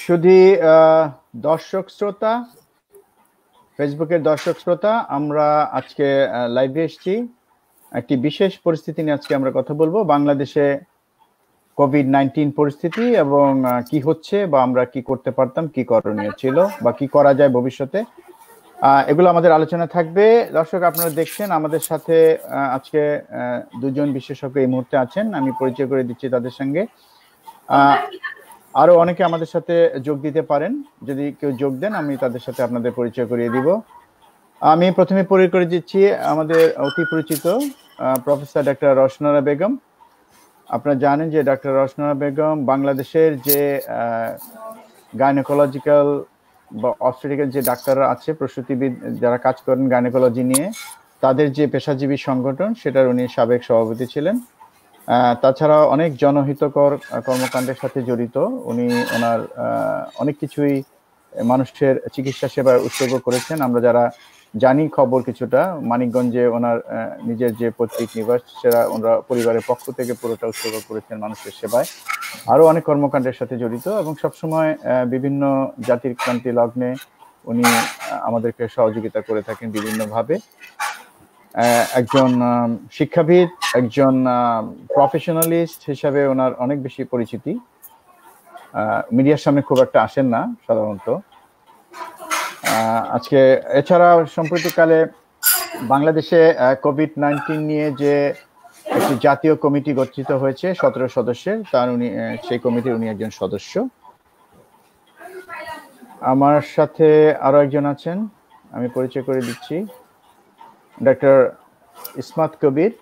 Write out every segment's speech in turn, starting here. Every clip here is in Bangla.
শুধু দর্শক শ্রোতা, ফেসবুকের দর্শক শ্রোতা, আমরা আজকে লাইভে এসেছি একটি বিশেষ পরিস্থিতি নিয়ে। আজকে আমরা কথা বলবো বাংলাদেশে কোভিড-19 পরিস্থিতি এবং কি হচ্ছে বা আমরা কি করতে পারতাম, কি করণীয় ছিল বা কি করা যায় ভবিষ্যতে, এগুলো আমাদের আলোচনা থাকবে। দর্শক, আপনারা দেখছেন আমাদের সাথে আজকে দুজন বিশেষজ্ঞ এই মুহূর্তে আছেন। আমি পরিচয় করে দিচ্ছি তাদের সঙ্গে। আরো অনেকে আমাদের সাথে যোগ দিতে পারেন। যদি কেউ যোগ দেন আমি তাদের সাথে আপনাদের পরিচয় করিয়ে দিব। আমি প্রথমে পরিচয় করে দিচ্ছি আমাদের অতি পরিচিত প্রফেসর ডক্টর রওশনারা বেগম। আপনারা জানেন যে ডক্টর রওশনারা বেগম বাংলাদেশের যে গাইনোকোলজিক্যাল বা অবস্টেট্রিক্যাল যে ডাক্তাররা আছে, প্রসূতিবিদ যারা কাজ করেন গাইনোকোলজি নিয়ে, তাদের যে পেশাজীবী সংগঠন সেটার উনি সাবেক সভাপতি ছিলেন। তাছাড়া অনেক জনহিতকর কর্মকাণ্ডের সাথে জড়িত। উনি ওনার অনেক কিছুই মানুষের চিকিৎসা সেবায় উৎসর্গ করেছেন। আমরা যারা জানি খবর কিছুটা, মানিকগঞ্জে ওনার নিজের যে পৈতৃক নিবাস সেটা ওনারা পরিবারের পক্ষ থেকে পুরোটা উৎসর্গ করেছেন মানুষের সেবায়। আরো অনেক কর্মকাণ্ডের সাথে জড়িত এবং সবসময় বিভিন্ন জাতির ক্রান্তি লগ্নে উনি আমাদেরকে সহযোগিতা করে থাকেন বিভিন্নভাবে। একজন শিক্ষাবিদ, একজন প্রফেশনালিস্ট হিসাবে ওনার অনেক বেশি পরিচিতি। মিডিয়ার সামনে খুব একটা আসেন না সাধারণত। আজকে এছাড়া সম্প্রতিকালে বাংলাদেশে কোভিড-19 নিয়ে যে একটি জাতীয় কমিটি গঠিত হয়েছে 17 সদস্যের, তার উনি সেই কমিটির উনি একজন সদস্য। আমার সাথে আরো একজন আছেন, আমি পরিচয় করে দিচ্ছি, ডক্টর ইসমাত কবির।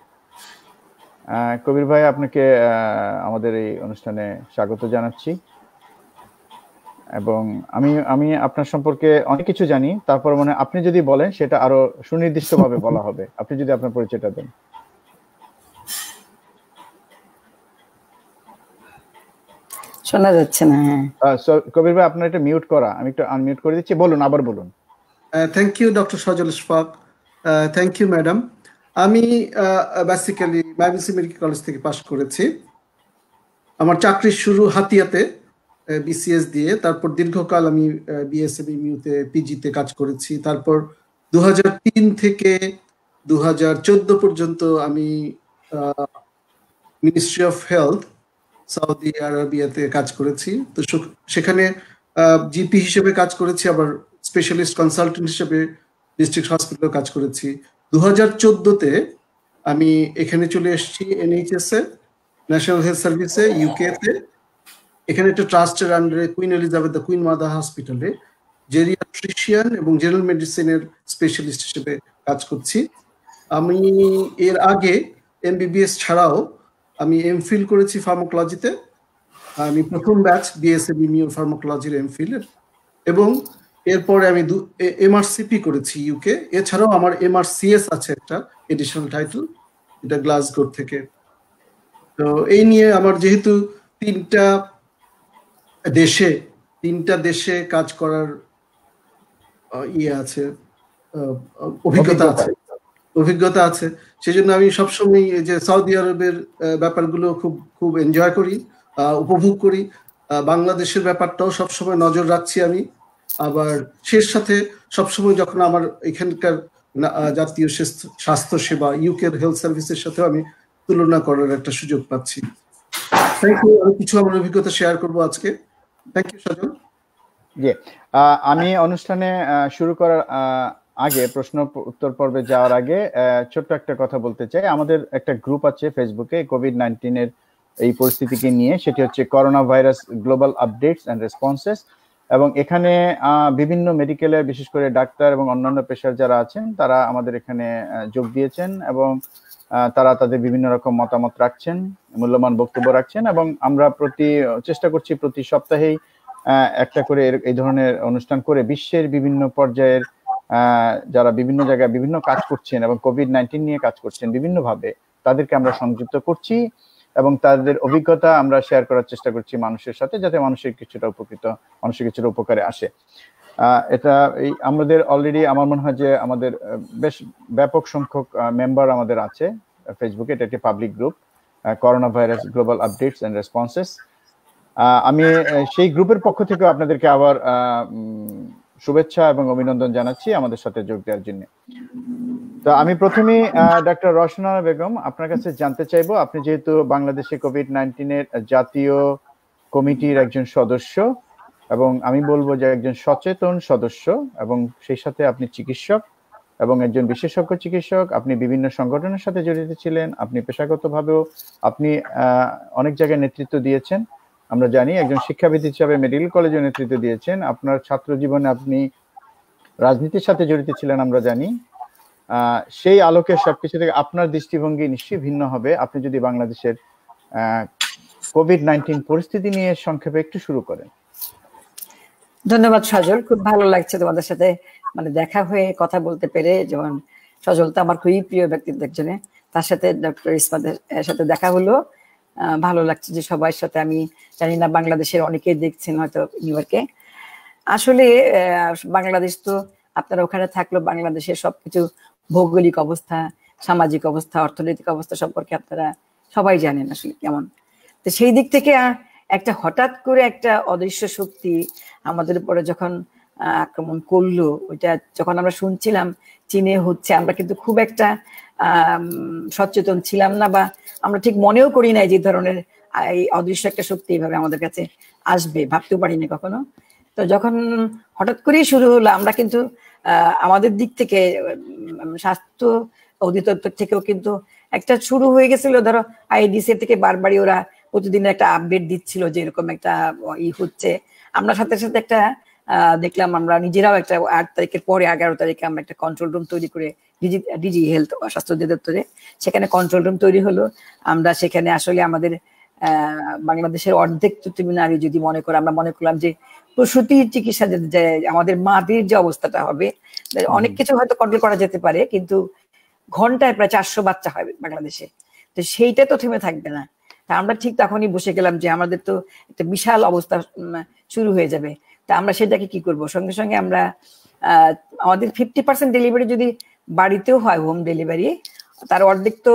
কবির ভাই, আপনাকে আমাদের এই অনুষ্ঠানে স্বাগত জানাচ্ছি। এবং আমি আপনার সম্পর্কে অনেক কিছু জানি, তারপর মানে আপনি যদি বলেন সেটা আরো সুনির্দিষ্টভাবে বলা হবে। আপনি যদি আপনার পরিচয়টা দেন। শোনা যাচ্ছে না। কবির ভাই, আপনার এটা মিউট করা, আমি একটু আনমিউট করে দিচ্ছি। বলুন, আবার বলুন। Thank you doctor Sajal Ishfaq. Thank you madam. আমি বেসিক্যালি ময়মনসিংহ মেডিকেল কলেজ থেকে পাশ করেছি। আমার চাকরির শুরু হাতিয়াতে বিসিএস দিয়ে, তারপর দীর্ঘকাল আমি বিএসএমইউতে পিজিতে কাজ করেছি। তারপর 2003 থেকে 2014 পর্যন্ত আমি মিনিস্ট্রি অফ হেলথ সৌদি আরবিয়াতে কাজ করেছি। তো সেখানে জিপি হিসেবে কাজ করেছি, আবার স্পেশালিস্ট কনসালটেন্ট হিসেবে ডিস্ট্রিক্ট হসপিটালে কাজ করেছি। 2014-তে আমি এখানে চলে এসেছি এনএইচএস এ, ন্যাশনাল হেলথ সার্ভিসে, ইউকেতে। এখানে একটা ট্রাস্টের আন্ডারে queen Elizabeth the queen mother হসপিটালে জেরিয়াট্রিশিয়ান এবং জেনারেল মেডিসিনের স্পেশালিস্ট হিসেবে কাজ করছি। আমি এর আগে এমবিবিএস ছাড়াও আমি এমফিল করেছি ফার্মাকোলজিতে। আমি প্রথম ব্যাচ বিএসএমইউ ফার্মাকোলজির এমফিলের, এবং এরপরে আমি এমআরসিপি করেছি ইউকে। এছাড়াও আমার এমআরসিএস আছে একটা এডিশনাল টাইটেল, এটা গ্লাসগো থেকে। তো এই নিয়ে আমার যেহেতু তিনটা দেশে কাজ করার অভিজ্ঞতা আছে, সেজন্য আমি সবসময় এই যে সৌদি আরবের ব্যাপারগুলো খুব এনজয় করি, উপভোগ করি। বাংলাদেশের ব্যাপারটাও সবসময় নজর রাখছি আমি। আবার সাথে সবসময় যখন আমার এখানকার জাতীয় স্বাস্থ্য সেবা ইউকের হেলথ সার্ভিসের সাথে আমি তুলনা করার একটা সুযোগ পাচ্ছি। Thank you. আমি কিছু আমার অভিজ্ঞতা শেয়ার করবো আজকে। Thank you Sajal. আমি অনুষ্ঠানে শুরু করার আগে, প্রশ্ন উত্তর পর্বে যাওয়ার আগে ছোট্ট একটা কথা বলতে চাই। আমাদের একটা গ্রুপ আছে ফেসবুকে কোভিড-19 এর এই পরিস্থিতিকে নিয়ে, সেটি হচ্ছে corona virus global updates and responses. এবং এখানে বিভিন্ন মেডিকেলের, বিশেষ করে ডাক্তার এবং অন্যান্য পেশার যারা আছেন তারা আমাদের এখানে যোগ দিয়েছেন এবং তারা তাদের বিভিন্ন রকম মতামত রাখছেন, মূল্যবান বক্তব্য রাখছেন। এবং আমরা চেষ্টা করছি প্রতি সপ্তাহেই একটা করে এই ধরনের অনুষ্ঠান করে বিশ্বের বিভিন্ন পর্যায়ের যারা বিভিন্ন জায়গায় বিভিন্ন কাজ করছেন এবং কোভিড-19 নিয়ে কাজ করছেন বিভিন্নভাবে, তাদেরকে আমরা সংযুক্ত করছি এবং তাদের অভিজ্ঞতা আমরা শেয়ার করার চেষ্টা করছি মানুষের সাথে, যাতে মানুষের কিছুটা উপকারে আসে। এটা আমাদের অলরেডি আমার মনে হয় যে আমাদের বেশ ব্যাপক সংখ্যক মেম্বার আমাদের আছে ফেসবুকে। এটা একটি public group, corona virus global updates and responses. আমি সেই গ্রুপের পক্ষ থেকে আপনাদেরকে আবার শুভেচ্ছা এবং অভিনন্দন জানাচ্ছি আমাদের সাথে যোগ দেওয়ার জন্য। তো আমি প্রথমেই ডক্টর রওশন আরা বেগম আপনার কাছে জানতে চাইবো, আপনি যেহেতু বাংলাদেশে কোভিড-19 জাতীয় কমিটির একজন সদস্য এবং আমি বলবো যে একজন সচেতন সদস্য, এবং সেই সাথে আপনি চিকিৎসক এবং একজন বিশেষজ্ঞ চিকিৎসক, আপনি বিভিন্ন সংগঠনের সাথে জড়িত ছিলেন, আপনি পেশাগতভাবেও আপনি অনেক জায়গায় নেতৃত্ব দিয়েছেন, আমরা জানি একজন শিক্ষাবিদ হিসাবে মেডিকেল কলেজে নেতৃত্ব দিয়েছেন, আপনার ছাত্র জীবনে আপনি রাজনীতির সাথে জড়িত ছিলেন আমরা জানি। সেই আলোকে সবকিছু থেকে আপনার দৃষ্টিভঙ্গি নিশ্চয়ই ভিন্ন হবে। আপনি যদি বাংলাদেশের কোভিড-19 পরিস্থিতি নিয়ে সংক্ষেপে একটু শুরু করেন। ধন্যবাদ সজল, খুব ভালো লাগছে তোমাদের সাথে মানে দেখা হয়ে কথা বলতে পেরে। যেমন সজল তো আমার খুবই প্রিয় ব্যক্তিত্ব একজনে, তার সাথে ডক্টর ইসমাতের সাথে দেখা হলো, ভালো লাগছে যে সবার সাথে। আমি জানি না বাংলাদেশের অনেকেই দেখছেন হয়তো নিউ ইয়র্কে। আসলে বাংলাদেশ তো আপনারা ওখানে থাকলেও বাংলাদেশের সবকিছু ভৌগোলিক অবস্থা, সামাজিক অবস্থা, অর্থনৈতিক অবস্থা সম্পর্কে আপনারা সবাই জানেন আসলে কেমন। তো সেই দিক থেকে একটা হঠাৎ করে একটা অদৃশ্য শক্তি আমাদের উপরে যখন আক্রমণ করলো, ওইটা যখন আমরা শুনছিলাম চীনে হচ্ছে, আমরা কিন্তু খুব একটা সচেতন ছিলাম না, বা আমরা ঠিক মনেও করি নাই যে ধরনের এই অদৃশ্য একটা শক্তি এইভাবে আমাদের কাছে আসবে, ভাবতেও পারিনি কখনো। তো যখন হঠাৎ করেই শুরু হলো, আমরা কিন্তু আমাদের দিক থেকে স্বাস্থ্য অধিদপ্তর থেকেও কিন্তু একটা শুরু হয়ে গেছিল, ধরো আইডিসি থেকে বারবারই ওরা প্রতিদিন একটা আপডেট দিচ্ছিল যে এরকম একটা হচ্ছে। আমরা সাথে সাথে একটা দেখলাম, আমরা নিজেরাও একটা 8 তারিখের পরে 11 তারিখে আমরা একটা কন্ট্রোল রুম তৈরি করে ডিজি হেলথ স্বাস্থ্য অধিদপ্তরে, সেখানে কন্ট্রোল রুম তৈরি হলো। আমরা সেখানে আসলে আমাদের বাংলাদেশের অর্ধেক নারী যদি মনে করে, আমরা মনে করলাম যে প্রসূতি চিকিৎসা যে আমাদের মাদের যে অবস্থাটা হবে, অনেক কিছু হয়তো কন্ট্রোল করা যেতে পারে, কিন্তু ঘন্টায় প্রায় 400 বাচ্চা হয় বাংলাদেশে, তো সেইটা তো থেমে থাকবে না। তা আমরা ঠিক তখনই বসে গেলাম যে আমাদের তো একটা বিশাল অবস্থা শুরু হয়ে যাবে, তা আমরা সেটাকে কি করব। সঙ্গে সঙ্গে আমরা আমাদের 50% ডেলিভারি যদি বাড়িতেও হয়, হোম ডেলিভারি, তার অর্ধেক তো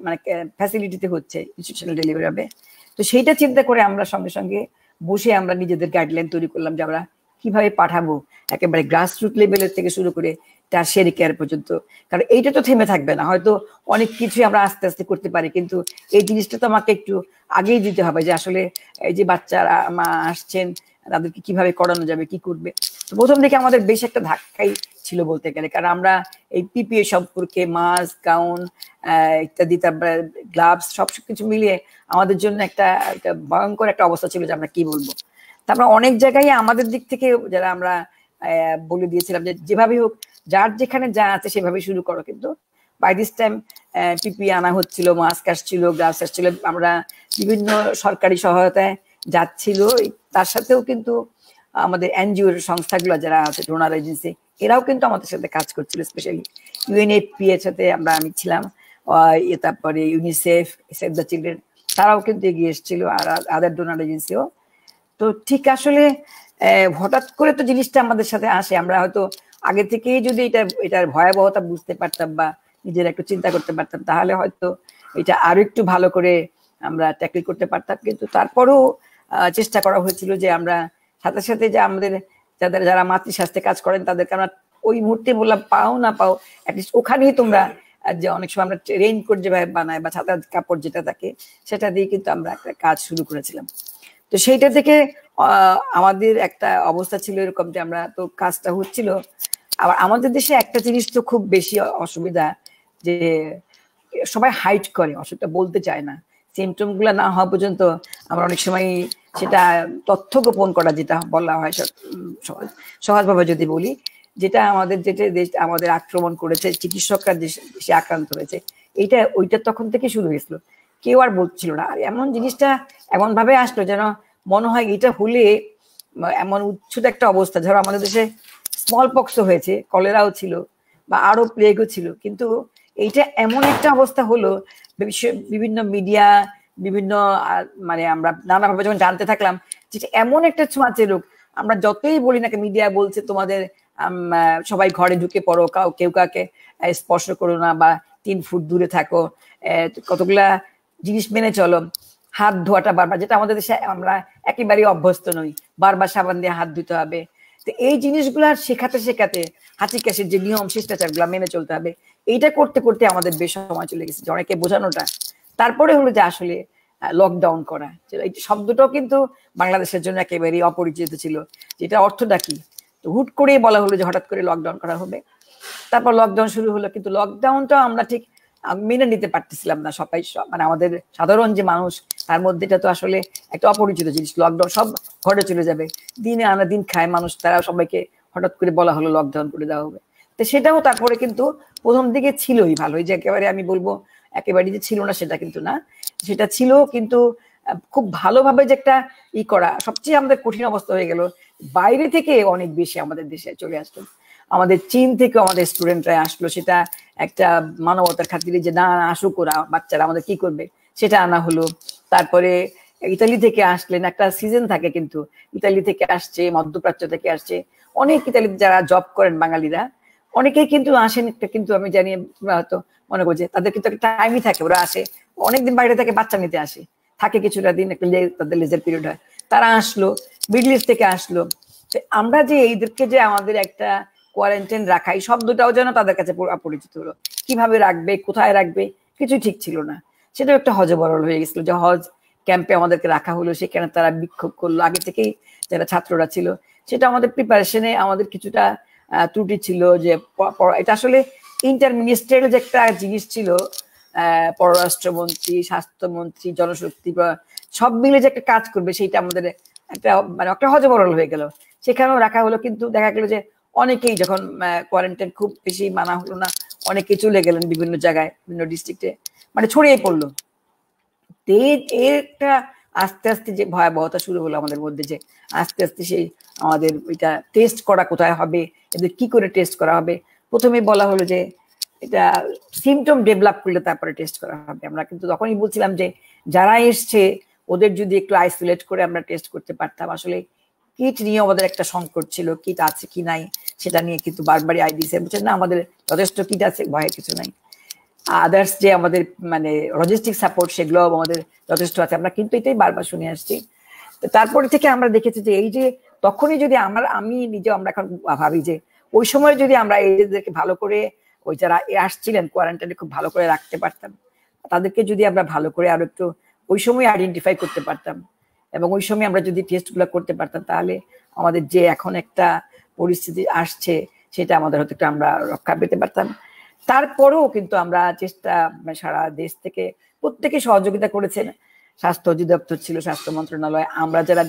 মানে ফ্যাসিলিটিতে হচ্ছে, ইনস্টিটিউশনাল ডেলিভারি হবে। তো সেইটা চিন্তা করে আমরা সঙ্গে সঙ্গে বসে আমরা নিজেদের গাইডলাইন তৈরি করলাম যে আমরা কিভাবে পাঠাবো, একেবারে গ্রাসরুট লেভেলের থেকে শুরু করে টারশিয়ারি কেয়ার পর্যন্ত। কারণ এইটা তো থেমে থাকবে না, হয়তো অনেক কিছুই আমরা আস্তে আস্তে করতে পারি, কিন্তু এই জিনিসটা তো আমাকে একটু আগেই দিতে হবে যে আসলে এই যে বাচ্চারা মা আসছেন তাদেরকে কিভাবে করানো যাবে, কি করবে। তো প্রথম দিকে আমাদের বেশ একটা ধাক্কাই ছিল বলতে গেলে, কারণ আমরা এই পিপিএ সম্পর্কে, মাস্ক, গাউন ইত্যাদি, তারপরে গ্লাভস, সবকিছু মিলিয়ে আমাদের জন্য একটা ভয়ঙ্কর একটা অবস্থা ছিল যে আমরা কি বলবো। তারপর অনেক জায়গায় আমাদের দিক থেকে যারা আমরা বলে দিয়েছিলাম যে যেভাবে হোক যার যেখানে যা আছে সেভাবে শুরু করো, কিন্তু বাই দিস টাইম পিপি আনা হচ্ছিল, মাস্ক আসছিল, গ্লাভস আসছিল, আমরা বিভিন্ন সরকারি সহায়তায় যাচ্ছিল। তার সাথেও কিন্তু আমাদের এনজিওর সংস্থাগুলো যারা আছে, ডোনার এজেন্সি, এরাও কিন্তু আমাদের সাথে কাজ করছিল। স্পেশালি ইউএনএফপি এর সাথে আমি ছিলাম, তারপরে ইউনিসেফ, সেভ দ্য চিলড্রেন, তারাও কিন্তু এগিয়ে এসেছিল, আর আদার ডোনার এজেন্সিও। তো ঠিক আসলে হঠাৎ করে তো জিনিসটা আমাদের সাথে আসে, আমরা হয়তো আগে থেকেই যদি এটার ভয়াবহতা বুঝতে পারতাম বা নিজের একটু চিন্তা করতে পারতাম, তাহলে হয়তো এটা আরো একটু ভালো করে আমরা ট্যাকল করতে পারতাম। কিন্তু তারপরেও চেষ্টা করা হয়েছিল যে আমরা সাথে সাথে যে আমাদের যারা মাতৃস্বাস্থ্যে কাজ করেন তাদেরকে আমরা ওই মুহূর্তে বললাম, পাও না পাও অ্যাটলিস্ট ওখানেই তোমরা, যে অনেক সময় আমরা রেইনকোট যেভাবে বানাই বা ছাতার কাপড় যেটা থাকে সেটা দিয়ে কিন্তু আমরা একটা কাজ শুরু করেছিলাম। তো সেইটা থেকে আমাদের একটা অবস্থা ছিল এরকম যে আমরা তো কাজটা হচ্ছিল। আবার আমাদের দেশে একটা জিনিস তো খুব বেশি অসুবিধা, যে সবাই হাইড করে, অসুখটা বলতে চায় না, সিমটম গুলা না হওয়া পর্যন্ত আমরা অনেক সময় সেটা তথ্য গোপন করা, যেটা বলা হয় সহজভাবে যদি বলি, যেটা আমাদের আক্রমণ করেছে, চিকিৎসকরা দেশে আক্রান্ত হয়েছে, ওইটা তখন থেকে শুরু হয়েছিল। কেউ আর বলছিল না, আর এমন জিনিসটা এমন ভাবে আসলো যেন মনে হয় এটা হলে এমন উচ্ছুত একটা অবস্থা। ধরো আমাদের দেশে স্মল পক্সও হয়েছে, কলেরাও ছিল, বা আরো প্লেগও ছিল, কিন্তু এইটা এমন একটা অবস্থা হলো, বিভিন্ন মিডিয়া, বিভিন্ন মানে আমরা নানাভাবে যখন জানতে থাকলাম যেটা এমন একটা ছোঁয়াচে রোগ, আমরা যতই বলি না, মিডিয়া বলছে তোমাদের সবাই ঘরে ঢুকে পড়ো, কেউ কাউকে স্পর্শ করো না, বা 3 ফুট দূরে থাকো, কতগুলা জিনিস মেনে চলো, হাত ধোয়াটা বারবার, যেটা আমাদের দেশে আমরা একেবারেই অভ্যস্ত নই, বারবার সাবান দিয়ে হাত ধুতে হবে। তো এই জিনিসগুলা শেখাতে শেখাতে হাঁচি কাশির যে নিয়ম শিষ্টাচারগুলো মেনে চলতে হবে, এইটা করতে করতে আমাদের বেশ সময় চলে গেছে, যে অনেকে বোঝানোটা। তারপরে হলো যে আসলে লকডাউন করা, এই শব্দটাও কিন্তু বাংলাদেশের জন্য একেবারেই অপরিচিত ছিল, যেটা অর্থটা কি। তো হুট করে বলা হলো যে হঠাৎ করে লকডাউন করা হবে, তারপর লকডাউন শুরু হলো, কিন্তু লকডাউনটা আমরা ঠিক মেনে নিতে পারতেছিলাম না সবাই, মানে আমাদের সাধারণ যে মানুষ তার মধ্যে এটা তো আসলে একটা অপরিচিত জিনিস। লকডাউন সব ঘরে চলে যাবে, দিনে আনা দিন খায় মানুষ, তারা সবাইকে হঠাৎ করে বলা হলো লকডাউন করে দেওয়া হবে। তো সেটাও তারপরে কিন্তু প্রথম দিকে ছিলই ভালোই, যে একেবারে আমি বলবো একেবারে যে ছিল না সেটা কিন্তু না, সেটা ছিল, কিন্তু খুব ভালোভাবে যে একটা করা। সবচেয়ে আমাদের কঠিন অবস্থা হয়ে গেল, বাইরে থেকে অনেক বেশি আমাদের দেশে চলে আসলো, আমাদের চীন থেকে আমাদের স্টুডেন্টরা আসলো, সেটা একটা মানবতার খাতিরে যে না আসুক ওরা, বাচ্চারা আমাদের কি করবে সেটা আনা হলো। তারপরে ইতালি থেকে আসলেন, একটা সিজন থাকে কিন্তু, ইতালি থেকে আসছে, মধ্যপ্রাচ্য থেকে আসছে অনেক, ইতালিতে যারা জব করেন বাঙালিরা অনেকেই কিন্তু আসেন, কিন্তু আমি জানি হয়তো মনে করছি তাদের কিন্তু একটা টাইমই থাকে, ওরা আসে অনেকদিন বাইরে থেকে বাচ্চা নিতে আসে, থাকে কিছুটা দিন, একটা তাদের লেজার পিরিয়ড হয়, তারা আসলো, মিডল ইস্ট থেকে আসলো। আমরা যে এইদেরকে যে আমাদের একটা কোয়ারেন্টাইন রাখা, এই শব্দটাও যেন তাদের কাছে অপরিচিত হলো, কিভাবে রাখবে, কোথায় রাখবে, কিছুই ঠিক ছিল না। সেটাও একটা হজবরল হয়ে গেছিল, যে হজ ক্যাম্পে আমাদেরকে রাখা হলো, সেখানে তারা বিক্ষোভ করলো, আগে থেকেই যারা ছাত্ররা ছিল, সেটা আমাদের প্রিপারেশনে আমাদের কিছুটা ত্রুটি ছিল, যে এটা আসলে ইন্টারমিনিস্ট্রিয়াল যে একটা জিনিস ছিল, পররাষ্ট্রমন্ত্রী, স্বাস্থ্যমন্ত্রী, জনশক্তি সব মিলে যে একটা কাজ করবে, সেইটা আমাদের একটা মানে একটা হজবরল হয়ে গেল, সেখানেও রাখা হলো। কিন্তু দেখা গেল যে অনেকেই যখন কোয়ারেন্টাইন খুব বেশি মানা হলো না, অনেকেই চলে গেলেন বিভিন্ন জায়গায়, বিভিন্ন ডিস্ট্রিক্টে, মানে ছড়িয়ে পড়লো। একটা আস্তে আস্তে যে ভয়াবহতা শুরু হলো আমাদের মধ্যে, যে আস্তে আস্তে সেই আমাদের ওইটা টেস্ট করা কোথায় হবে, এদের কি করে টেস্ট করা হবে। প্রথমে বলা হলো যে এটা সিমটম ডেভেলপ করলে তারপরে টেস্ট করা হবে। আমরা কিন্তু তখনই বলছিলাম যে যারা এসছে ওদের যদি একটু আইসোলেট করে আমরা টেস্ট করতে পারতাম। আসলে কিট নিয়ে আমাদের একটা সংকট ছিল, কিট আছে কি নাই সেটা নিয়ে কিন্তু বারবারই আইডিসি বলছেন না আমাদের যথেষ্ট কিট আছে, ভয়ের কিছু নাই। আদার্স যে আমাদের মানে লজিস্টিক সাপোর্ট সেগুলো আমাদের যথেষ্ট আছে, আমরা কিন্তু এটাই বারবার শুনে আসছি। তারপরে থেকে আমরা দেখেছি যে এই যে তখনই যদি আমি নিজে আমরা এখন ভাবি যে ওই সময় যদি আমরা এদেরকে ভালো করে, ওই যারা আসছিলেন কোয়ারেন্টাইনে খুব ভালো করে রাখতে পারতাম, তাদেরকে যদি আমরা ভালো করে আরো একটু ওই সময় আইডেন্টিফাই করতে পারতাম, এবং ওই সময় আমরা যদি টেস্টগুলো করতে পারতাম, তাহলে আমাদের যে এখন একটা পরিস্থিতি আসছে সেটা আমাদের হয়তো একটু আমরা রক্ষা পেতে পারতাম। তারপরেও কিন্তু আমরা চেষ্টা, সারা দেশ থেকে প্রত্যেকে সহযোগিতা করেছেন, স্বাস্থ্য অধিদপ্তর ছিল, স্বাস্থ্য মন্ত্রণালয়, আমরা যারা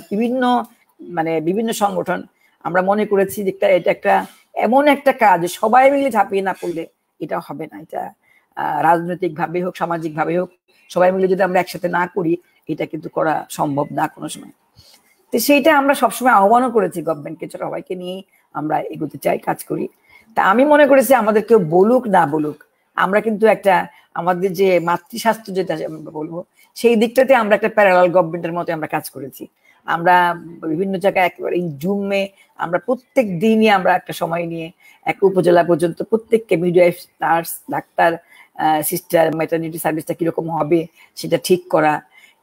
বিভিন্ন সংগঠন, আমরা মনে করেছি যে এটা একটা এমন একটা কাজ সবাই মিলে ঝাঁপিয়ে না পড়লে এটা হবে না। এটা রাজনৈতিক ভাবে হোক, সামাজিক ভাবে হোক, সবাই মিলে যদি আমরা একসাথে না করি এটা কিন্তু করা সম্ভব না কোনো সময়। তো সেইটা আমরা সবসময় আহ্বানও করেছি গভর্নমেন্টকে, সবাইকে নিয়ে আমরা এগোতে চাই, কাজ করি। তা আমি মনে করেছি আমাদের কেউ বলুক না বলুক, আমরা কিন্তু একটা আমাদের যে মাতৃস্বাস্থ্য যেটা বলবো সেই দিকটাতে আমরা একটা প্যারালাল গভর্নমেন্টের মতো আমরা কাজ করেছি। আমরা বিভিন্ন জায়গায় একেবারে জুমে আমরা প্রত্যেক দিনই আমরা একটা সময় নিয়ে এক উপজেলা পর্যন্ত প্রত্যেককে midwife, nurse, doctor, sister, maternity সার্ভিসটা কিরকম হবে সেটা ঠিক করা,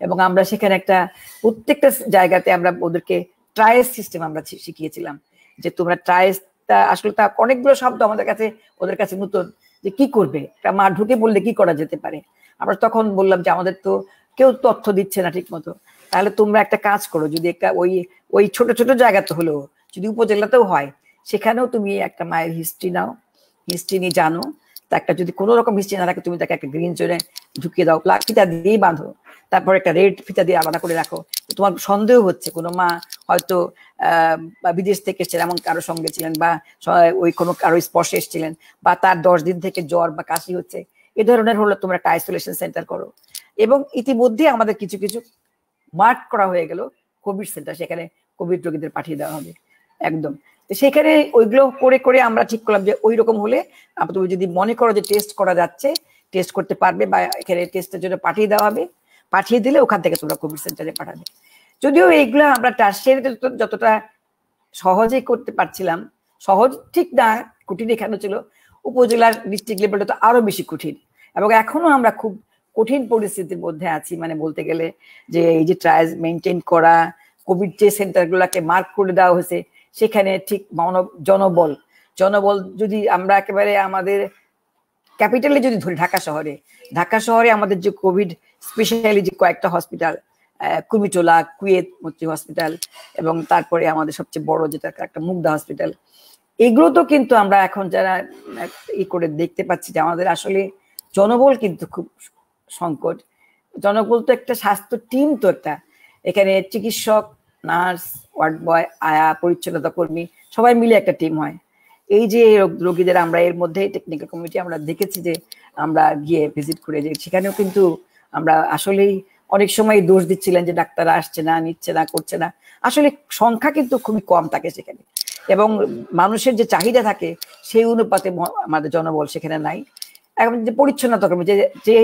এবং আমরা সেখানে একটা প্রত্যেকটা জায়গাতে আমরা ওদেরকে ট্রায়াল সিস্টেম আমরা শিখিয়েছিলাম, যে তোমরা ট্রায়ালটা আসলে তা অনেকগুলো শব্দ আমাদের কাছে ওদের কাছে নতুন, যে কি করবে একটা মা ঢুকে বললে কি করা যেতে পারে। আমরা তখন বললাম যে আমাদের তো কেউ তথ্য দিচ্ছে না ঠিক মতো, তাহলে তোমরা একটা কাজ করো, যদি একটা ওই ছোট ছোট জায়গাতে হলেও যদি উপজেলাতেও হয়, সেখানেও তুমি একটা মায়ের হিস্ট্রি নাও, হিস্ট্রি নিয়ে জানো, তা একটা যদি কোনো রকম হিস্ট্রি না থাকে তুমি তাকে একটা গ্রিন জোনে ঢুকিয়ে দাও, ফিতা দিয়েই বাঁধো, তারপর একটা রেড ফিতা দিয়ে আলাদা করে রাখো। তোমার সন্দেহ হচ্ছে কোনো মা হয়তো বিদেশ থেকে এসেছেন, এমন কারো সঙ্গে ছিলেন, বা ওই কোনো কারো স্পর্শে এসেছিলেন, বা তার 10 দিন থেকে জ্বর বা কাশি হচ্ছে, এ ধরনের হলো তোমরা একটা আইসোলেশন সেন্টার করো। এবং ইতিমধ্যে আমাদের কিছু কিছু মার্ক করা হয়ে গেল কোভিড সেন্টার, সেখানে কোভিড রোগীদের পাঠিয়ে দেওয়া হবে একদম। সেখানে ওইগুলো করে করে আমরা ঠিক করলাম যে ওই রকম হলে তুমি যদি মনে করো যে টেস্ট করা যাচ্ছে, টেস্ট করতে পারবে, বা এখানে টেস্টের জন্য পাঠিয়ে দেওয়া হবে, পাঠিয়ে দিলে ওখান থেকে তোমরা কোভিড সেন্টারে পাঠাবে। যদিও এইগুলো আমরা টার্সিয়ারিতে যতটা সহজেই করতে পারছিলাম, সহজ ঠিক না, কঠিন এখানে ছিল, উপজেলার ডিস্ট্রিক্ট লেভেলটা তো আরো বেশি কঠিন, এবং এখনো আমরা খুব কঠিন পরিস্থিতির মধ্যে আছি, মানে বলতে গেলে যে এই যে ট্রায়াল মেনটেন করা, কোভিড যে সেন্টারগুলোকে মার্ক করে দেওয়া হয়েছে সেখানে ঠিক জনবল যদি আমরা একেবারে আমাদের ক্যাপিটালে যদি ধরি, ঢাকা শহরে আমাদের যে কোভিড স্পেশালি যে কয়েকটা হসপিটাল, কুমিটোলা, কুয়েত মৈত্রী হসপিটাল, এবং তারপরে আমাদের সবচেয়ে বড় যেটা একটা মুগদা হসপিটাল, এগুলো তো কিন্তু আমরা এখন যারা করে দেখতে পাচ্ছি যে আমাদের আসলে জনবল কিন্তু খুব সংকট। জনবল তো একটা স্বাস্থ্য টিম, তো একটা এখানে চিকিৎসক, নার্স, ওয়ার্ড বয়, আয়া, পরিচ্ছন্নতা কর্মী সবাই মিলে একটা টিম হয়। এই যে রোগীদের আমরা এর মধ্যে টেকনিক্যাল কমিটি আমরা দেখেছি যে আমরা গিয়ে ভিজিট করে যে সেখানেও কিন্তু আমরা আসলেই অনেক সময় দোষ দিচ্ছিলেন যে ডাক্তাররা আসছে না, নিচ্ছে না, করছে না। আসলে সংখ্যা কিন্তু খুবই কম থাকে সেখানে, এবং মানুষের যে চাহিদা থাকে সেই অনুপাতে আমাদের জনবল সেখানে নাই। এখন যে পরিচ্ছন্নতা কর্মী যে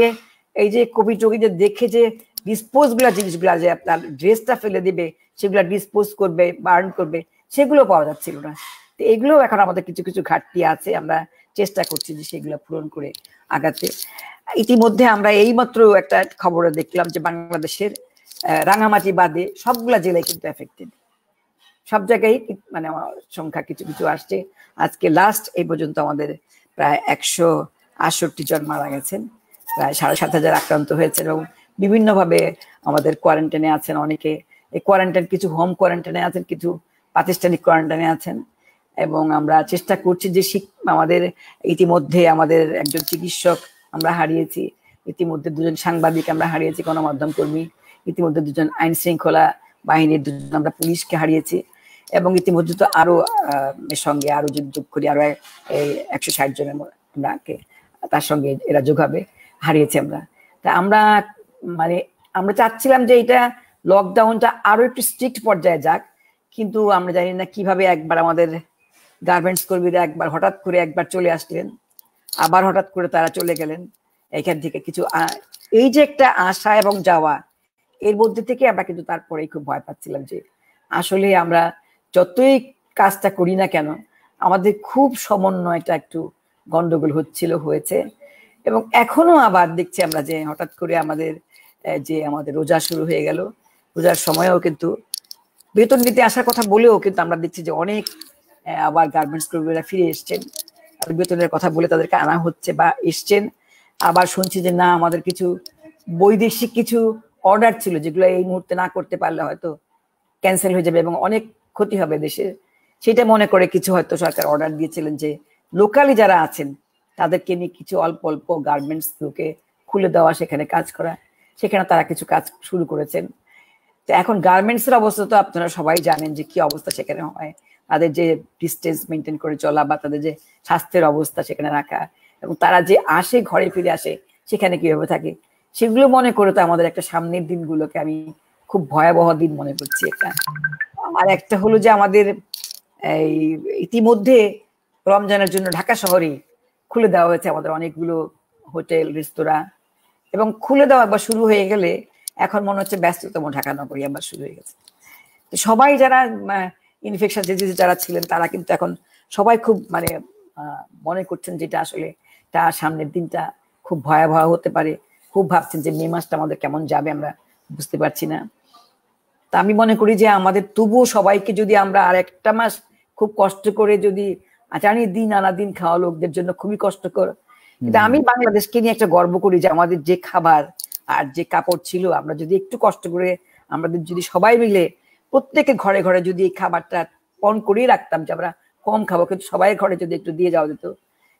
এই যে কোভিড রোগীদের দেখে যে ডিসপোজ গুলা জিনিসগুলা যে আপনার ড্রেসটা ফেলে দিবে, সেগুলা ডিসপোজ করবে, বার্ন করবে, সেগুলো পাওয়া যাচ্ছিল না। তো এগুলো এখন আমাদের কিছু কিছু ঘাটতি আছে, আমরা চেষ্টা করছি যে সেগুলো পূরণ করে আগাতে। ইতিমধ্যে আমরা এইমাত্র একটা খবরে দেখলাম যে বাংলাদেশের রাঙামাটি বাদে সবগুলা জেলায় কিন্তু এফেক্টেড, সব জায়গায় মানে সংখ্যা কিছু কিছু আসছে। আজকে লাস্ট এই পর্যন্ত আমাদের প্রায় 168 জন মারা গেছেন, প্রায় 7,500 আক্রান্ত হয়েছেন, এবং বিভিন্নভাবে আমাদের কোয়ারেন্টাইনে আছেন অনেকে। এই কোয়ারেন্টাইন কিছু হোম কোয়ারেন্টাইনে আছেন, কিছু প্রাতিষ্ঠানিক কোয়ারেন্টাইনে আছেন। এবং আমরা চেষ্টা করছি যে আমাদের ইতিমধ্যে আমাদের একজন চিকিৎসক আমরা হারিয়েছি, ইতিমধ্যে 2জন সাংবাদিক আমরা হারিয়েছি, গণমাধ্যম কর্মী, ইতিমধ্যে 2জন আইন শৃঙ্খলা বাহিনীর 2জন আমরা পুলিশকে হারিয়েছি, এবং ইতিমধ্যে তো আরো এর সঙ্গে আরো যদি যোগ করি আরো 160 জনের আমরাকে তার সঙ্গে এরা যোগ হবে, হারিয়েছি আমরা। তা আমরা মানে আমরা চাচ্ছিলাম যে এটা লকডাউনটা আরো একটু স্ট্রিক্ট পর্যায়ে যাক, কিন্তু আমরা জানি না কিভাবে একবার আমাদের গার্মেন্টস কর্মীরা একবার হঠাৎ করে একবার চলে আসলেন, আবার হঠাৎ করে তারা চলে গেলেন। এখান থেকে কিছু এই যে একটা আশা এবং যাওয়া, এর মধ্যে থেকে আমরা কিন্তু তারপরেই খুব ভয় পাচ্ছিলাম যে আসলে আমরা যতই কাজটা করি না কেন আমাদের খুব সমন্বয়টা একটু গন্ডগোল হয়েছে। এবং এখনো আবার দেখছি আমরা যে হঠাৎ করে আমাদের রোজা শুরু হয়ে গেল, রোজার সময়ও কিন্তু বেতন নিতে আসার কথা বলেও কিন্তু আমরা দেখছি যে অনেক আবার গার্মেন্টস কর্মীরা ফিরে এসছেন, বেতনের কথা বলে তাদেরকে আনা হচ্ছে বা এসছেন। আবার শুনছি যে না, আমাদের কিছু বৈদেশিক কিছু অর্ডার ছিল যেগুলো এই মুহূর্তে না করতে পারলে হয়তো ক্যান্সেল হয়ে যাবে এবং অনেক ক্ষতি হবে দেশের, সেটা মনে করে কিছু হয়তো সরকার অর্ডার দিয়েছিলেন যে লোকালি যারা আছেন তাদেরকে নিয়ে কিছু অল্প অল্প গার্মেন্টস গুলোকে খুলে দেওয়া, সেখানে কাজ করা, সেখানে তারা কিছু কাজ শুরু করেছেন। তো এখন গার্মেন্টস এর অবস্থা তো আপনারা সবাই জানেন যে কি অবস্থা সেখানে হয়, তাদের যে ডিস্টেন্স মেনটেন করে চলা বা তাদের যে স্বাস্থ্যের অবস্থা সেখানে রাখা, এবং তারা যে আসে ঘরে ফিরে আসে সেখানে কিভাবে থাকে, সেগুলো মনে করে তো আমাদের একটা সামনের দিনগুলোকে আমি খুব ভয়াবহ দিন মনে করছি এটা। আর একটা হলো যে আমাদের এই ইতিমধ্যে রমজানের জন্য ঢাকা শহরে খুলে দেওয়া হয়েছে আমাদের অনেকগুলো হোটেল, রেস্তোরাঁ, এবং খুলে দেওয়া একবার শুরু হয়ে গেলে এখন মনে হচ্ছে ব্যস্ততম ঢাকা নগরী আবার শুরু হয়ে গেছে। তো সবাই যারা ইনফেকশন ডিজিজ যারা ছিলেন তারা কিন্তু এখন সবাই খুব মানে মনে করছেন যেটা আসলে তার সামনের দিনটা খুব ভয়াবহ হতে পারে, খুব ভাবছেন যে মে মাসটা আমাদের কেমন যাবে আমরা বুঝতে পারছি না। তা আমি মনে করি যে আমাদের তবুও সবাইকে যদি আমরা আর একটা মাস খুব কষ্ট করে যদি জানি দিন আনা দিন খাওয়া লোকদের জন্য খুবই কষ্টকর, কিন্তু আমি বাংলাদেশকে নিয়ে একটা গর্ব করি যে আমাদের যে খাবার আর যে কাপড় ছিল আমরা যদি একটু কষ্ট করে আমাদের যদি সবাই মিলে প্রত্যেকের ঘরে ঘরে যদি এই খাবারটা পণ করেই রাখতাম যে আমরা কম খাবো কিন্তু সবাই ঘরে যদি একটু দিয়ে যাওয়া যেত,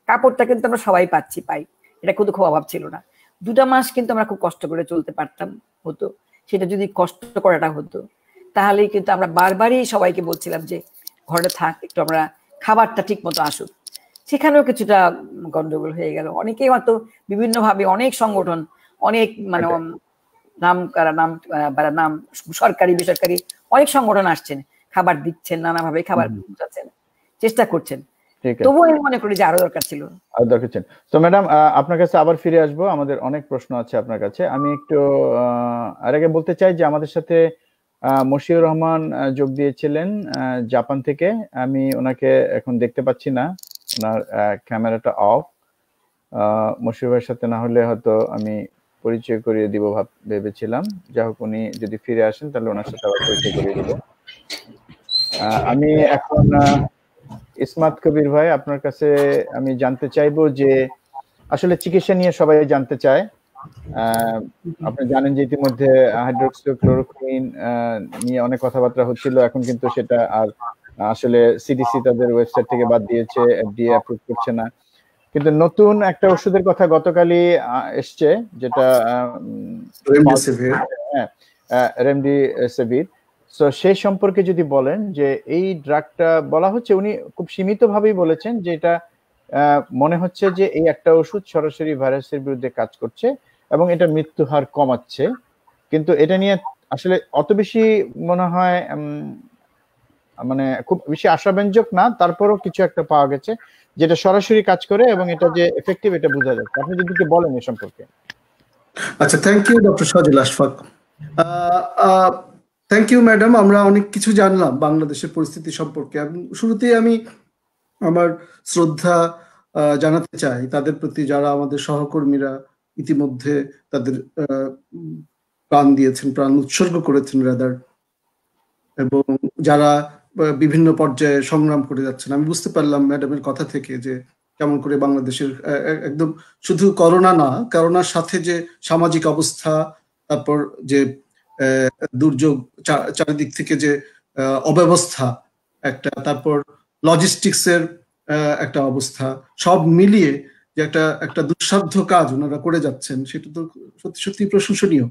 কাপড়টা কিন্তু আমরা সবাই পাই, এটা কিন্তু খুব অভাব ছিল না। 2টা মাস কিন্তু আমরা খুব কষ্ট করে চলতে পারতাম হতো, সেটা যদি কষ্ট করাটা হতো তাহলেই কিন্তু আমরা বারবারই সবাইকে বলছিলাম যে ঘরে থাক, একটু আমরা খাবারটা ঠিক মতো আসুক। সেখানেও কিছুটা গন্ডগোল হয়ে গেল, অনেকেই হয়তো বিভিন্ন ভাবে অনেক সংগঠন অনেক মানে নাম সরকারি বেসরকারি অনেক সংগঠন আসছেন, খাবার দিচ্ছেন, নানাভাবে খাবার পৌঁছাচ্ছেন, চেষ্টা করছেন, তবুও আমি মনে করি যে আরো দরকার ছিল। তো ম্যাডাম আপনার কাছে আবার ফিরে আসবো, আমাদের অনেক প্রশ্ন আছে আপনার কাছে। আমি একটু আর আগে বলতে চাই যে আমাদের সাথে মশিউর রহমান যোগ দিয়েছিলেন জাপান থেকে। আমি ওনাকে এখন দেখতে পাচ্ছি না, ওনার ক্যামেরাটা অফ। মশিউর ভাইয়ের সাথে না হলে হয়তো আমি পরিচয় করিয়ে দিব ভেবেছিলাম। যাই হোক, উনি যদি ফিরে আসেন তাহলে ওনার সাথে আবার পরিচয় করিয়ে দিব। আমি এখন ইসমাত কবির ভাই, আপনার কাছে আমি জানতে চাইবো যে আসলে চিকিৎসা নিয়ে সবাই জানতে চায়। আপনি জানেন যে ইতিমধ্যে হাইড্রোক্সিক্লোরোকুইন নিয়ে অনেক কথাবার্তা হচ্ছিল, এখন কিন্তু সেটা আর আসলে সিডিসি তাদের ওয়েবসাইট থেকে বাদ দিয়েছে, এফডিএ অ্যাপ্রুভ করছে না। কিন্তু নতুন একটা ওষুধের কথা গতকালই এসছে, যেটা রেমডিসিভির। তো সেই সম্পর্কে যদি বলেন যে এই ড্রাগটা বলা হচ্ছে, উনি খুব সীমিত ভাবেই বলেছেন যে এটা মনে হচ্ছে যে এই একটা ওষুধ সরাসরি ভাইরাসের বিরুদ্ধে কাজ করছে এবং এটা মৃত্যু হার কমাচ্ছে, কিন্তু এটা নিয়ে আসলে অত বেশি মনে হয় মানে খুব বেশি আশাব্যঞ্জক না। তারপরও কিছু একটা পাওয়া গেছে যেটা সরাসরি কাজ করে এবং এটা যে এফেক্টিভ এটা বোঝা যাচ্ছে। আপনি যদি একটু বলেন এ সম্পর্কে। আচ্ছা, thank you doctor Sajil Ashfaq. Thank you madam. আমরা অনেক কিছু জানলাম বাংলাদেশের পরিস্থিতি সম্পর্কে। শুরুতেই আমি আমার শ্রদ্ধা জানাতে চাই তাদের প্রতি যারা আমাদের সহকর্মীরা ইতিমধ্যে তাদের প্রাণ দিয়েছেন, প্রাণ উৎসর্গ করেছেন রাদার, এবং যারা বিভিন্ন পর্যায়ে সংগ্রাম করে যাচ্ছেন। আমি বুঝতে পারলাম ম্যাডামের কথা থেকে যে কেমন করে বাংলাদেশের একদম শুধু করোনা না, করোনার সাথে যে সামাজিক অবস্থা, তারপর যে দুর্যোগ, চারিদিক থেকে যে অব্যবস্থা একটা, তারপর লজিস্টিক্সের একটা অবস্থা, সব মিলিয়ে যে একটা দুঃসাধ্য কাজ ওনারা করে যাচ্ছেন, সেটা তো সত্যি সত্যি প্রশংসনীয়।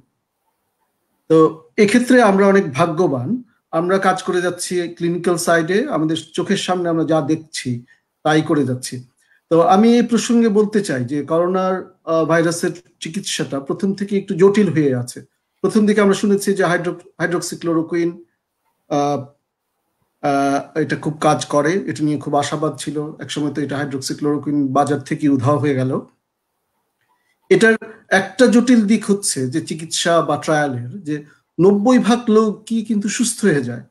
তো এক্ষেত্রে আমরা অনেক ভাগ্যবান। আমরা কাজ করে যাচ্ছি ক্লিনিক্যাল সাইডে, আমাদের চোখের সামনে আমরা যা দেখছি তাই করে যাচ্ছি। তো আমি এই প্রসঙ্গে বলতে চাই যে করোনার ভাইরাসের চিকিৎসাটা প্রথম থেকে একটু জটিল হয়ে আছে। প্রথম দিকে আমরা শুনেছি যে হাইড্রোক্সিক্লোরোকুইন এটা খুব কাজ করে, এটা নিয়ে খুব আশাবাদ ছিল। একসময় তো এটা হাইড্রোক্সিক্লোরোকুইন বাজার থেকে উধাও হয়ে গেল। এটার একটা জটিল দিক হচ্ছে যে চিকিৎসা বা ট্রায়ালের যে 90% লোক কি কিন্তু সুস্থ হয়ে যায়,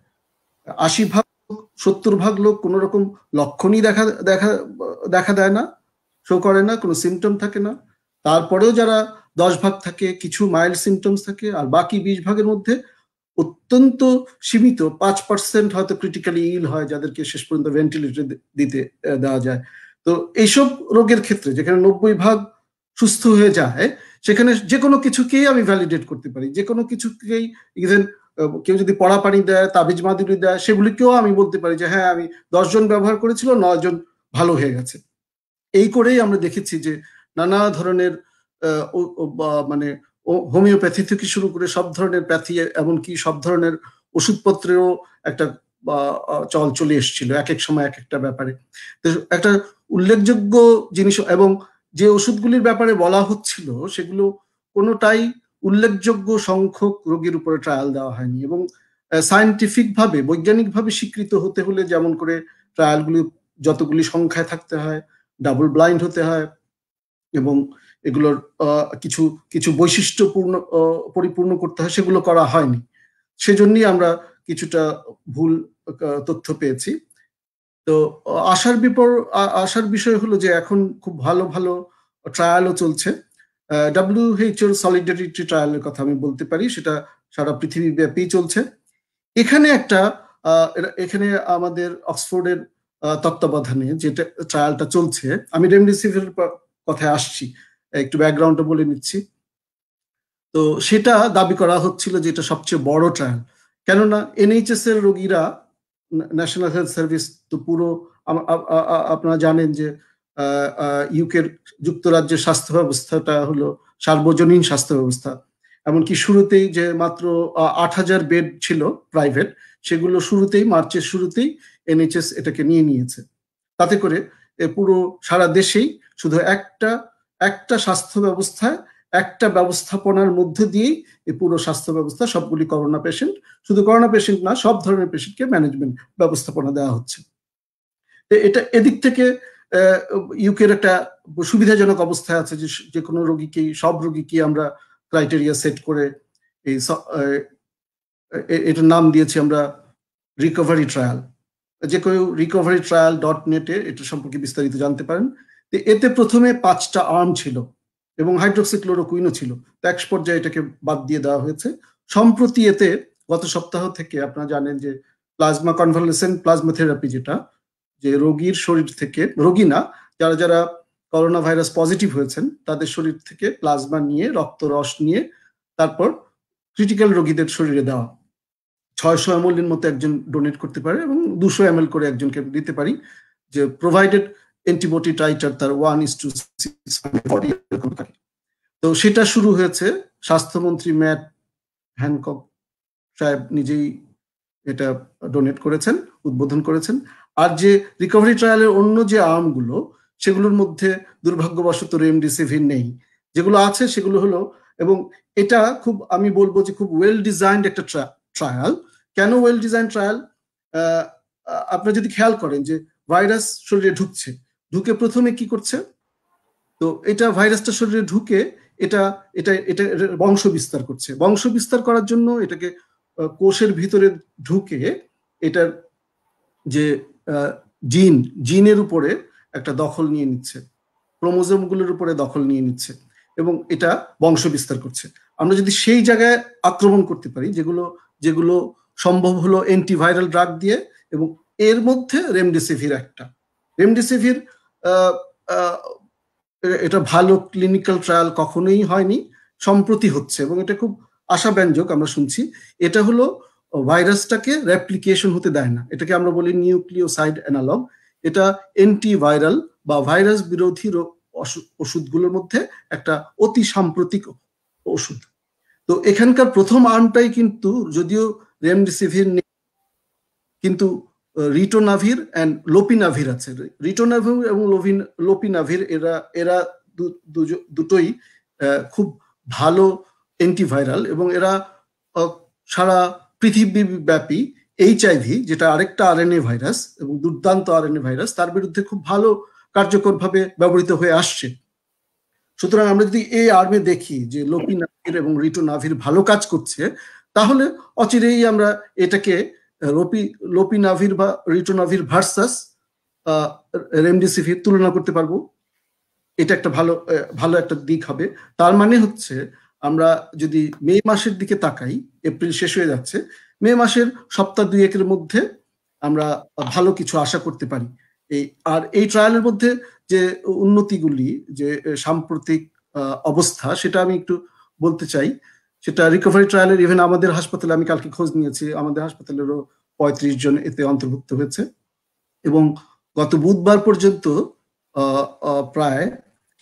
80% 70% লোক কোন রকম লক্ষণই দেখা দেয় না, শো করে না, কোনো সিমটম থাকে না। তারপরেও যারা 10% থাকে, কিছু মাইল্ড সিমটমস থাকে, আর বাকি 20%-এর মধ্যে অত্যন্ত সীমিত 5% হয়তো ক্রিটিক্যালি ইল হয়, যাদেরকে শেষ পর্যন্ত ভেন্টিলেটর দিতে দেওয়া যায়। তো এইসব রোগের ক্ষেত্রে যেখানে 90% সুস্থ হয়ে যায়, সেখানে যে কোনো কিছুকেই আমি ভ্যালিডেট করতে পারি, যে কোনো কিছুকেই। ইভেন কেউ যদি পড়া পানি দেয়, তাবিজ মাদুরি দেয়, সেগুলিকেও আমি বলতে পারি যে হ্যাঁ, আমি 10 জন ব্যবহার করেছিল, 9 জন ভালো হয়ে গেছে। এই করেই আমরা দেখেছি যে নানা ধরনের মানে হোমিওপ্যাথি থেকে শুরু করে সব ধরনের প্যাথি, এমনকি সব ধরনের ওষুধপত্রেও একটা চল চলে এসেছিল এক এক সময় এক একটা ব্যাপারে। তো একটা উল্লেখযোগ্য জিনিস, এবং যে ওষুধগুলির ব্যাপারে বলা হচ্ছিল সেগুলো কোনোটাই উল্লেখযোগ্য সংখ্যক রোগীর উপরে ট্রায়াল দেওয়া হয়নি, এবং সায়েন্টিফিক ভাবে, বৈজ্ঞানিক ভাবে স্বীকৃত হতে হলে যেমন করে ট্রায়ালগুলি যতগুলি সংখ্যায় থাকতে হয়, ডাবল ব্লাইন্ড হতে হয়, এবং এগুলোর কিছু কিছু বৈশিষ্ট্যপূর্ণ পরিপূর্ণ করতে হয়, সেগুলো করা হয়নি। সেজন্যই আমরা কিছুটা ভুল তথ্য পেয়েছি। তো আশার বিষয় হলো যে এখন খুব ভালো ভালো ট্রায়ালও চলছে। WHO সলিডারিটি ট্রায়ালের কথা আমি বলতে পারি, সেটা সারা পৃথিবী ব্যাপী চলছে। এখানে আমাদের অক্সফোর্ডের তত্ত্বাবধানে যেটা ট্রায়ালটা চলছে, আমি রেমডেসিভির কথায় আসছি, একটু ব্যাকগ্রাউন্ডটা বলে নিচ্ছি। তো সেটা দাবি করা হচ্ছিল যে এটা সবচেয়ে বড় ট্রায়াল, কেননা NHS এর রোগীরা, ন্যাশনাল হেলথ সার্ভিস তো পুরো, আপনারা জানেন যে ইউকের যুক্তরাজ্যের স্বাস্থ্য ব্যবস্থাটা হলো সার্বজনীন স্বাস্থ্য ব্যবস্থা। এমনকি শুরুতেই যে মাত্র 8,000 বেড ছিল প্রাইভেট, সেগুলো মার্চের শুরুতেই NHS এটাকে নিয়ে নিয়েছে। তাতে করে পুরো সারা দেশেই শুধু একটা স্বাস্থ্য ব্যবস্থায়, একটা ব্যবস্থাপনার মধ্যে দিয়েই এই পুরো স্বাস্থ্য ব্যবস্থা, সবগুলি করোনা পেশেন্ট, শুধু করোনা পেশেন্ট না, সব ধরনের পেশেন্টকে ম্যানেজমেন্ট ব্যবস্থাপনা দেওয়া হচ্ছে। এটা এদিক থেকে ইউকের একটা সুবিধাজনক অবস্থায় আছে যে কোনো রোগীকেই, সব রোগীকে আমরা ক্রাইটেরিয়া সেট করে এটার নাম দিয়েছি আমরা রিকভারি ট্রায়াল। যে কেউ recoverytrial.net-এ এটা সম্পর্কে বিস্তারিত জানতে পারেন। এতে প্রথমে 5টা আর্ম ছিল। এবং হাইড্রোক্সিক্লোরোকুইনও ছিল। তো এক পর্যায়ে এটাকে বাদ দিয়ে দেওয়া হয়েছে। সম্প্রতি এতে গত সপ্তাহ থেকে আপনারা জানেন যে প্লাজমা কনভালসেন্ট প্লাজমা থেরাপি, যেটা যে রোগীর শরীর থেকে, রোগী না, যারা যারা করোনা ভাইরাস পজিটিভ হয়েছেন তাদের শরীর থেকে প্লাজমা নিয়ে, রক্ত রস নিয়ে তারপর ক্রিটিক্যাল রোগীদের শরীরে দেওয়া। 600 ml এর মতো একজন ডোনেট করতে পারে এবং 200 ml করে একজনকে দিতে পারি, যে প্রোভাইডেড অ্যান্টিবডি টাইটার তার 1:640 এরকম থাকে। তো সেটা শুরু হয়েছে। স্বাস্থ্যমন্ত্রী ম্যাট হ্যানকক সাহেব নিজেই এটা ডোনেট করেছেন, উদ্বোধন করেছেন। আর যে রিকভারি ট্রায়ালের অন্য যে আর্মগুলো, সেগুলোর মধ্যে দুর্ভাগ্যবশত রেমডেসিভির নেই। যেগুলো আছে সেগুলো হলো, এবং এটা খুব, আমি বলবো যে খুব ওয়েল ডিজাইনড একটা ট্রায়াল। কেন ওয়েল ডিজাইন ট্রায়াল? আপনারা যদি খেয়াল করেন যে ভাইরাস শরীরে ঢুকে প্রথমে কি করছে, তো এটা ভাইরাসটা শরীরে ঢুকে এটা এটা এটা বংশ বিস্তার করছে। বংশ বিস্তার করার জন্য এটাকে কোষের ভিতরে ঢুকে এটার যে জিনের উপরে একটা দখল নিয়ে নিচ্ছে, ক্রোমোজোমগুলোর উপরে দখল নিয়ে নিচ্ছে এবং এটা বংশ বিস্তার করছে। আমরা যদি সেই জায়গায় আক্রমণ করতে পারি, যেগুলো সম্ভব হলো অ্যান্টিভাইরাল ড্রাগ দিয়ে, এবং এর মধ্যে রেমডেসিভির একটা। রেমডেসিভির এটা ভালো ক্লিনিক্যাল ট্রায়াল কখনোই হয়নি, সম্প্রতি হচ্ছে এবং এটা খুব আশাব্যঞ্জক। আমরা শুনছি এটা হলো ভাইরাসটাকে রেপ্লিকেশন হতে দেয় না, এটাকে আমরা বলি নিউক্লিওসাইড অ্যানালগ। এটা অ্যান্টিভাইরাল বা ভাইরাস বিরোধী ওষুধগুলোর মধ্যে একটা অতি সাম্প্রতিক ওষুধ। তো এখানকার প্রথম আর্মটাই কিন্তু, যদিও রেমডেসিভির নেই, কিন্তু রিটোনাভির এন্ড লোপিনাভির আছে। রিটোনাভির এবং লোপিনাভির এরা দুটোই খুব ভালো অ্যান্টিভাইরাল, এবং এরা সারা পৃথিবীব্যাপী এইচআইভি, যেটা আরেকটা আরএনএ ভাইরাস এবং দুর্দান্ত আরএনএ ভাইরাস, তার বিরুদ্ধে খুব ভালো কার্যকরভাবে ব্যবহৃত হয়ে আসছে। সুতরাং আমরা যদি এই আর্মে দেখি যে লোপিনাভির এবং রিটোনাভির ভালো কাজ করছে, তাহলে অচিরেই আমরা এটাকে লোপিনাভির বা রিটোনাভির ভার্সাস রেমডেসিভির তুলনা করতে পারবো। এটা একটা ভালো একটা দিক হবে। তার মানে হচ্ছে আমরা যদি মে মাসের দিকে তাকাই, এপ্রিল শেষ হয়ে যাচ্ছে, মে মাসের সপ্তাহ 2-1 মধ্যে আমরা ভালো কিছু আশা করতে পারি। আর এই ট্রায়ালের মধ্যে যে উন্নতিগুলি, যে সাম্প্রতিক অবস্থা, সেটা আমি একটু বলতে চাই। সেটা রিকভারি ট্রায়ালের, ইভেন আমাদের হাসপাতালে, আমি কালকে খোঁজ নিয়েছি, আমাদের হাসপাতালেরও 35 জন এতে অন্তর্ভুক্ত হয়েছে এবং গত বুধবার পর্যন্ত প্রায়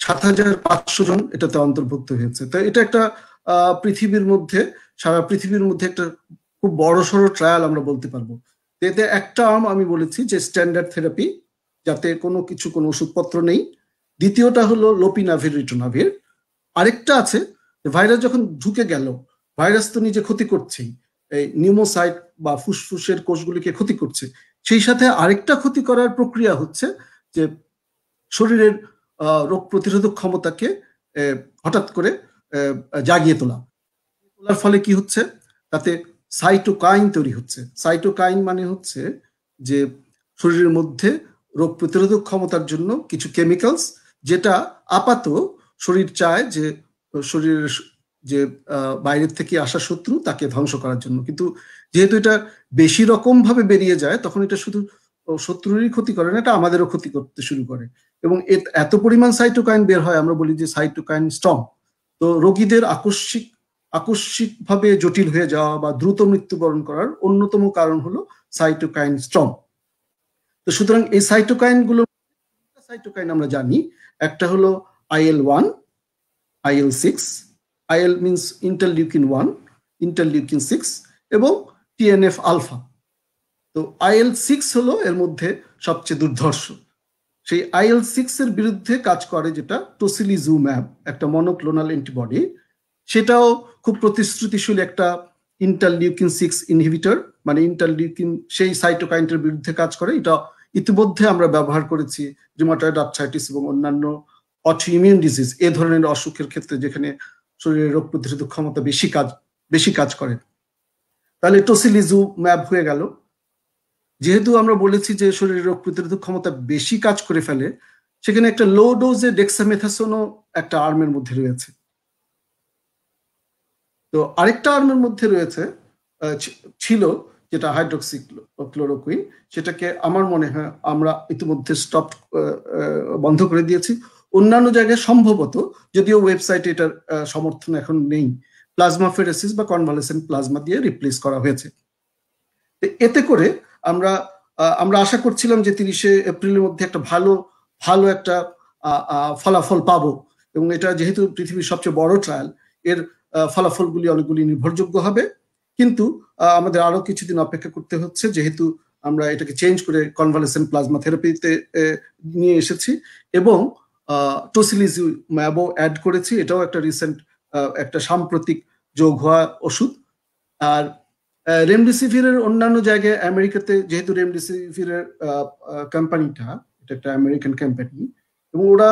7500 জন এটাতে অন্তর্ভুক্ত হয়েছে। তো এটা একটা সারা পৃথিবীর মধ্যে একটা খুব বড়সড় ট্রায়াল আমরা বলতে পারবো। এতে একটা আর্ম আমি বলেছি যে স্ট্যান্ডার্ড থেরাপি, যাতে কোনো ওষুধপত্র নেই। দ্বিতীয়টা হলো লোপিনাভির রিটোনাভির। আরেকটা আছে, ভাইরাস যখন ঢুকে গেল, ভাইরাস তো নিজে ক্ষতি করছেই, এই নিউমোসাইট বা ফুসফুসের কোষগুলিকে ক্ষতি করছে, সেই সাথে আরেকটা ক্ষতি করার প্রক্রিয়া হচ্ছে যে শরীরের রোগ প্রতিরোধক ক্ষমতাকে হঠাৎ করে জাগিয়ে তোলার ফলে কি হচ্ছে, তাতে সাইটোকাইন তৈরি হচ্ছে। সাইটোকাইন মানে হচ্ছে যে শরীরের মধ্যে রোগ প্রতিরোধক ক্ষমতার জন্য কিছু কেমিক্যালস, যেটা আপাত শরীর চায় যে শরীরের যে বাইরের থেকে আসা শত্রু তাকে ধ্বংস করার জন্য। কিন্তু যেহেতু এটা বেশি রকম ভাবে বেরিয়ে যায়, তখন এটা শুধু শত্রুরই ক্ষতি করে না, এটা আমাদেরও ক্ষতি করতে শুরু করে এবং এত পরিমাণ সাইটোকাইন বের হয়, আমরা বলি যে সাইটোকাইন স্টর্ম। তো রোগীদের আকস্মিকভাবে জটিল হয়ে যাওয়া বা দ্রুত মৃত্যুবরণ করার অন্যতম কারণ হলো সাইটোকাইন স্টর্ম। তো সুতরাং এই সাইটোকাইন আমরা জানি, একটা হলো IL-1, IL-6, IL means interleukin 1, interleukin 6 এবং TNF আলফা। তো IL-6 হলো এর মধ্যে সবচেয়ে দুর্ধর্ষ। সেই IL-6 এর বিরুদ্ধে কাজ করে যেটা টোসিলিজুম্যাব, একটা মনোক্লোনাল অ্যান্টিবডি, সেটাও খুব প্রতিশ্রুতিশীল একটা ইন্টারলিউকিন 6 ইনহিবিটর, মানে ইন্টারলিউকিন সেই সাইটোকাইনটার বিরুদ্ধে কাজ করে। এটা ইতিমধ্যে আমরা ব্যবহার করেছি রিউমাটয়েড আর্থ্রাইটিস এবং অন্যান্য অটোইমিউন ডিজিজ, এ ধরনের অসুখের ক্ষেত্রে যেখানে শরীরের রোগ প্রতিরোধক ক্ষমতা বেশি কাজ করে। তাহলে টোসিলিজুম্যাব হয়ে গেল। যেহেতু আমরা বলেছি যে শরীরের রোগ প্রতিরোধক ক্ষমতা বেশি কাজ করে ফেলে, সেখানে একটা লো ডোজে ডেক্সামেথাসোনও একটা আর্মের মধ্যে রয়েছে। তো আরেকটা আর্মের মধ্যে রয়েছে ছিল যেটা হাইড্রোক্সিক্লোরোকুইন, সেটাকে আমার মনে হয় আমরা ইতিমধ্যে বন্ধ করে দিয়েছি। অন্যান্য জায়গায় সম্ভবত, যদিও ওয়েবসাইটে এটার সমর্থন এখন নেই, প্লাজমাফেরেসিস বা কনভালেসেন্ট প্লাজমা দিয়ে রিপ্লেস করা হয়েছে। এতে করে আমরা আশা করছিলাম যে 30শে এপ্রিলের মধ্যে একটা ভালো একটা ফলাফল পাবো, এবং এটা যেহেতু পৃথিবীর সবচেয়ে বড় ট্রায়াল, এর ফলাফলগুলি অনেকগুলি নির্ভরযোগ্য হবে। কিন্তু আমাদের আরো কিছুদিন অপেক্ষা করতে হচ্ছে, যেহেতু আমরা এটাকে চেঞ্জ করে কনভালেসেন্ট প্লাজমা থেরাপিতে নিয়ে এসেছি, এবং টোসিলিজুম্যাবও অ্যাড করেছি। এটাও একটা রিসেন্ট একটা সাম্প্রতিক যোগ হওয়া ওষুধ। আর রেমডেসিভিরের অন্যান্য জায়গায় আমেরিকাতে, যেহেতু রেমডেসিভিরের কোম্পানিটা এটা একটা আমেরিকান কোম্পানি, এবং ওরা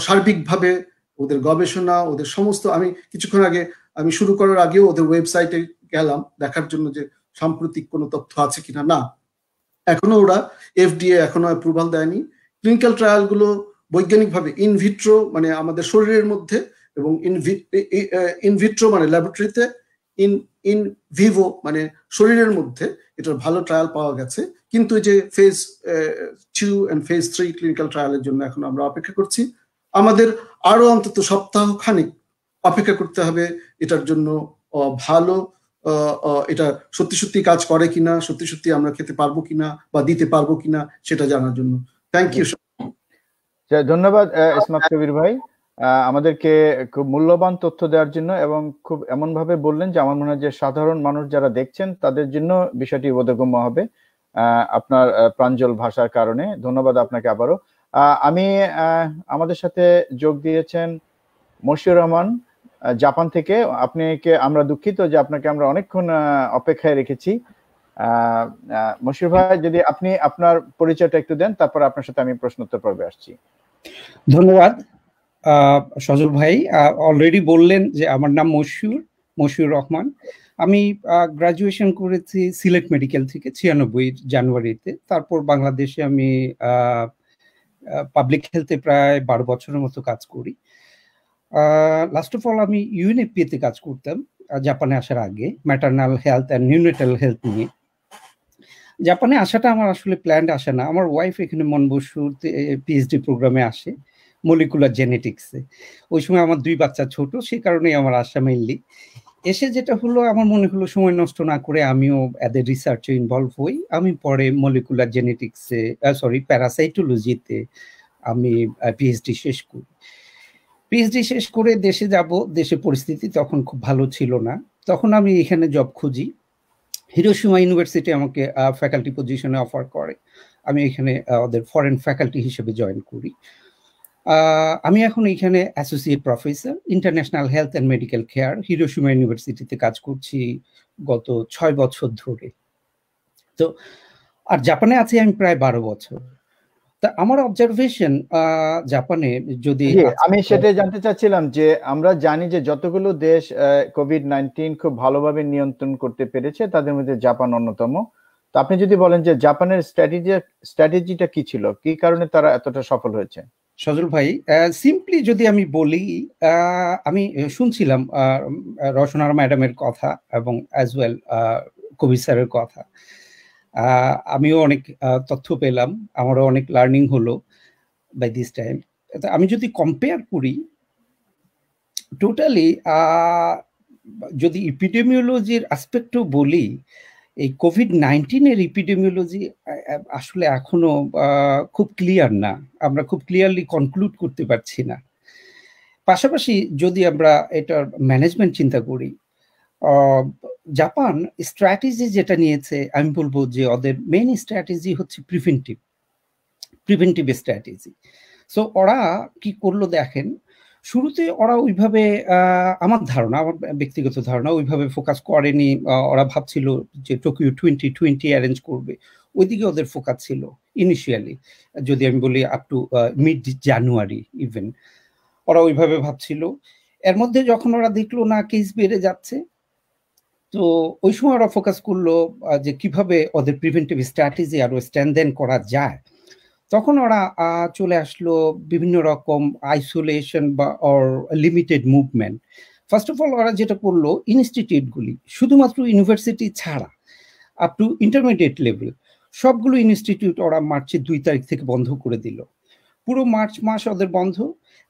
সার্বিকভাবে ওদের গবেষণা, ওদের সমস্ত, আমি কিছুক্ষণ আগে, আমি শুরু করার আগেও ওদের ওয়েবসাইটে গেলাম দেখার জন্য যে সাম্প্রতিক কোনো তথ্য আছে কিনা। না, এখনো ওরা FDA এখনো অ্যাপ্রুভাল দেয়নি। ক্লিনিক্যাল ট্রায়ালগুলো বৈজ্ঞানিকভাবে ইনভিট্রো মানে আমাদের শরীরের মধ্যে, এবং ইনভিট্রো মানে ল্যাবরেটরিতে, ইন ভিভো মানে শরীরের মধ্যে এটার ভালো ট্রায়াল পাওয়া গেছে। কিন্তু যে ফেজ 2 and ফেজ 3 ক্লিনিক্যাল ট্রায়ালের জন্য এখন আমরা অপেক্ষা করছি। আমাদের আরো অন্তত সপ্তাহ খানিক অপেক্ষা করতে হবে এটার জন্য। ভালো এটা সত্যি সত্যি কাজ করে কিনা, সত্যি সত্যি আমরা খেতে পারবো কিনা বা দিতে পারবো কিনা সেটা জানার জন্য। Thank you. ধন্যবাদ ইসমাত কবির ভাই, আমাদেরকে খুব মূল্যবান তথ্য দেওয়ার জন্য, এবং খুব এমন ভাবে বললেন যে আমার মনে হয় যে সাধারণ মানুষ যারা দেখছেন তাদের জন্য বিষয়টি বোধগম্য হবে আপনার প্রাঞ্জল ভাষার কারণে। ধন্যবাদ আপনাকে আবারও। আমি আমাদের সাথে যোগ দিয়েছেন মশিউর রহমান জাপান থেকে। আপনাকে আমরা দুঃখিত যে আপনাকে আমরা অনেকক্ষণ অপেক্ষায় রেখেছি। মশিউর ভাই, যদি আপনি আপনার পরিচয়টা একটু দেন, তারপর আপনার সাথে আমি প্রশ্নোত্তর পর্বে আসছি। ধন্যবাদ সজল ভাই। অলরেডি বললেন যে আমার নাম মশিউর রহমান। আমি গ্রাজুয়েশন করেছি সিলেট মেডিকেল থেকে 96 জানুয়ারিতে। তারপর বাংলাদেশে আমি পাবলিক হেলথে প্রায় 12 বছরের মতো কাজ করি। লাস্ট অফ অল আমি ইউএনএফপিএতে কাজ করতাম জাপানে আসার আগে, maternal health and neonatal health নিয়ে। জাপানে আসাটা আমার আসলে প্ল্যান্ড আসা না। আমার ওয়াইফ এখানে মন বসুতে পিএইচডি প্রোগ্রামে আসে মলিকুলার জেনেটিক্সে। ওই সময় আমার 2 বাচ্চা ছোট, সেই কারণেই আমার আসা মেইনলি। এসে যেটা হলো, আমার মনে হলো সময় নষ্ট না করে আমিও এদের রিসার্চে ইনভলভ হই। আমি পরে মলিকুলার জেনেটিক্সে প্যারাসাইটোলজিতে আমি পিএইচডি শেষ করি। পিএইচডি শেষ করে দেশে যাব। দেশে পরিস্থিতি তখন খুব ভালো ছিল না। তখন আমি এখানে জব খুঁজি। হিরোশিমা ইউনিভার্সিটি আমাকে ফ্যাকাল্টি পজিশনে অফার করে। আমি এখানে ওদের ফরেন ফ্যাকাল্টি হিসেবে জয়েন করি। আমি এখন এখানে associate professor international health and medical care Hiroshima ইউনিভার্সিটিতে কাজ করছি গত 6 বছর ধরে। তো আর জাপানে আছি আমি প্রায় 12 বছর। তা আমার অবজারভেশন জাপানে, যদি আমি সেটাই জানতে চাচ্ছিলাম যে আমরা জানি যে যতগুলো দেশ কোভিড-19 খুব ভালোভাবে নিয়ন্ত্রণ করতে পেরেছে তাদের মধ্যে জাপান অন্যতম। তো আপনি যদি বলেন যে জাপানের স্ট্র্যাটেজিটা কি ছিল, কি কারণে তারা এতটা সফল হয়েছে? সজল ভাই, সিম্পলি যদি আমি বলি, আমি শুনছিলাম রচনার ম্যাডামের কথা এবং অ্যাজ ওয়েল কবির স্যারের কথা। আমিও অনেক তথ্য পেলাম, আমারও অনেক লার্নিং হলো বাই দিস টাইম। আমি যদি কম্পেয়ার করি টোটালি, যদি ইপিডেমিওলজির অ্যাসপেক্টও বলি, এই কোভিড-19 ইপিডেমিওলজি আসলে এখনো খুব ক্লিয়ার না। আমরা খুব ক্লিয়ারলি কনক্লুড করতে পারছি না। পাশাপাশি যদি আমরা এটার ম্যানেজমেন্ট চিন্তা করি, জাপান স্ট্র্যাটেজি যেটা নিয়েছে, আমি বলবো যে ওদের মেইন স্ট্র্যাটেজি হচ্ছে প্রিভেন্টিভ স্ট্র্যাটেজি। সো ওরা কি করলো দেখেন, শুরুতে ওরা ওইভাবে, আমার ধারণা, আমার ব্যক্তিগত ধারণা, ওইভাবে ফোকাস করেনি। ওরা ভাবছিল যে টোকিও 2020 অ্যারেঞ্জ করবে, ওইদিকে ওদের ফোকাস ছিল ইনিশিয়ালি। যদি আমি বলি up to mid January even ওরা ওইভাবে ভাবছিল। এর মধ্যে যখন ওরা দেখলো না কেস বেড়ে যাচ্ছে, তো ওই সময় ওরা ফোকাস করলো যে কিভাবে ওদের প্রিভেন্টিভ স্ট্র্যাটেজি আরো স্ট্রেনথেন করা যায়। তখন ওরা চলে আসলো বিভিন্ন রকম আইসোলেশন বা or limited movement. First of all ওরা যেটা করলো, ইনস্টিটিউটগুলি শুধুমাত্র ইউনিভার্সিটি ছাড়া আপ টু ইন্টারমিডিয়েট লেভেল সবগুলো ইনস্টিটিউট ওরা মার্চের 2 তারিখ থেকে বন্ধ করে দিল। পুরো মার্চ মাস ওদের বন্ধ।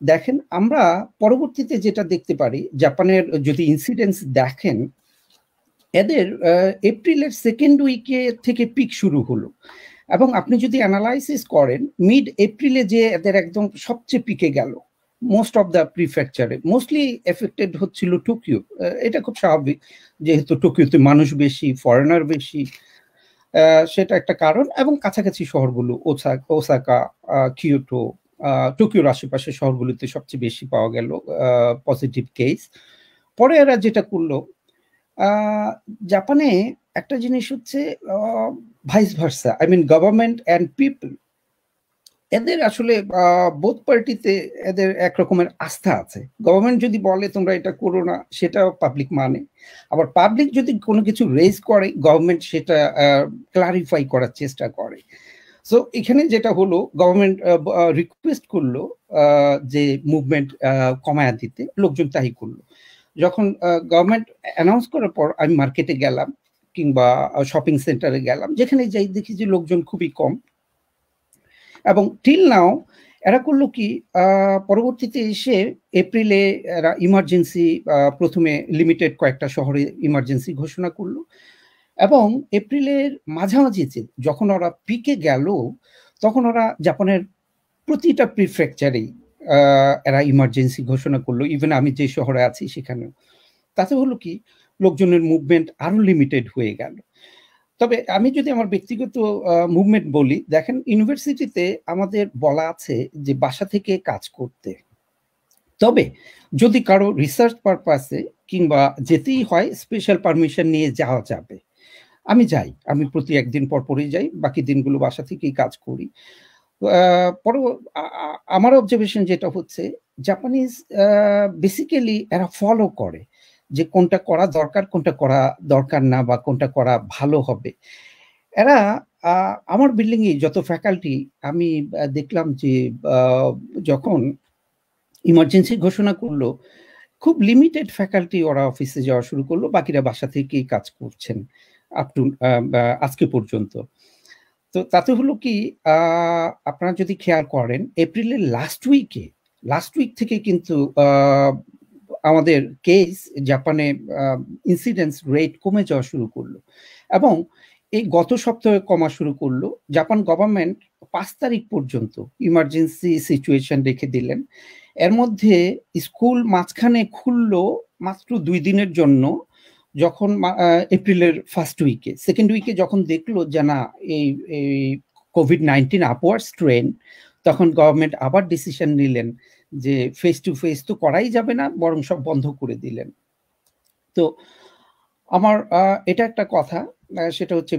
দেখেন, আমরা পরবর্তীতে যেটা দেখতে পারি, জাপানের যদি ইনসিডেন্স দেখেন, এদের এপ্রিলের সেকেন্ড উইকে থেকে পিক শুরু হলো, এবং আপনি যদি অ্যানালাইসিস করেন মিড এপ্রিলে যে এদের একদম সবচেয়ে পিকে গেল, মোস্ট অফ দ্য প্রিফেকচারে মোস্টলি এফেক্টেড হচ্ছিল টোকিও। এটা খুব স্বাভাবিক, যেহেতু টোকিওতে মানুষ বেশি, ফরেনার বেশি, সেটা একটা কারণ। এবং কাছাকাছি শহরগুলো ওসাকা, কিয়োটো, টোকিওর আশেপাশের শহরগুলোতে সবচেয়ে বেশি পাওয়া গেল পজিটিভ কেস। পরে এরা যেটা করলো, জাপানে একটা জিনিস হচ্ছে vice versa, I mean government and people, এদের আসলে বোথ পার্টিতে এদের একরকমের আস্থা আছে। গভর্নমেন্ট যদি বলে তোমরা এটা করো না, সেটাও পাবলিক মানে। আবার পাবলিক যদি কোনো কিছু রেজ করে, গভর্নমেন্ট সেটা ক্লারিফাই করার চেষ্টা করে। সো এখানে যেটা হলো, গভর্নমেন্ট রিকোয়েস্ট করলো যে মুভমেন্ট কমায়া দিতে, লোকজন তাই করলো। যখন গভর্নমেন্ট অ্যানাউন্স করার পর আমি মার্কেটে গেলাম কিংবা শপিং সেন্টারে গেলাম, যেখানে যাই দেখি যে লোকজন খুবই কম। এবং টিল নাও এরা করলো কি, পরবর্তীতে এসে এপ্রিলে এরা ইমার্জেন্সি, প্রথমে লিমিটেড কয়েকটা শহরে ইমার্জেন্সি ঘোষণা করলো, এবং এপ্রিলের মাঝামাঝিতে যখন ওরা পিকে গেল, তখন ওরা জাপানের প্রতিটা প্রিফেকচারেই এরা ইমার্জেন্সি ঘোষণা করলো। ইভেন আমি যে শহরে আছি সেখানেও। তাতে হলো কি, লোকজনের মুভমেন্ট আরো লিমিটেড হয়ে গেল। তবে আমি যদি আমার ব্যক্তিগত মুভমেন্ট বলি, দেখেন ইউনিভার্সিটিতে আমাদের বলা আছে যে বাসা থেকে কাজ করতে, তবে যদি কারো রিসার্চ পারপাসে কিংবা যেতেই হয়, স্পেশাল পারমিশন নিয়ে যাওয়া যাবে। আমি যাই, আমি প্রতি একদিন পর পরই যাই, বাকি দিনগুলো বাসা থেকেই কাজ করি। আমার অবজারভেশন যেটা হচ্ছে, জাপানিজ বেসিক্যালি এরা ফলো করে যে কোনটা করা দরকার, কোনটা করা দরকার না, বা কোনটা করা ভালো হবে। এরা আমার বিল্ডিং এ যত ফ্যাকাল্টি, আমি দেখলাম যে যখন ইমার্জেন্সি ঘোষণা করলো, খুব লিমিটেড ফ্যাকাল্টি ওরা অফিসে যাওয়া শুরু করলো, বাকিরা বাসা থেকেই কাজ করছেন আপ টু আজকে পর্যন্ত। তো তাতে হলো কি, আপনারা যদি খেয়াল করেন, এপ্রিলের লাস্ট উইক থেকে কিন্তু আমাদের কেস জাপানে ইনসিডেন্স রেট কমে যাওয়া শুরু করলো, এবং এই গত সপ্তাহে কমা শুরু করলো। জাপান গভর্নমেন্ট 5 তারিখ পর্যন্ত ইমার্জেন্সি সিচুয়েশন রেখে দিলেন। এর মধ্যে স্কুল মাঝখানে খুললো মাত্র 2 দিনের জন্য, যখন এপ্রিলের ফার্স্ট উইকে। সেকেন্ড উইকে যখন দেখলো যে না, এই কোভিড-19 আপওয়ার্ডস ট্রেন্ড, তখন গভর্নমেন্ট আবার ডিসিশন নিলেন যে ফেস টু ফেস তো করাই যাবে না, বরং সব বন্ধ করে দিলেন। তো আমার এটা একটা কথা, সেটা হচ্ছে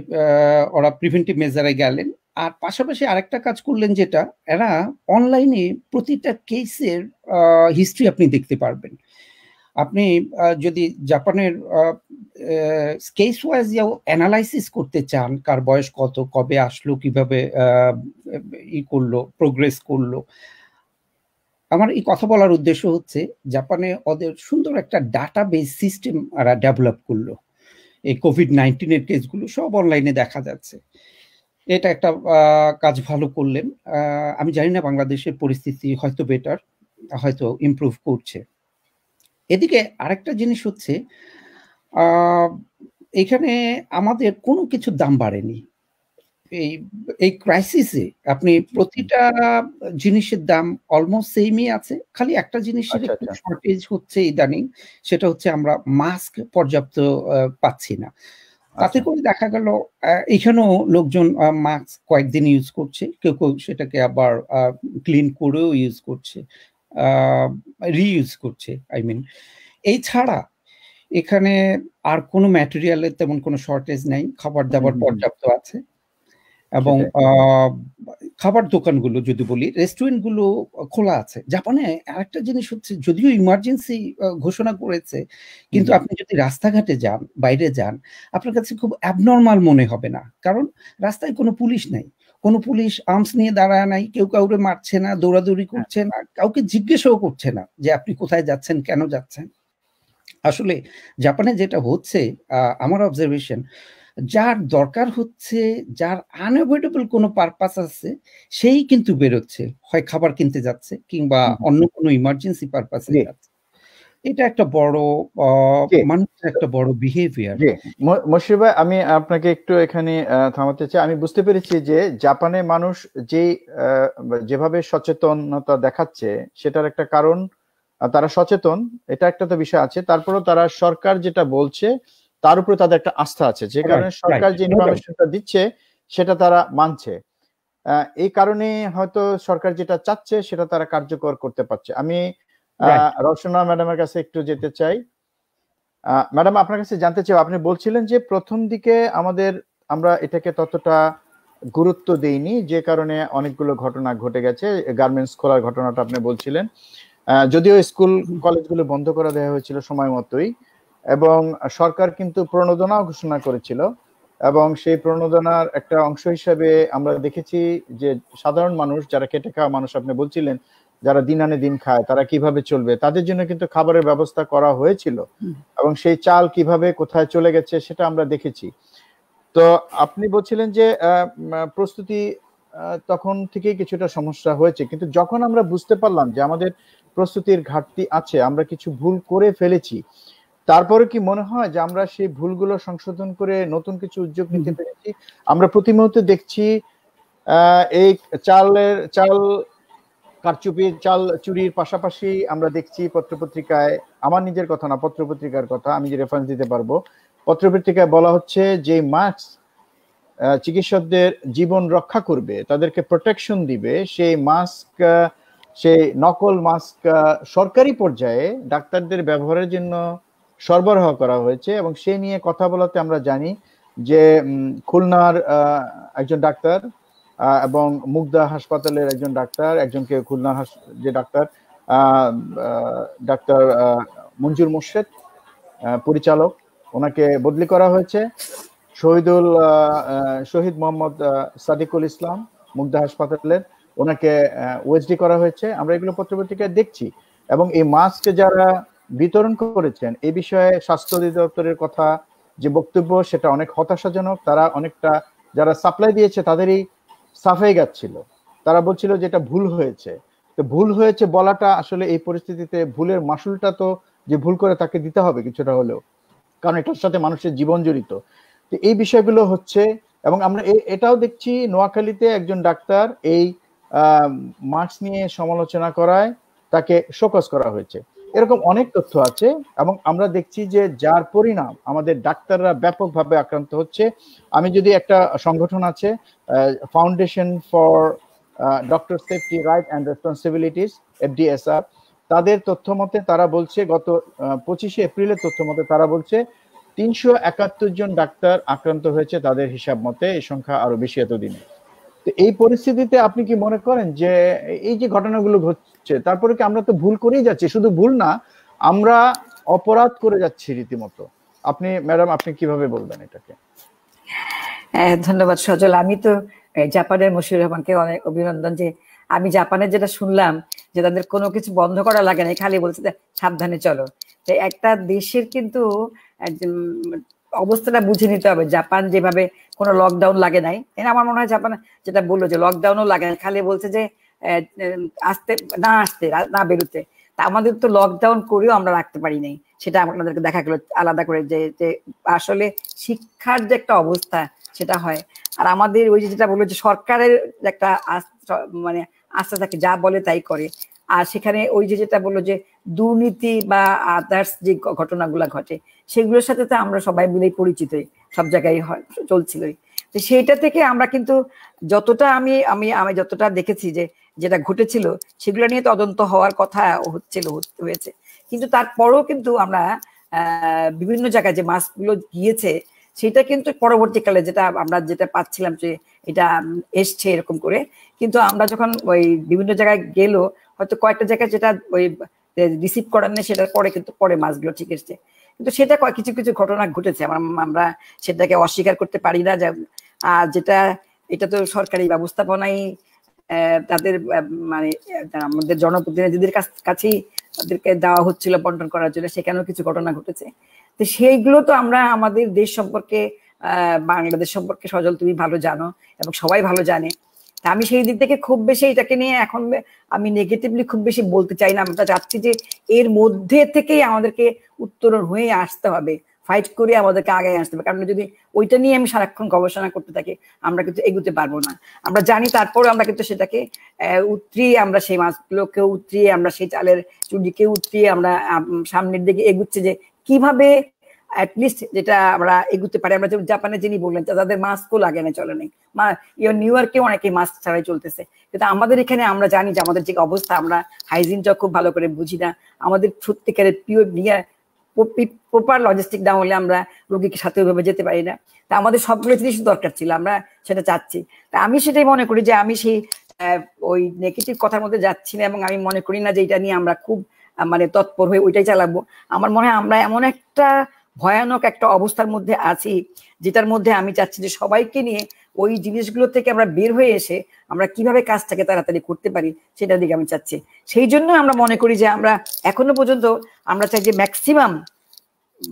ওরা প্রিভেন্টিভ মেজারে গেলেন। আর পাশাপাশি আরেকটা কাজ করলেন, যেটা এরা অনলাইনে প্রতিটা কেসের হিস্ট্রি আপনি দেখতে পারবেন। আপনি যদি জাপানের কেস ওয়াইজ অ্যানালাইসিস করতে চান, কার বয়স কত, কবে আসলো, কিভাবে করলো, প্রোগ্রেস করলো, আমার এই কথা বলার উদ্দেশ্য হচ্ছে, জাপানে ওদের সুন্দর একটা ডাটাবেস সিস্টেম ওরা ডেভেলপ করলো। এই কোভিড-19 এর কেসগুলো সব অনলাইনে দেখা যাচ্ছে। এটা একটা কাজ ভালো করলেন। আমি জানি না বাংলাদেশের পরিস্থিতি হয়তো বেটার, হয়তো ইমপ্রুভ করছে। এদিকে আরেকটা জিনিস হচ্ছে, এখানে আমাদের কোনো কিছু দাম বাড়েনি। এই ক্রাইসিসে আপনি প্রতিটা জিনিসের দাম অলমোস্ট সেমই আছে, খালি একটা জিনিসের একটু শর্টেজ হচ্ছে ইদানিং, সেটা হচ্ছে আমরা মাস্ক পর্যাপ্ত পাচ্ছি না। তাতে করে দেখা গেল এখানেও লোকজন মাস্ক কয়েকদিন ইউজ করছে, কেউ কেউ সেটাকে আবার ক্লিন করেও ইউজ করছে, রিইউজ করছে, আই মিন। এই ছাড়া এখানে আর কোনো ম্যাটেরিয়ালের তেমন কোনো শর্টেজ নাই, খাবার দাবার পর্যাপ্ত আছে। এবং খাবার দোকানগুলো যদি বলি, রেস্টুরেন্টগুলো খোলা আছে। জাপানে আরেকটা জিনিস হচ্ছে, যদিও ইমার্জেন্সি ঘোষণা করেছে, কিন্তু আপনি যদি রাস্তাঘাটে যান, বাইরে যান, আপনার কাছে খুব অ্যাবনর্মাল মনে হবে না, কারণ রাস্তায় কোনো পুলিশ নাই। কোনো পুলিশ আর্মস নিয়ে দাঁড়ায় নাই, কেউ কাউকে মারছে না, দৌড়াদৌড়ি করছে না, কাউকে জিজ্ঞেসও করছে না যে আপনি কোথায় যাচ্ছেন, কেন যাচ্ছেন। আসলে জাপানে যেটা হচ্ছে, আমার অবজারভেশন, যার দরকার হচ্ছে, যার আনঅ্যাভয়েডেবল কোনো পারপাস আছে, সেই কিন্তু বেরোচ্ছে, হয় খাবার কিনতে যাচ্ছে কিংবা অন্য কোনো ইমার্জেন্সি পারপাসে যাচ্ছে। এটা একটা বড় মানুষের একটা বড় বিহেভিয়ার। মশির ভাই, আমি আপনাকে একটু এখানে থামাতে চাই। আমি বুঝতে পেরেছি যে জাপানে মানুষ যেভাবে সচেতনতা দেখাচ্ছে সেটার একটা কারণ, তারা সচেতন, এটা একটা তো বিষয় আছে। তারপরেও তারা সরকার যেটা বলছে তার উপরে তাদের একটা আস্থা আছে, যে কারণে সরকার যে ইনফরমেশনটা দিচ্ছে সেটা তারা মানছে। এই কারণে হয়তো সরকার যেটা চাচ্ছে সেটা তারা কার্যকর করতে পারছে। আমি রওশনা ম্যাডামের কাছে একটু যেতে চাই। ম্যাডাম, আপনার কাছে জানতে চাই, আপনি বলছিলেন যে প্রথম দিকে আমরা এটাকে ততটা গুরুত্ব দেইনি, যে কারণে অনেকগুলো ঘটনা ঘটে গেছে। গার্মেন্টস খোলার ঘটনাটা আপনি বলছিলেন, যদিও স্কুল কলেজগুলো বন্ধ করে দেওয়া হয়েছিল সময় মতোই, এবং সরকার কিন্তু প্রণোদনা ঘোষণা করেছিল, এবং সেই প্রণোদনার একটা অংশ হিসেবে আমরা দেখেছি যে সাধারণ মানুষ, যারা খেটে খাওয়া মানুষ, আপনি বলছিলেন যারা দিন আনে দিন খায়, তারা কিভাবে চলবে, তাদের জন্য কিন্তু খাবারের ব্যবস্থা করা হয়েছিল, এবং সেই চাল কিভাবে কোথায় চলে গেছে সেটা আমরা দেখেছি। তো আপনি বলছিলেন যে প্রস্তুতি তখন থেকেই কিছুটা সমস্যা হয়েছে, কিন্তু যখন আমরা বুঝতে পারলাম যে আমাদের প্রস্তুতির ঘাটতি আছে, আমরা কিছু ভুল করে ফেলেছি, তারপরে কি মনে হয় যে আমরা সেই ভুলগুলো সংশোধন করে নতুন কিছু উদ্যোগ নিতে পেরেছি? আমরা প্রতি মুহূর্তে দেখছি এই চাল কারচুপি, চাল চুরির পাশাপাশি আমরা দেখছি পত্রপত্রিকায়, আমার নিজের কথা না, পত্রপত্রিকার কথা আমি যে রেফারেন্স দিতে পারবো, পত্রপত্রিকায় বলা হচ্ছে যে মাস্ক চিকিৎসকদের জীবন রক্ষা করবে, তাদেরকে প্রোটেকশন দিবে, সেই মাস্ক, সেই নকল মাস্ক সরকারি পর্যায়ে ডাক্তারদের ব্যবহারের জন্য সরবরাহ করা হয়েছে। এবং সে নিয়ে কথা বলাতে আমরা জানি যে খুলনার একজন ডাক্তার এবং মুগদা হাসপাতালের একজন ডাক্তার, একজনকে খুলনার যে ডাক্তার মঞ্জুর মোর্শেদ পরিচালক, ওনাকে বদলি করা হয়েছে। শহীদ মোহাম্মদ সাদিকুল ইসলাম মুগদা হাসপাতালের, ওনাকে ওএসডি করা হয়েছে। আমরা এগুলো পত্রপত্রিকায় দেখছি, এবং এই মাস্ক যারা বিতরণ করেছেন এই বিষয়ে স্বাস্থ্য অধিদপ্তরের কথা যে বক্তব্য, সেটা অনেক হতাশাজনক। তারা অনেকটা, যারা সাপ্লাই দিয়েছে তাদেরই সাফাই গাচ্ছিল, তারা বলছিল যে এটা ভুল হয়েছে। তো ভুল হয়েছে বলাটা আসলে এই পরিস্থিতিতে ভুলের মাসুলটা তো যে ভুল করে তাকে দিতে হবে কিছুটা হলেও, কারণ এটার সাথে মানুষের জীবন জড়িত। তো এই বিষয়গুলো হচ্ছে, এবং আমরা এটাও দেখছি নোয়াখালীতে একজন ডাক্তার এই মাস্ক নিয়ে সমালোচনা করায় তাকে শোকজ করা হয়েছে। এরকম অনেক তথ্য আছে, এবং আমরা দেখছি যে যার পরিণাম আমাদের ডাক্তাররা ব্যাপকভাবে আক্রান্ত হচ্ছে। আমি যদি একটা সংগঠন আছে, foundation for doctor safety right and responsibilities, FDSR, তাদের তথ্য মতে তারা বলছে, গত 25শে এপ্রিলের তথ্য মতে তারা বলছে 371 জন ডাক্তার আক্রান্ত হয়েছে তাদের হিসাব মতে। এই সংখ্যা আরো বেশি এতদিনে। তো এই পরিস্থিতিতে আপনি কি মনে করেন যে এই যে ঘটনাগুলো ঘটছে, তারপরে কি আমরা তো ভুল করেই যাচ্ছি, শুধু ভুল না, আমরা অপরাধ করে যাচ্ছি রীতিমতো? আপনি ম্যাডাম, আপনি কিভাবে বলবেন এটাকে? ধন্যবাদ সজল। আমি তো জাপানের মশিউর রহমানকে অনেক অভিনন্দন, যে আমি জাপানের যেটা শুনলাম যে তাদের কোনো কিছু বন্ধ করা লাগে না, খালি বলছে সাবধানে চলো। একটা দেশের কিন্তু অবস্থাটা বুঝে নিতে হবে। জাপান যেভাবে কোনো লকডাউন লাগে নাই, আমার মনে হয় জাপান যেটা বললো যে লকডাউনও লাগে না, খালি বলছে যে আসতে না বেরোতে। তা আমাদের তো লকডাউন করেও আমরা রাখতে পারি নাই, সেটা আপনাদেরকে দেখা গেল আলাদা করে, যে আসলে শিক্ষার যে একটা অবস্থা সেটা হয়। আর আমাদের ওই যেটা বললো যে সরকারের একটা মানে আস্থা থাকে, যা বলে তাই করে। আর সেখানে ওই যেটা বললো যে দুর্নীতি বা আদার্স যে ঘটনাগুলা ঘটে, সেগুলোর সাথে তো আমরা সবাই মিলেই পরিচিতই, সব জায়গায় চলছিলই। তো সেইটা থেকে আমরা কিন্তু যতটা আমি যতটা দেখেছি যে যেটা ঘটেছিল সেগুলো নিয়ে তদন্ত হওয়ার কথা হয়েছে, কিন্তু তারপরেও কিন্তু আমরা বিভিন্ন জায়গায় যে মাস্কগুলো গিয়েছে সেটা কিন্তু পরবর্তীকালে যেটা পাচ্ছিলাম যে এটা এসছে এরকম করে, কিন্তু আমরা যখন ওই বিভিন্ন জায়গায় গেলো, হয়তো কয়েকটা জায়গায় যেটা ওই রিসিভ করার নেই, সেটার পরে কিন্তু পরে মাস্কগুলো ঠিক এসছে। কিন্তু সেটা কিছু কিছু ঘটনা ঘটেছে, আমরা সেটাকে অস্বীকার করতে পারি না। আর যেটা এটা তো সরকারি ব্যবস্থাপনাই তাদের মানে আমাদের জনপ্রতিনিধিদের কাছেই তাদেরকে দেওয়া হচ্ছিল বন্টন করার জন্য, সেখানেও কিছু ঘটনা ঘটেছে। তো সেইগুলো তো আমরা আমাদের দেশ সম্পর্কে বাংলাদেশ সম্পর্কে সজল তুমি ভালো জানো এবং সবাই ভালো জানে। তা আমি সেই দিক থেকে খুব বেশি এটাকে নিয়ে এখন আমি নেগেটিভলি খুব বেশি বলতে চাই না। আমরা চাচ্ছি যে এর মধ্যে থেকেই আমাদেরকে উত্তরণ হয়ে আসতে হবে, ফাইট করে আমাদেরকে আগে আসতে হবে। কারণ যদি ওইটা নিয়ে আমি সারাক্ষণ গবেষণা করতে থাকি আমরা কিন্তু এগোতে পারবো না। আমরা জানি তারপরে আমরা কিন্তু সেটাকে উতরিয়ে আমরা সেই মাছগুলোকে উতরিয়ে আমরা সেই চালের চুডিকে উতরিয়ে আমরা সামনের দিকে এগুচ্ছি যে কিভাবে অ্যাটলিস্ট যেটা আমরা এগুতে পারি। আমরা জাপানে যিনি বললেন তাদের মাস্কও লাগে না, চলে নেই। নিউ ইয়র্কে অনেকে মাস্ক ছাড়াই চলতেছে, কিন্তু আমাদের এখানে আমরা জানি যে আমাদের যে অবস্থা, আমরা হাইজিনটা খুব ভালো করে বুঝি না। আমাদের সত্যিকারের পিওর প্রপার লজিস্টিক না হলে আমরা রোগীকে সাথে ওইভাবে যেতে পারি না। তা আমাদের সবগুলো জিনিস দরকার ছিল, আমরা সেটা চাচ্ছি। তা আমি সেটাই মনে করি যে আমি সেই ওই নেগেটিভ কথার মধ্যে যাচ্ছি না, এবং আমি মনে করি না যে এটা নিয়ে আমরা খুব মানে তৎপর হয়ে ওইটাই চালাবো। আমার মনে হয় আমরা এমন একটা ভয়ানক একটা অবস্থার মধ্যে আছি যেটার মধ্যে আমি চাচ্ছি যে সবাইকে নিয়ে ওই জিনিসগুলো থেকে আমরা বের হয়ে এসে আমরা কিভাবে কাজটাকে তাড়াতাড়ি করতে পারি সেটার দিকে আমি চাচ্ছি। সেই জন্য আমরা মনে করি যে আমরা এখনো পর্যন্ত আমরা চাই যে ম্যাক্সিমাম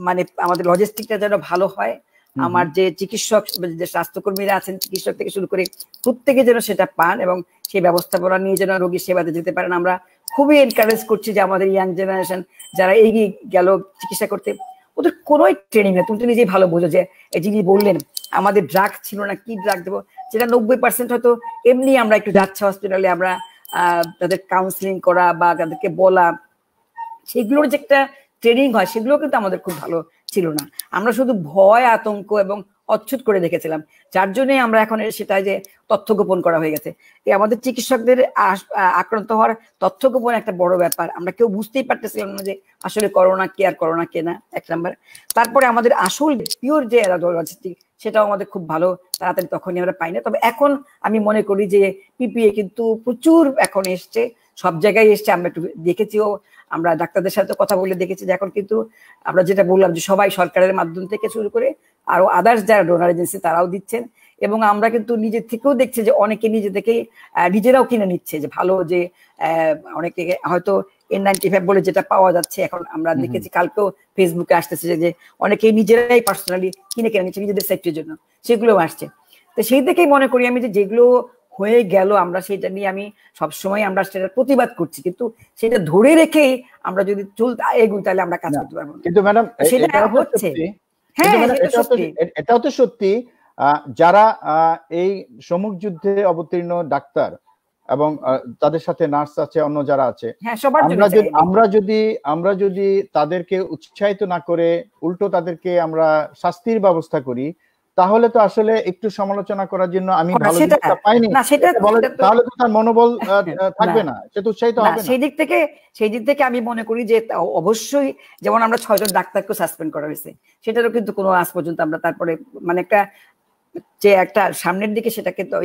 মানে আমাদের লজিস্টিকটা যেন ভালো হয়। আমার যে চিকিৎসক, যে স্বাস্থ্যকর্মীরা আছেন, চিকিৎসক থেকে শুরু করে প্রত্যেকে যেন সেটা পান এবং সেই ব্যবস্থাপনা নিয়ে যেন রোগীর সেবাতে যেতে পারেন। আমরা খুবই এনকারেজ করছি যে আমাদের ইয়াং জেনারেশন যারা এগিয়ে গেল চিকিৎসা করতে, ওদের কোনো ট্রেনিং নেই। তুমি তো নিজেই ভালো বোঝো যে যিনি বললেন আমাদের ড্রাগ ছিল না, কি ড্রাগ দেবো, যেটা 90% হয়তো এমনি আমরা একটু যাচ্ছি হসপিটালে, আমরা তাদের কাউন্সিলিং করা বা তাদেরকে বলা, সেগুলোর যে একটা ট্রেনিং হয় সেগুলো কিন্তু আমাদের খুব ভালো ছিল না। আমরা শুধু ভয়, আতঙ্ক এবং অচ্ছুত করে দেখেছিলাম, যার জন্যই আমরা এখন সেটা যে তথ্য গোপন করা হয়ে গেছে। এই আমাদের চিকিৎসকদের আক্রান্ত হওয়ার তথ্য গোপন একটা বড় ব্যাপার। আমরা কেউ বুঝতেই পারতেছিলাম না যে আসলে করোনা কি আর করোনা কে না, এক নাম্বার। তারপরে আমাদের আসল পিওর যে লজিস্টিক সেটাও আমাদের খুব ভালো তাড়াতাড়ি তখনই আমরা পাই না। তবে এখন আমি মনে করি যে পিপিএ কিন্তু প্রচুর এখন এসছে, সব জায়গায় এসছে। আমরা একটু দেখেছিও, আমরা ডাক্তারদের সাথে কথা বলে দেখেছি যে এখন কিন্তু আমরা যেটা বললাম যে সবাই সরকারের মাধ্যম থেকে শুরু করে আরো আদার্স যারা ডোনার এজেন্সি তারাও দিচ্ছেন, এবং আমরা কিন্তু নিজের থেকেও দেখছি যে অনেকে নিজে থেকেই নিজেরাও কিনে নিচ্ছে। যে ভালো যে অনেকে হয়তো N95 বলে যেটা পাওয়া যাচ্ছে এখন, আমরা দেখেছি কালকেও ফেসবুকে আসতেছে যে অনেকেই নিজেরাই পার্সোনালি কিনে নিচ্ছে নিজেদের সেফটির জন্য, সেগুলো আসছে। তো সেই থেকেই মনে করি আমি যে যেগুলো হয়ে গেল আমরা সেটা নিয়ে আমি সবসময় আমরা সেটা প্রতিবাদ করছি, কিন্তু সেটা ধরে রেখেই আমরা যদি এগুই তাহলে আমরা কাজ করতে পারবো না। কিন্তু ম্যাডাম সেটা হচ্ছে, হ্যাঁ এটাও তো সত্যি, যারা এই সম্মুখ যুদ্ধে অবতীর্ণ ডাক্তার এবং তাদের সাথে নার্স আছে, অন্য যারা আছে, আমরা যদি তাদেরকে উৎসাহিত না করে উল্টো তাদেরকে আমরা শাস্তির ব্যবস্থা করি, তাহলে তো আসলে একটু সমালোচনা করার জন্য আমি ভালো জিনিসটা পাইনি, তাহলে তো তার মনোবল থাকবে না, সে তো উৎসাহিত হবে না। সেই দিক থেকে আমি মনে করি যে অবশ্যই, যেমন আমরা 6 জন ডাক্তারকে সাসপেন্ড করা হয়েছে, সেটারও কিন্তু কোনো আজ পর্যন্ত আমরা তারপরে মানে একটা সামনের দিকে সেটাকে তো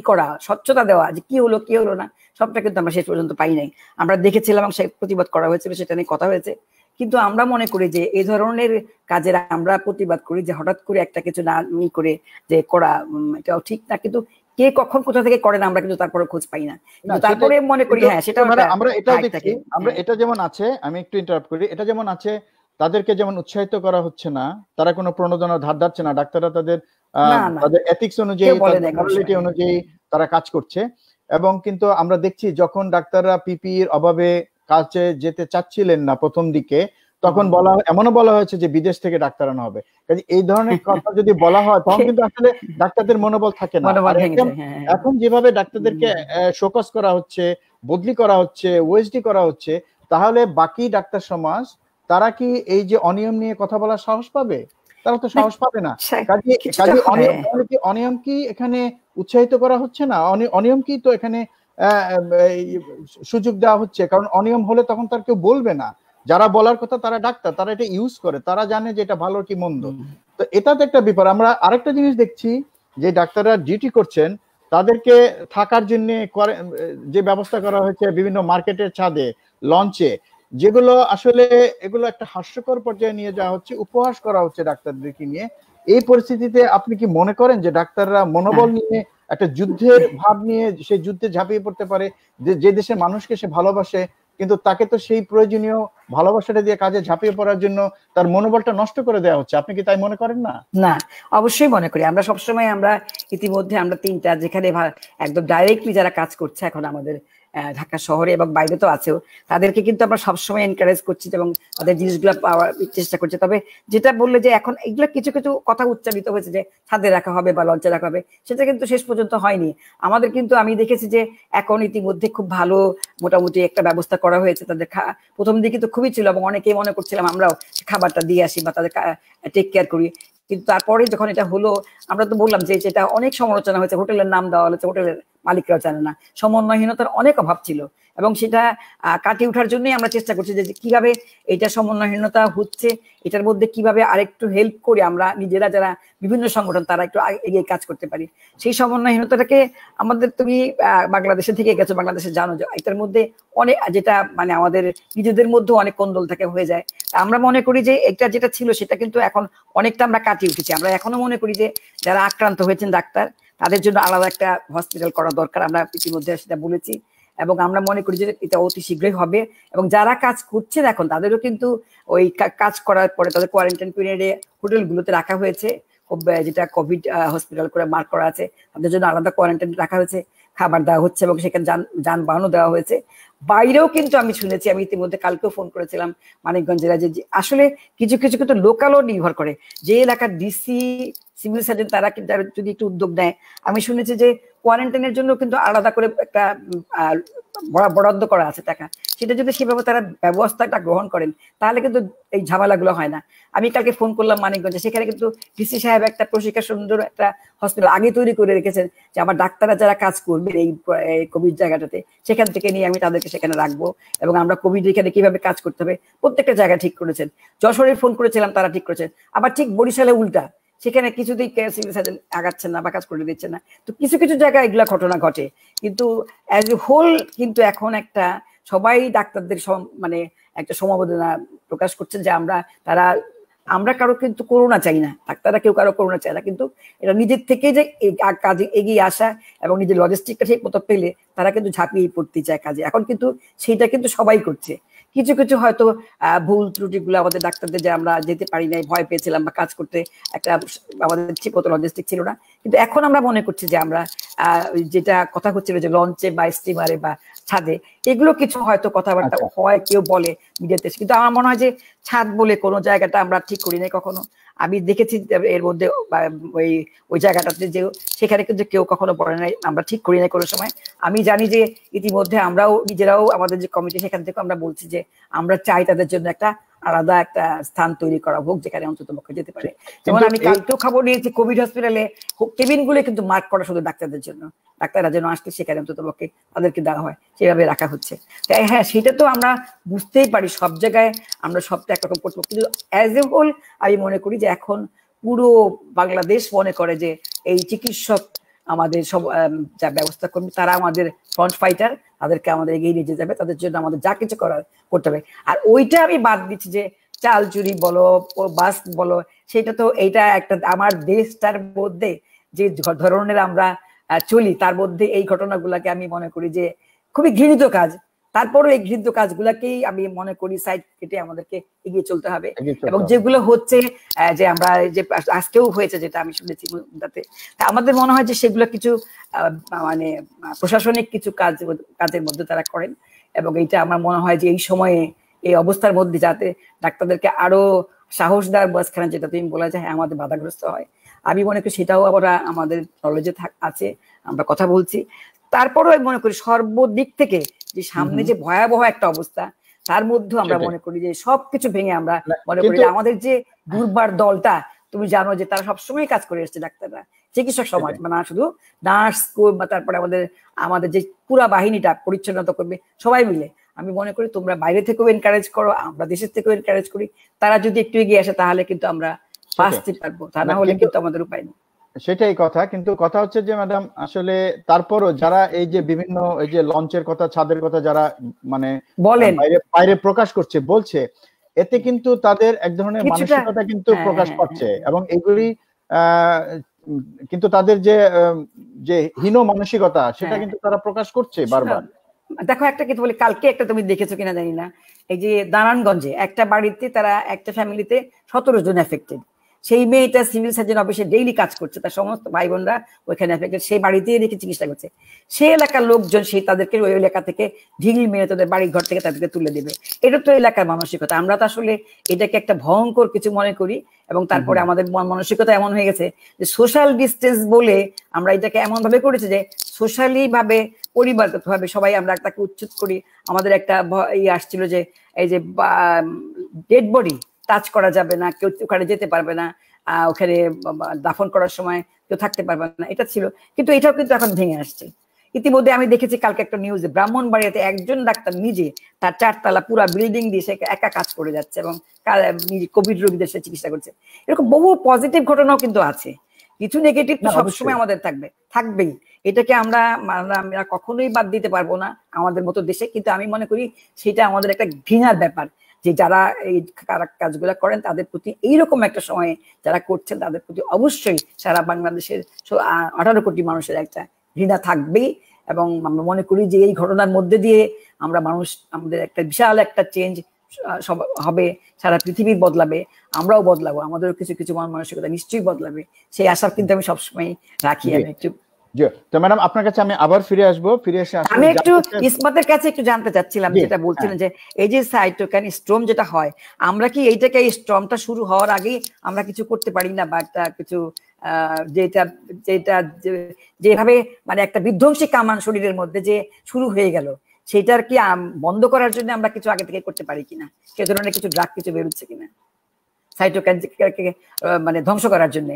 করা, স্বচ্ছতা দেওয়া যে কি হলো না, সবটা কিন্তু আমরা শেষ পর্যন্ত পাই নাই। আমরা দেখেছিলাম এবং সেই প্রতিবাদ করা হয়েছিল, সেটা নিয়ে কথা হয়েছে। কিন্তু আমরা মনে করি যে এই ধরনের কাজের আমরা প্রতিবাদ করি যে হঠাৎ করে একটা কিছু না করে যে করা, এটাও ঠিক না। কিন্তু কে কখন কোথা থেকে করে না আমরা কিন্তু তারপরে খোঁজ পাই না। তারপরে মনে করি হ্যাঁ সেটা আমরা এটাও দেখি, আমরা এটা যেমন আছে, আমি একটু ইন্টারাপ্ট করি, এটা যেমন আছে তাদেরকে যেমন উৎসাহিত করা হচ্ছে না, তারা কোনো প্রণোদনা ধার ধারছে না, ডাক্তাররা তাদের এথিক্স অনুযায়ী, মরালিটি অনুযায়ী তারা কাজ করছে। এবং কিন্তু আমরা দেখছি যখন ডাক্তাররা পিপিইর অভাবে কাজে যেতে চাচ্ছিলেন না প্রথম দিকে, তখন এমনও বলা হয়েছে যে বিদেশ থেকে ডাক্তার আনা হবে। কাজে এই ধরনের কথা যদি বলা হয় তখন কিন্তু আসলে ডাক্তারদের মনোবল থাকে না। এখন যেভাবে ডাক্তারদেরকে শোকজ করা হচ্ছে, বদলি করা হচ্ছে, ওএসডি করা হচ্ছে, তাহলে বাকি ডাক্তার সমাজ তারা কি এই যে অনিয়ম নিয়ে কথা বলার সাহস পাবে? তারা তো সাহস পাবে না। অনিয়ম কি এখানে উৎসাহিত করা হচ্ছে না? অনিয়ম কি তো এখানে সুযোগ দেওয়া হচ্ছে? কারণ অনিয়ম হলে তখন তার কেউ বলবে না। যারা বলার কথা তারা ডাক্তার, তারা এটা ইউজ করে, তারা জানে যে এটা ভালো কি মন্দ। তো এটা তো একটা ব্যাপার। আমরা আরেকটা জিনিস দেখছি যে ডাক্তাররা ডিউটি করছেন, তাদেরকে থাকার জন্য যে ব্যবস্থা করা হয়েছে বিভিন্ন মার্কেটের ছাদে, লঞ্চে, যেগুলো আসলে এগুলো একটা হাস্যকর পর্যায়ে নিয়ে যাওয়া হচ্ছে, উপহাস করা হচ্ছে ডাক্তারদেরকে নিয়ে। এই পরিস্থিতিতে আপনি কি মনে করেন যে ডাক্তাররা মনোবল নিয়ে একটা যুদ্ধের ভাব নিয়ে সেই যুদ্ধে ঝাঁপিয়ে পড়তে পারে? যে দেশের মানুষকে সে ভালোবাসে, কিন্তু তাকে তো সেই প্রয়োজনীয় ভালোবাসাটা দিয়ে কাজে ঝাঁপিয়ে পড়ার জন্য তার মনোবলটা নষ্ট করে দেওয়া হচ্ছে। আপনি কি তাই মনে করেন না? না, অবশ্যই মনে করি। আমরা সবসময় ইতিমধ্যে আমরা তিনটা যেখানে একদম ডাইরেক্টলি যারা কাজ করছে এখন আমাদের ঢাকা শহরে এবং বাইরে তো আছেও, তাদেরকে কিন্তু আমরা সবসময় এনকারেজ করছি এবং তাদের জিনিসগুলো পাওয়ার চেষ্টা করছি। তবে যেটা বললে যে এখন এগুলো কিছু কিছু কথা উচ্চারিত হয়েছে যে ছাদে রাখা হবে বা লঞ্চে রাখা হবে, সেটা কিন্তু শেষ পর্যন্ত হয়নি। আমাদের কিন্তু আমি দেখেছি যে এখন ইতিমধ্যে খুব ভালো মোটামুটি একটা ব্যবস্থা করা হয়েছে তাদের। প্রথম দিকে তো খুবই ছিল এবং অনেকেই মনে করছিলাম আমরাও খাবারটা দিয়ে আসি বা তাদের টেক কেয়ার করি, কিন্তু তারপরে যখন এটা হলো আমরা তো বললাম যে যেটা অনেক সমালোচনা হয়েছে, হোটেলের নাম দেওয়া হয়েছে, হোটেলের মালিকরাও জানে না, সমন্বয়হীনতার অনেক অভাব ছিল এবং সেটা কাটিয়ে ওঠার জন্যই আমরা চেষ্টা করছি যে কিভাবে এটা সমন্বয়হীনতা হচ্ছে, এটার মধ্যে কিভাবে আরেকটু হেল্প করে আমরা নিজেরা যারা বিভিন্ন সংগঠন তারা একটু এগিয়ে কাজ করতে পারি। সেই সমন্বয়হীনতাটাকে আমাদের, তুমি বাংলাদেশে থেকে গেছো, বাংলাদেশে জানো যে এটার মধ্যে অনেক যেটা মানে আমাদের নিজেদের মধ্যে অনেক কোন্দল থেকে হয়ে যায়। আমরা মনে করি যে এটা যেটা ছিল সেটা কিন্তু এখন অনেকটা আমরা কাটিয়ে উঠেছি। আমরা এখনো মনে করি যে যারা আক্রান্ত হয়েছেন ডাক্তার, তাদের জন্য আলাদা একটা হসপিটাল করা দরকার, আমরা ইতিমধ্যে সেটা বলেছি এবং আমরা মনে করি যে এটা অতি শীঘ্রই হবে। এবং যারা কাজ করছেন এখন তাদেরও কিন্তু ওই কাজ করার পরে তাদের কোয়ারেন্টাইন পিরিয়ডে হোটেলগুলোতে রাখা হয়েছে, যেটা কোভিড হসপিটাল করে মার্ক করা আছে, তাদের জন্য আলাদা কোয়ারেন্টাইন রাখা হয়েছে, খাবার দেওয়া হচ্ছে এবং সেখানে যানবাহনও দেওয়া হয়েছে। বাইরেও কিন্তু আমি শুনেছি, আমি ইতিমধ্যে কালকেও ফোন করেছিলাম মানিকগঞ্জ জেলায়, যে আসলে কিছু কিছু কিন্তু লোকালও নির্ভর করে, যে এলাকার ডিসি সিভিল সার্জন তারা কিন্তু যদি একটু উদ্যোগ নেয়, আমি শুনেছি যে কোয়ারেন্টাইনের জন্য কিন্তু আলাদা করে একটা বরাদ্দ করা আছে টাকা, সেটা যদি সেভাবে তারা ব্যবস্থাটা গ্রহণ করেন তাহলে কিন্তু এই ঝামেলাগুলো হয় না। আমি কালকে ফোন করলাম মানিকগঞ্জে, সেখানে কিন্তু ডিসি সাহেব একটা প্রশিক্ষণ সুন্দর একটা হসপিটাল আগে তৈরি করে রেখেছেন যে আমার ডাক্তাররা যারা কাজ করবে এই কোভিড জায়গাটাতে সেখান থেকে নিয়ে আমি তাদেরকে সেখানে রাখবো এবং আমরা কোভিড এখানে কিভাবে কাজ করতে হবে প্রত্যেকটা জায়গা ঠিক করেছেন। যশোরে ফোন করেছিলাম, তারা ঠিক করেছেন। আবার ঠিক বরিশালে উল্টা, সেখানে কিছুতেই সিভিল সার্জন আগাচ্ছেন না বা কাজ করে দিচ্ছেন না। তো কিছু কিছু জায়গায় এগুলা ঘটনা ঘটে, কিন্তু অ্যাজ এ হোল কিন্তু এখন একটা সবাই ডাক্তারদের মানে একটা সমবেদনা প্রকাশ করছেন যে আমরা কারো কিন্তু করোনা চাই না, ডাক্তাররা কেউ কারো করোনা চায় না, কিন্তু এটা নিজের থেকে যে কাজে এগিয়ে আসা এবং নিজের লজিস্টিকটা ঠিক মতো পেলে তারা কিন্তু ঝাঁপিয়ে পড়তে চায় কাজে। এখন কিন্তু সেইটা কিন্তু সবাই করছে। কিছু কিছু হয়তো ভুল ত্রুটিগুলো আমাদের ডাক্তারদের, যে আমরা যেতে পারি নাই, ভয় পেয়েছিলাম বা কাজ করতে একটা আমাদের ঠিক মতো লজিস্টিক ছিল না, কিন্তু এখন আমরা মনে করছি যে আমরা যেটা কথা হচ্ছিল যে লঞ্চে বা স্টিমারে বা ছাদে, এগুলো কিছু হয়তো কথাবার্তা হয়, কেউ বলে মিডিয়াতে, কিন্তু আমার মনে হয় যে ছাদ বলে কোনো জায়গাটা আমরা ঠিক করি নাই কখনো। আমি দেখেছি এর মধ্যে ওই জায়গাটাতে যে সেখানে কিন্তু কেউ কখনো বলে নাই, আমরা ঠিক করি নাই কোনো সময়। আমি জানি যে ইতিমধ্যে আমরাও নিজেরাও আমাদের যে কমিটি সেখান থেকে আমরা বলছি যে আমরা চাই তাদের জন্য একটা আলাদা একটা স্থান তৈরি করা হোক যেখানে অন্তত পক্ষে যেতে পারে। যেমন আমি কালকেও খবর নিয়েছি কোভিড হসপিটালে কেবিন গুলো কিন্তু মার্ক করা শুধু ডাক্তারদের জন্য, ডাক্তাররা যেন আসলে সেখানে অন্তত পক্ষে তাদেরকে দেওয়া হয়, সেভাবে রাখা হচ্ছে। তাই হ্যাঁ, সেটা তো আমরা বুঝতেই পারি সব জায়গায় আমরা সবটা একরকম করতে পারি, কিন্তু অ্যাজ এ হোল আমি মনে করি যে এখন পুরো বাংলাদেশ মনে করে যে এই চিকিৎসক আমাদের সব যা ব্যবস্থা করবে তারা আমাদের ফ্রন্ট ফাইটার, তাদেরকে আমাদের এগিয়ে নিয়ে যাবে, তাদের জন্য আমাদের যা কিছু করার করতে হবে। আর ওইটা আমি বাদ দিচ্ছি যে চাল চুরি বলো, বাস বলো, সেটা তো এইটা একটা আমার দেশটার মধ্যে যে ধরনের আমরা চলি তার মধ্যে এই ঘটনাগুলাকে আমি মনে করি যে খুবই ঘৃণিত কাজ। তারপরে এই ঘৃণিত কাজগুলাকেই আমি মনে করি সাইড কেটে আমাদেরকে এগিয়ে চলতে হবে। এবং যেগুলো হচ্ছে যে আমরা যে আজকেও হয়েছে যেটা আমি শুনেছি, আমাদের মনে হয় যে সেগুলো কিছু মানে প্রশাসনিক কিছু কাজের মধ্যে তারা করেন এবং এইটা আমার মনে হয় যে এই সময়ে এই অবস্থার মধ্যে যাতে ডাক্তারদেরকে আরো সাহস দেওয়ার মাঝখানে যেটা তুমি বলা যায় হ্যাঁ আমাদের বাধাগ্রস্ত হয়, আমি মনে করি সেটাও আমরা আমাদের নলেজে আছে, আমরা কথা বলছি। তারপরেও আমি মনে করি সর্বদিক থেকে যে সামনে যে ভয়াবহ একটা অবস্থা তার মধ্যে আমরা মনে করি যে সবকিছু ভেঙে আমরা মনে করি যে আমাদের যে দুর্বার দলটা, তুমি জানো যে তারা সবসময় কাজ করে এসছে ডাক্তাররা, চিকিৎসক সমাজ মানে শুধু নার্স বা তারপরে আমাদের যে পুরা বাহিনীটা পরিচ্ছন্নতা করবে সবাই মিলে, আমি মনে করি তোমরা বাইরে থেকেও এনকারেজ করো, আমরা দেশের থেকেও এনকারেজ করি, তারা যদি একটু এগিয়ে আসে তাহলে কিন্তু আমরা বাঁচতে পারবো, তা না হলে কিন্তু আমাদের উপায় নেই। সেটাই কথা, কিন্তু কথা হচ্ছে যে ম্যাডাম আসলে তারপরও যারা এই যে বিভিন্ন এই যে লঞ্চের কথা, ছাদের কথা যারা মানে বলেন বাইরে প্রকাশ করছে বলছে, এতে কিন্তু তাদের এক ধরনের মানসিকতা কিন্তু প্রকাশ পাচ্ছে এবং এগুলি কিন্তু তাদের যে হীন মানসিকতা সেটা কিন্তু তারা প্রকাশ করছে বারবার। দেখো একটা কিছু বলি, কালকে একটা তুমি দেখেছো কিনা জানি না, এই যে নারায়ণগঞ্জে একটা বাড়িতে তারা একটা ফ্যামিলিতে 17 জন এফেক্টেড। সেই মেয়েটা সিভিল সার্জন অফিসে ডেইলি কাজ করছে, তার সমস্ত ভাই বোনরা ওইখানে এফেক্টেড, সেই বাড়িতেই রেখে চিকিৎসা করছে। সেই এলাকার লোকজন সেই তাদেরকে ওই এলাকা থেকে ঢিল মেরে তাদের বাড়ি ঘর থেকে তাদেরকে তুলে দেবে। এটা তো এলাকার মানসিকতা। আমরা তো আসলে এটাকে একটা ভয়ঙ্কর কিছু মনে করি, এবং তারপরে আমাদের মানসিকতা এমন হয়ে গেছে যে সোশ্যাল ডিস্টেন্স বলে আমরা এটাকে এমন ভাবে করেছি যে সোশ্যালি ভাবে পরিবারগত ভাবে সবাই আমরা তাকে উচ্ছেদ করি। আমাদের একটা আসছিল যে এই যে ডেড বডি টাচ করা যাবে না, কেউ ওখানে যেতে পারবে না, ওখানে দাফন করার সময় কেউ থাকতে পারবে না, এটা ছিল। কিন্তু এটাও কিন্তু এখন ভেঙে আসছে। ইতিমধ্যে আমি দেখেছি কালকে একটা নিউজে ব্রাহ্মণবাড়িয়াতে একজন ডাক্তার নিজে তার 4 তলা পুরা বিল্ডিং দিয়ে সে একা কাজ করে যাচ্ছে এবং কোভিড রোগীদের সে চিকিৎসা করছে। এরকম বহু পজিটিভ ঘটনাও কিন্তু আছে। কিছু নেগেটিভ তো সবসময় আমাদের থাকবেই। এটাকে আমরা কখনোই বাদ দিতে পারবো না আমাদের মতো দেশে। কিন্তু আমি মনে করি সেটা আমাদের একটা ঘৃণার ব্যাপার যে যারা এই কাজগুলো করেন তাদের প্রতি এইরকম একটা সময়ে যারা করছেন তাদের প্রতি অবশ্যই সারা বাংলাদেশের 18 কোটি মানুষের একটা ঘৃণা থাকবেই। এবং আমরা মনে করি যে এই ঘটনার মধ্যে দিয়ে আমাদের একটা বিশাল একটা চেঞ্জ হবে, সারা পৃথিবী বদলাবে, আমরাও বদলাবো, আমাদেরও কিছু কিছু মানসিকতা নিশ্চয়ই বদলাবে, সেই আশা কিন্তু আমি সবসময় রাখি। আমি একটু তো ম্যাডাম আপনার কাছে আমি আবার ফিরে এসে আমি একটু ইসমাতের কাছে একটু জানতে চাচ্ছিলাম, যেটা বলছিলেন যে এই যে সাইটোকাইন স্টর্ম যেটা হয়, আমরা কি এইটাকে এই স্টর্মটা শুরু হওয়ার আগেই আমরা কিছু করতে পারি না, বা একটা কিছু যেভাবে মানে একটা বিধ্বংসী কামান শরীরের মধ্যে যে শুরু হয়ে গেল, সেটার কি বন্ধ করার জন্য আমরা কিছু আগে থেকে করতে পারি কিনা? সে ধরনের কিছু ড্রাগ কিছু বেরোচ্ছে কিনা সাইটোকাইনকে মানে ধ্বংস করার জন্য,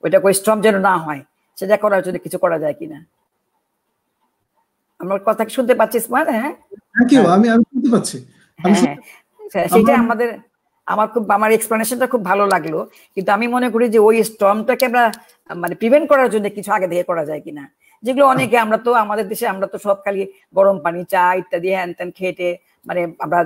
ওইটা কোই স্টর্ম যেন না হয় সেটা করার জন্য কিছু করা যায় কিনা? আমার কথা কি শুনতে পাচ্ছিস? হ্যাঁ, আমি শুনতে পাচ্ছি। সেটা আমার এক্সপ্লেনেশনটা খুব ভালো লাগলো। কিন্তু আমি মনে করি যে ওই স্টর্মটাকে আমরা মানে প্রিভেন্ট করার জন্য কিছু আগে থেকে করা যায় কিনা, যেগুলো অনেকে আমরা তো আমাদের দেশে আমরা তো সব খালি গরম পানি, চা ইত্যাদি হ্যান ত্যান খেটে মানে আমরা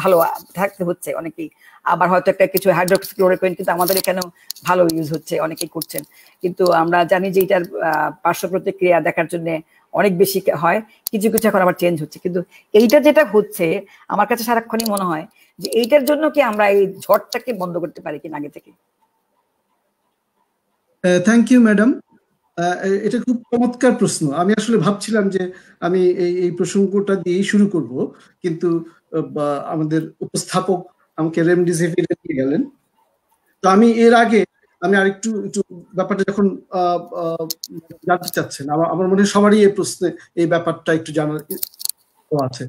ভালো থাকতে হচ্ছে অনেকেই। আবার হয়তো একটা কিছু হাইড্রোক্সিক্লোরোকুইন কিন্তু আমাদের এখানেও ভালো ইউজ হচ্ছে, অনেকেই করছেন। কিন্তু আমরা জানি যে এটার পার্শ্ব প্রতিক্রিয়া দেখার জন্য অনেক বেশি হয়, কিছু কিছু এখন আবার চেঞ্জ হচ্ছে। কিন্তু এইটা যেটা হচ্ছে আমার কাছে সারাক্ষণই মনে হয় যে এইটার জন্য কি আমরা এই ঝড়টাকে বন্ধ করতে পারি কিনা আগে থেকে? থ্যাংক ইউ ম্যাডাম, এটা খুব চমৎকার প্রশ্ন। আমি আসলে ভাবছিলাম যে আমি এই প্রসঙ্গটা দিয়েই শুরু করব, কিন্তু আমাদের উপস্থাপক আমাকে রেমডেসিভির দিয়ে গেলেন। তো আমি এর আগে আমি আরেকটু ব্যাপারটা যখন জানতে চাচ্ছেন, আমার মনে হয় সবারই এই প্রশ্নে এই ব্যাপারটা একটু জানার আছে।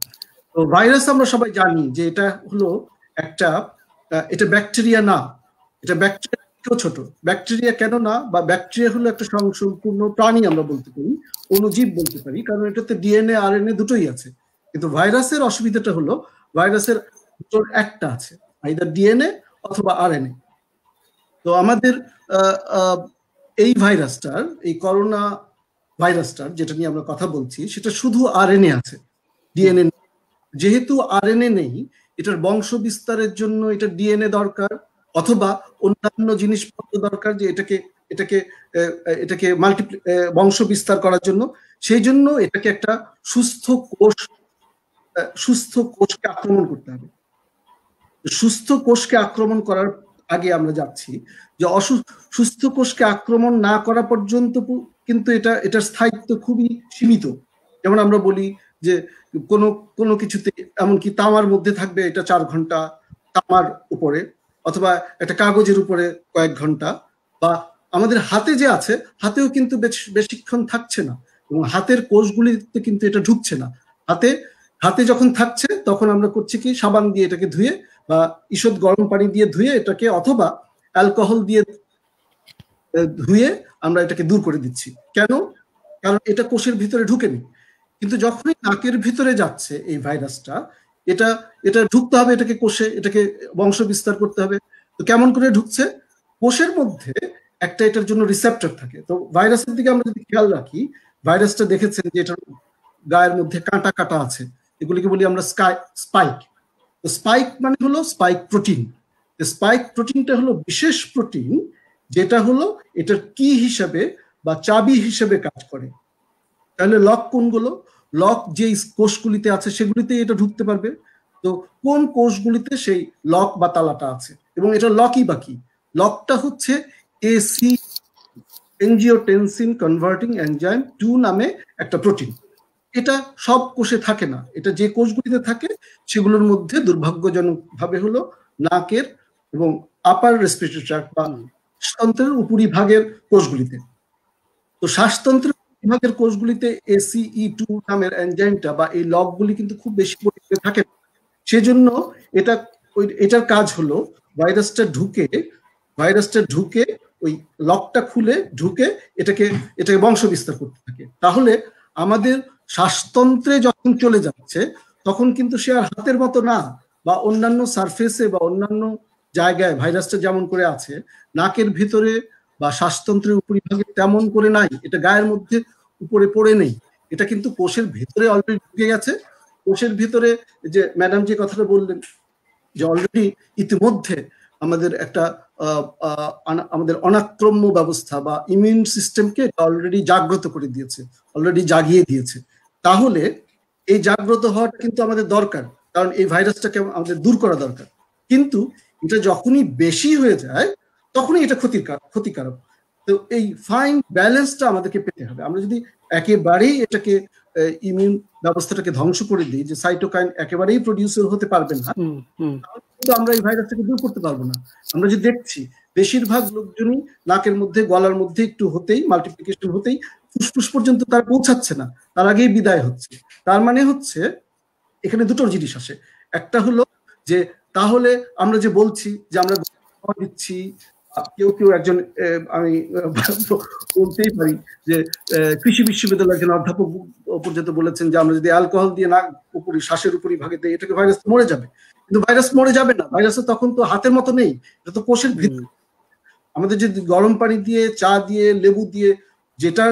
তো ভাইরাস আমরা সবাই জানি যে এটা হলো এটা ব্যাকটেরিয়া না, এটা ব্যাকটেরিয়া ছোট। ব্যাকটেরিয়া কেন না, বা ব্যাকটেরিয়া হলো একটা সম্পূর্ণ প্রাণী আমরা বলতে পারি, অণুজীব বলতে পারি, কারণ এটাতে ডিএনএ আরএনএ দুটোই আছে। কিন্তু ভাইরাসের অসুবিধাটা হলো ভাইরাসের দুটোর একটা আছে, আইদার ডিএনএ অথবা আরএনএ। তো আমাদের এই ভাইরাসটার, এই করোনা ভাইরাসটার যেটা নিয়ে আমরা কথা বলছি, সেটা শুধু আরএনএ আছে, ডিএনএ। যেহেতু আরএনএ নেই, এটার বংশ বিস্তারের জন্য এটা ডিএনএ দরকার, অথবা অন্যান্য জিনিসপত্র দরকার যে এটাকে বংশ বিস্তার করার জন্য। সেই জন্য এটাকে একটা সুস্থ কোষকে আক্রমণ করতে হবে। সুস্থ কোষকে আক্রমণ করার আগে আমরা যাচ্ছি যে সুস্থ কোষকে আক্রমণ না করা পর্যন্ত কিন্তু এটার স্থায়িত্ব খুবই সীমিত। যেমন আমরা বলি যে কোনো কিছুতে, এমনকি তামার মধ্যে থাকবে এটা 4 ঘন্টা তামার উপরে, অথবা একটা কাগজের উপরে কয়েক ঘন্টা, বা আমাদের হাতে যে আছে হাতেও কিন্তু বেশিক্ষণ থাকছে না, এবং হাতের কোষগুলিতে কিন্তু এটা ঢুকছে না। হাতে যখন থাকছে তখন আমরা করছি কি, সাবান দিয়ে এটাকে ধুয়ে বা ঈষৎ গরম পানি দিয়ে ধুয়ে এটাকে, অথবা অ্যালকোহল দিয়ে ধুয়ে আমরা এটাকে দূর করে দিচ্ছি। কেন? কারণ এটা কোষের ভিতরে ঢুকেনি। কিন্তু যখনই নাকের ভিতরে যাচ্ছে এই ভাইরাসটা, এটা ঢুকতে হবে, এটাকে কোষে, এটাকে বংশ বিস্তার করতে হবে। তো কেমন করে ঢুকছে? কোষের মধ্যে একটা এটার জন্য রিসেপ্টর থাকে। তো ভাইরাসের দিকে আমরা যদি খেয়াল রাখি, ভাইরাসটা দেখেছেন যে এটার গায়ের মধ্যে কাঁটা কাটা আছে, এগুলিকে বলি আমরা স্পাইক। তো স্পাইক মানে হলো স্পাইক প্রোটিন। স্পাইক প্রোটিনটা হলো বিশেষ প্রোটিন যেটা হলো এটার কি হিসাবে বা চাবি হিসেবে কাজ করে। তাহলে লক কোনগুলো? লক যে কোষগুলিতে আছে সেগুলিতে এটা ঢুকতে পারবে। তো কোন কোষগুলিতে সেই লক বা তালাটা আছে, এবং এটা লকই বা কি? লকটা হচ্ছে এসি এনজিওটেনসিন কনভার্টিং এনজাইম 2 নামে একটা প্রোটিন। এটা সব কোষে থাকে না, এটা যে কোষগুলিতে থাকে সেগুলোর মধ্যে দুর্ভাগ্যজনক ভাবে হলো নাকের এবং আপার রেসপিরেটরি ট্র্যাক্ট বা শ্বাসতন্ত্রের উপরিভাগের কোষগুলিতে। তো শ্বাসতন্ত্রের উপরিভাগের কোষগুলিতে ACE2 নামের এনজাইমটা বা এই লকগুলি কিন্তু খুব বেশি পরিমাণে থাকে না। সেজন্য এটার কাজ হলো ভাইরাসটা ঢুকে ওই লকটা খুলে ঢুকে এটাকে বংশ বিস্তার করতে থাকে। তাহলে আমাদের শ্বাসতন্ত্রে যখন চলে যাচ্ছে তখন কিন্তু সে আর হাতের মতো না, বা অন্যান্য সারফেসে বা অন্যান্য জায়গায় ভাইরাসটা যেমন করে আছে নাকের ভিতরে বা শ্বাসতন্ত্রের উপরিভাগে তেমন করে নাই, এটা গায়ের মধ্যে উপরে পড়ে নেই, এটা কিন্তু কোষের ভেতরে অলরেডি ঢুকে গেছে। কোষের ভিতরে যে ম্যাডাম যে কথাটা বললেন যে অলরেডি ইতিমধ্যে আমাদের একটা আমাদের অনাক্রম্য ব্যবস্থা বা ইমিউন সিস্টেমকে অলরেডি জাগ্রত করে দিয়েছে, অলরেডি জাগিয়ে দিয়েছে। তাহলে এই জাগ্রত হওয়াটা কিন্তু আমাদের দরকার, কারণ এই ভাইরাসটাকে আমাদের দূর করা দরকার। কিন্তু এটা যখনই বেশি হয়ে যায় তখনই এটা ক্ষতিকারক। তো এই ফাইন ব্যালেন্সটা আমাদেরকে পেতে হবে। আমরা যদি একেবারেই এটাকে ইমিউন ব্যবস্থাটাকে ধ্বংস করে দিই, যে সাইটোকাইন একেবারেই প্রডিউসার হতে পারবে না, কিন্তু আমরা এই ভাইরাসটাকে দূর করতে পারবো না। আমরা যে দেখছি বেশিরভাগ লোকজনই নাকের মধ্যে গলার মধ্যে একটু হতেই মাল্টিপ্লিকেশন হতেই ফুসফুস পর্যন্ত তার পৌঁছাচ্ছে না, তার আগেই বিদায় হচ্ছে। তার মানে হচ্ছে এখানে দুটো জিনিস আসে। একটা হলো যে তাহলে আমরা যে বলছি যে আমরা দিচ্ছি, কেউ একজন আমি বলতেই পারি যে কৃষি বিশ্ববিদ্যালয়ের একজন অধ্যাপক পর্যন্ত বলেছেন যে আমরা যদি অ্যালকোহল দিয়ে নাক উপরি শ্বাসের উপরি ভাগে দিই এটাকে ভাইরাস মরে যাবে। কিন্তু ভাইরাস মরে যাবে না, ভাইরাস তখন তো হাতের মতো নেই, এটা তো কোষের ভিতরে। আমাদের যে গরম পানি দিয়ে, চা দিয়ে, লেবু দিয়ে যেটা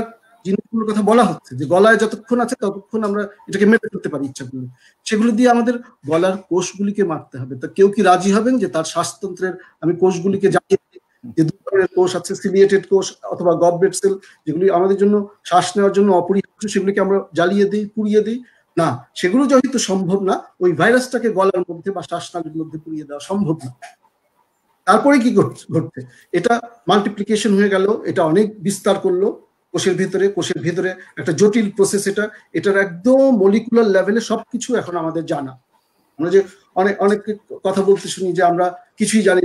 জিনিসগুলোর কথা বলা হচ্ছে যে গলায় যতক্ষণ আছে ততক্ষণ আমরা এটাকে মেরে ফেলতে পারি ইচ্ছা করলে, সেগুলো দিয়ে আমাদের গলার কোষগুলিকে মারতে হবে। তা কেউ কি রাজি হবেন যে তার শ্বাসতন্ত্রের আমি কোষগুলিকে জ্বালিয়ে দিই? যে দু ধরনের কোষ আছে, সিলিয়েটেড কোষ অথবা গবলেট সেল, যেগুলি আমাদের জন্য শ্বাস নেওয়ার জন্য অপরিহার্য, সেগুলিকে আমরা জ্বালিয়ে দিই, পুড়িয়ে দিই না। সেগুলো যেহেতু সম্ভব না, ওই ভাইরাসটাকে গলার মধ্যে বা শ্বাসনালীর মধ্যে পুড়িয়ে দেওয়া সম্ভব না। তারপরে কি ঘটছে? এটা মাল্টিপ্লিকেশন হয়ে গেল, এটা অনেক বিস্তার করলো কোষের ভিতরে একটা জটিল প্রসেস। এটার একদম মলিকুলার লেভেলে সবকিছু এখন আমাদের জানা। আমরা যে অনেক কথা বলতে শুনি যে আমরা কিছুই জানি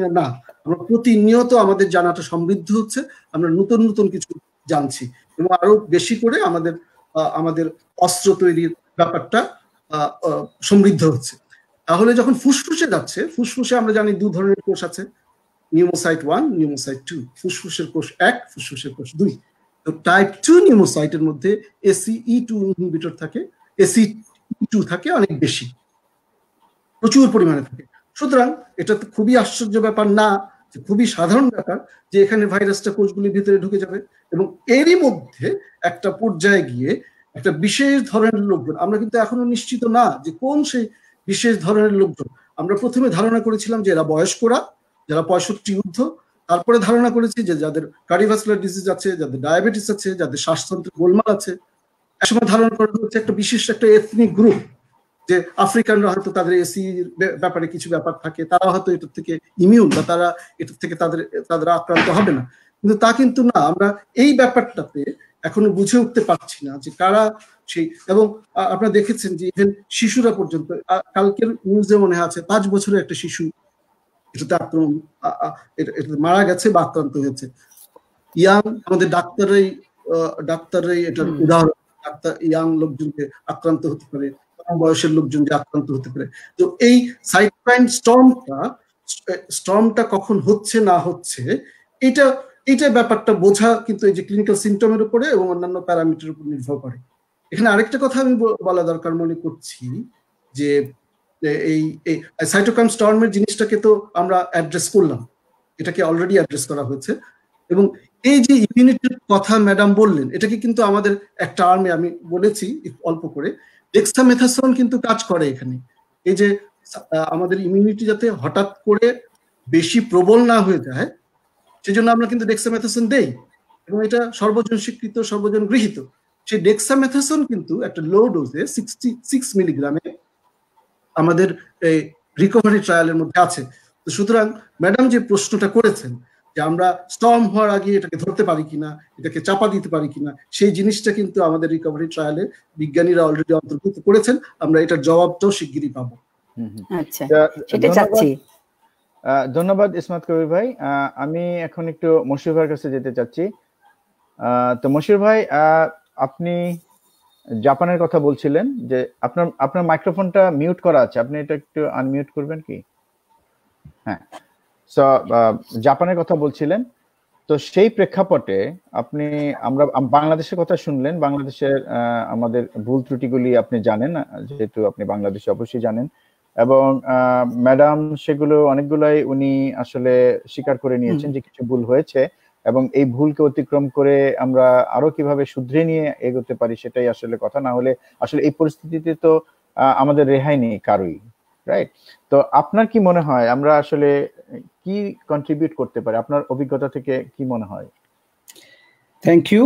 না, না, আমরা প্রতিনিয়ত আমাদের জানাটা সমৃদ্ধ হচ্ছে, আমরা নতুন কিছু জানছি, এবং আরো বেশি করে আমাদের অস্ত্র তৈরির ব্যাপারটা সমৃদ্ধ হচ্ছে। তাহলে যখন ফুসফুসে যাচ্ছে, ফুসফুসে আমরা জানি দু ধরনের কোষ আছে, নিউমোসাইট 1, নিউমোসাইট 2, ফুসফুসের কোষ 1, ফুসফুসের কোষ 2। তো টাইপ 2 নিউমোসাইটের মধ্যে ACE2 ইনহিবিটর থাকে, ACE2 থাকে অনেক বেশি, প্রচুর পরিমাণে থাকে। সুতরাং এটা তো খুবই আশ্চর্য ব্যাপার না, খুবই সাধারণ ব্যাপার যে এখানে ভাইরাসটা কোষগুলির ভিতরে ঢুকে যাবে, এবং এরই মধ্যে একটা পর্যায়ে গিয়ে একটা বিশেষ ধরনের লোকজন, আমরা কিন্তু এখনো নিশ্চিত না যে কোন সেই বিশেষ ধরনের লোকজন। আমরা প্রথমে ধারণা করেছিলাম যে এরা বয়স্করা, যারা 65 ঊর্ধ্ব, তারপরে ধারণা করেছি যে যাদের কার্ডিওভাস্কুলার ডিজিজ আছে, যাদের ডায়াবেটিস আছে, যাদের শ্বাসতন্ত্রের গোলমাল আছে। একসময় ধারণা করা হচ্ছে একটা বিশেষ একটা এথনিক গ্রুপ, যে আফ্রিকানরা হয়তো তাদের এসি ব্যাপারে কিছু ব্যাপার থাকে, তারা হয়তো এটার থেকে ইমিউন বা তারা এটার থেকে তাদের আক্রান্ত হবে না। কিন্তু তা কিন্তু না, আমরা এই ব্যাপারটাতে এখনো বুঝে উঠতে পারছি না যে কারা সেই। এবং আপনারা দেখেছেন যে ইভেন শিশুরা পর্যন্ত, কালকের নিউজে মনে আছে 5 বছরের একটা শিশু এটাতে মারা গেছে বা আক্রান্ত হয়েছে। ইয়াং আমাদের ডাক্তাররাই এটার উদাহরণ, ডাক্তার ইয়াং লোকজনকে আক্রান্ত হতে পারে, বয়সের লোকজন যে আক্রান্ত হতে পারে। তো এই সাইটোকাইন স্টর্মটা কখন হচ্ছে না হচ্ছে, এটা ব্যাপারটা বোঝা কিন্তু এই যে ক্লিনিক্যাল সিমটমের উপরে এবং অন্যান্য প্যারামিটারের উপর নির্ভর করে। এখানে আরেকটা কথা আমি বলা দরকার মনে করছি, যে এই সাইটোকাইন স্টর্মের জিনিসটাকে তো আমরা অ্যাড্রেস করলাম, এটাকে অলরেডি অ্যাড্রেস করা হয়েছে। এবং এই যে ইমিউনিটির কথা ম্যাডাম বললেন, এটাকে কিন্তু আমাদের একটা আর্মে আমি বলেছি অল্প করে, ডেক্সামেথাসোন কিন্তু কাজ করে এখানে। এই যে আমাদের ইমিউনিটি যাতে হঠাৎ করে বেশি প্রবল না হয়ে যায়, সেজন্য আমরা কিন্তু ডেক্সামেথাসোন দেই এবং এটা সর্বজন স্বীকৃত, সর্বজন গৃহীত। সেই ডেক্সামেথাসোন কিন্তু একটা লো ডোজে 66 মিলিগ্রামে আমাদের এই রিকভারি ট্রায়ালের মধ্যে আছে। তো সুতরাং ম্যাডাম যে প্রশ্নটা করেছেন যে আমরা স্টর্ম হওয়ার আগে এটাকে ধরতে পারি কিনা, এটাকে চাপা দিতে পারি কিনা, সেই জিনিসটা কিন্তু আমাদের রিকভারি ট্রায়ালে বিজ্ঞানীরা অলরেডি অন্তর্ভুক্ত করেছেন। আমরা এটার জবাবটাও শিগগিরই পাবো। আচ্ছা, সেটা চাচ্ছি। ধন্যবাদ ইসমাত কবির ভাই। আমি এখন একটু মশিউর ভাইয়ের কাছে যেতে চাচ্ছি। তো মশিউর ভাই, আপনি জাপানের কথা বলছিলেন যে আপনার মাইক্রোফোনটা মিউট করা আছে, আপনি এটা একটু আনমিউট করবেন কি? হ্যাঁ, সো জাপানের কথা বলছিলেন। তো সেই প্রেক্ষাপটে আমরা বাংলাদেশের কথা শুনলেন, বাংলাদেশের আমাদের ভুল ত্রুটিগুলি আপনি জানেন, যেহেতু আপনি বাংলাদেশে অবশ্যই জানেন, এবং ম্যাডাম সেগুলো অনেকগুলাই উনি আসলে স্বীকার করে নিয়েছেন যে কিছু ভুল হয়েছে, এবং এই ভুলকে অতিক্রম করে আমরা আরো কিভাবে শুধরে নিয়ে এগোতে পারি সেটাই আসলে কথা। না হলে আসলে এই পরিস্থিতিতে তো আমাদের রেহাই নেই কারোই, রাইট? তো আপনার কি মনে হয় আমরা আসলে কি কন্ট্রিবিউট করতে পারি, আপনার অভিজ্ঞতা থেকে কি মনে হয়? থ্যাংক ইউ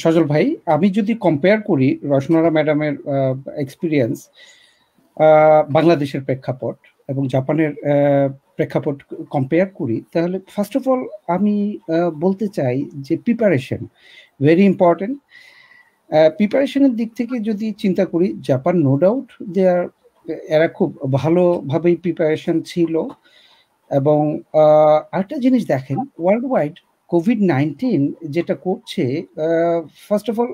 সজল ভাই। আমি যদি কম্পেয়ার করি রসনারা ম্যাডামের এক্সপিরিয়েন্স বাংলাদেশের প্রেক্ষাপট এবং জাপানের প্রেক্ষাপট কম্পেয়ার করি, তাহলে ফার্স্ট অফ অল আমি বলতে চাই যে প্রিপারেশন ভেরি ইম্পর্টেন্ট। প্রিপারেশনের দিক থেকে যদি চিন্তা করি, জাপান নো ডাউট এরা খুব ভালোভাবেই প্রিপারেশন ছিল। এবং আরেকটা জিনিস দেখেন, ওয়ার্ল্ড ওয়াইড কোভিড-19 যেটা করছে, ফার্স্ট অফ অল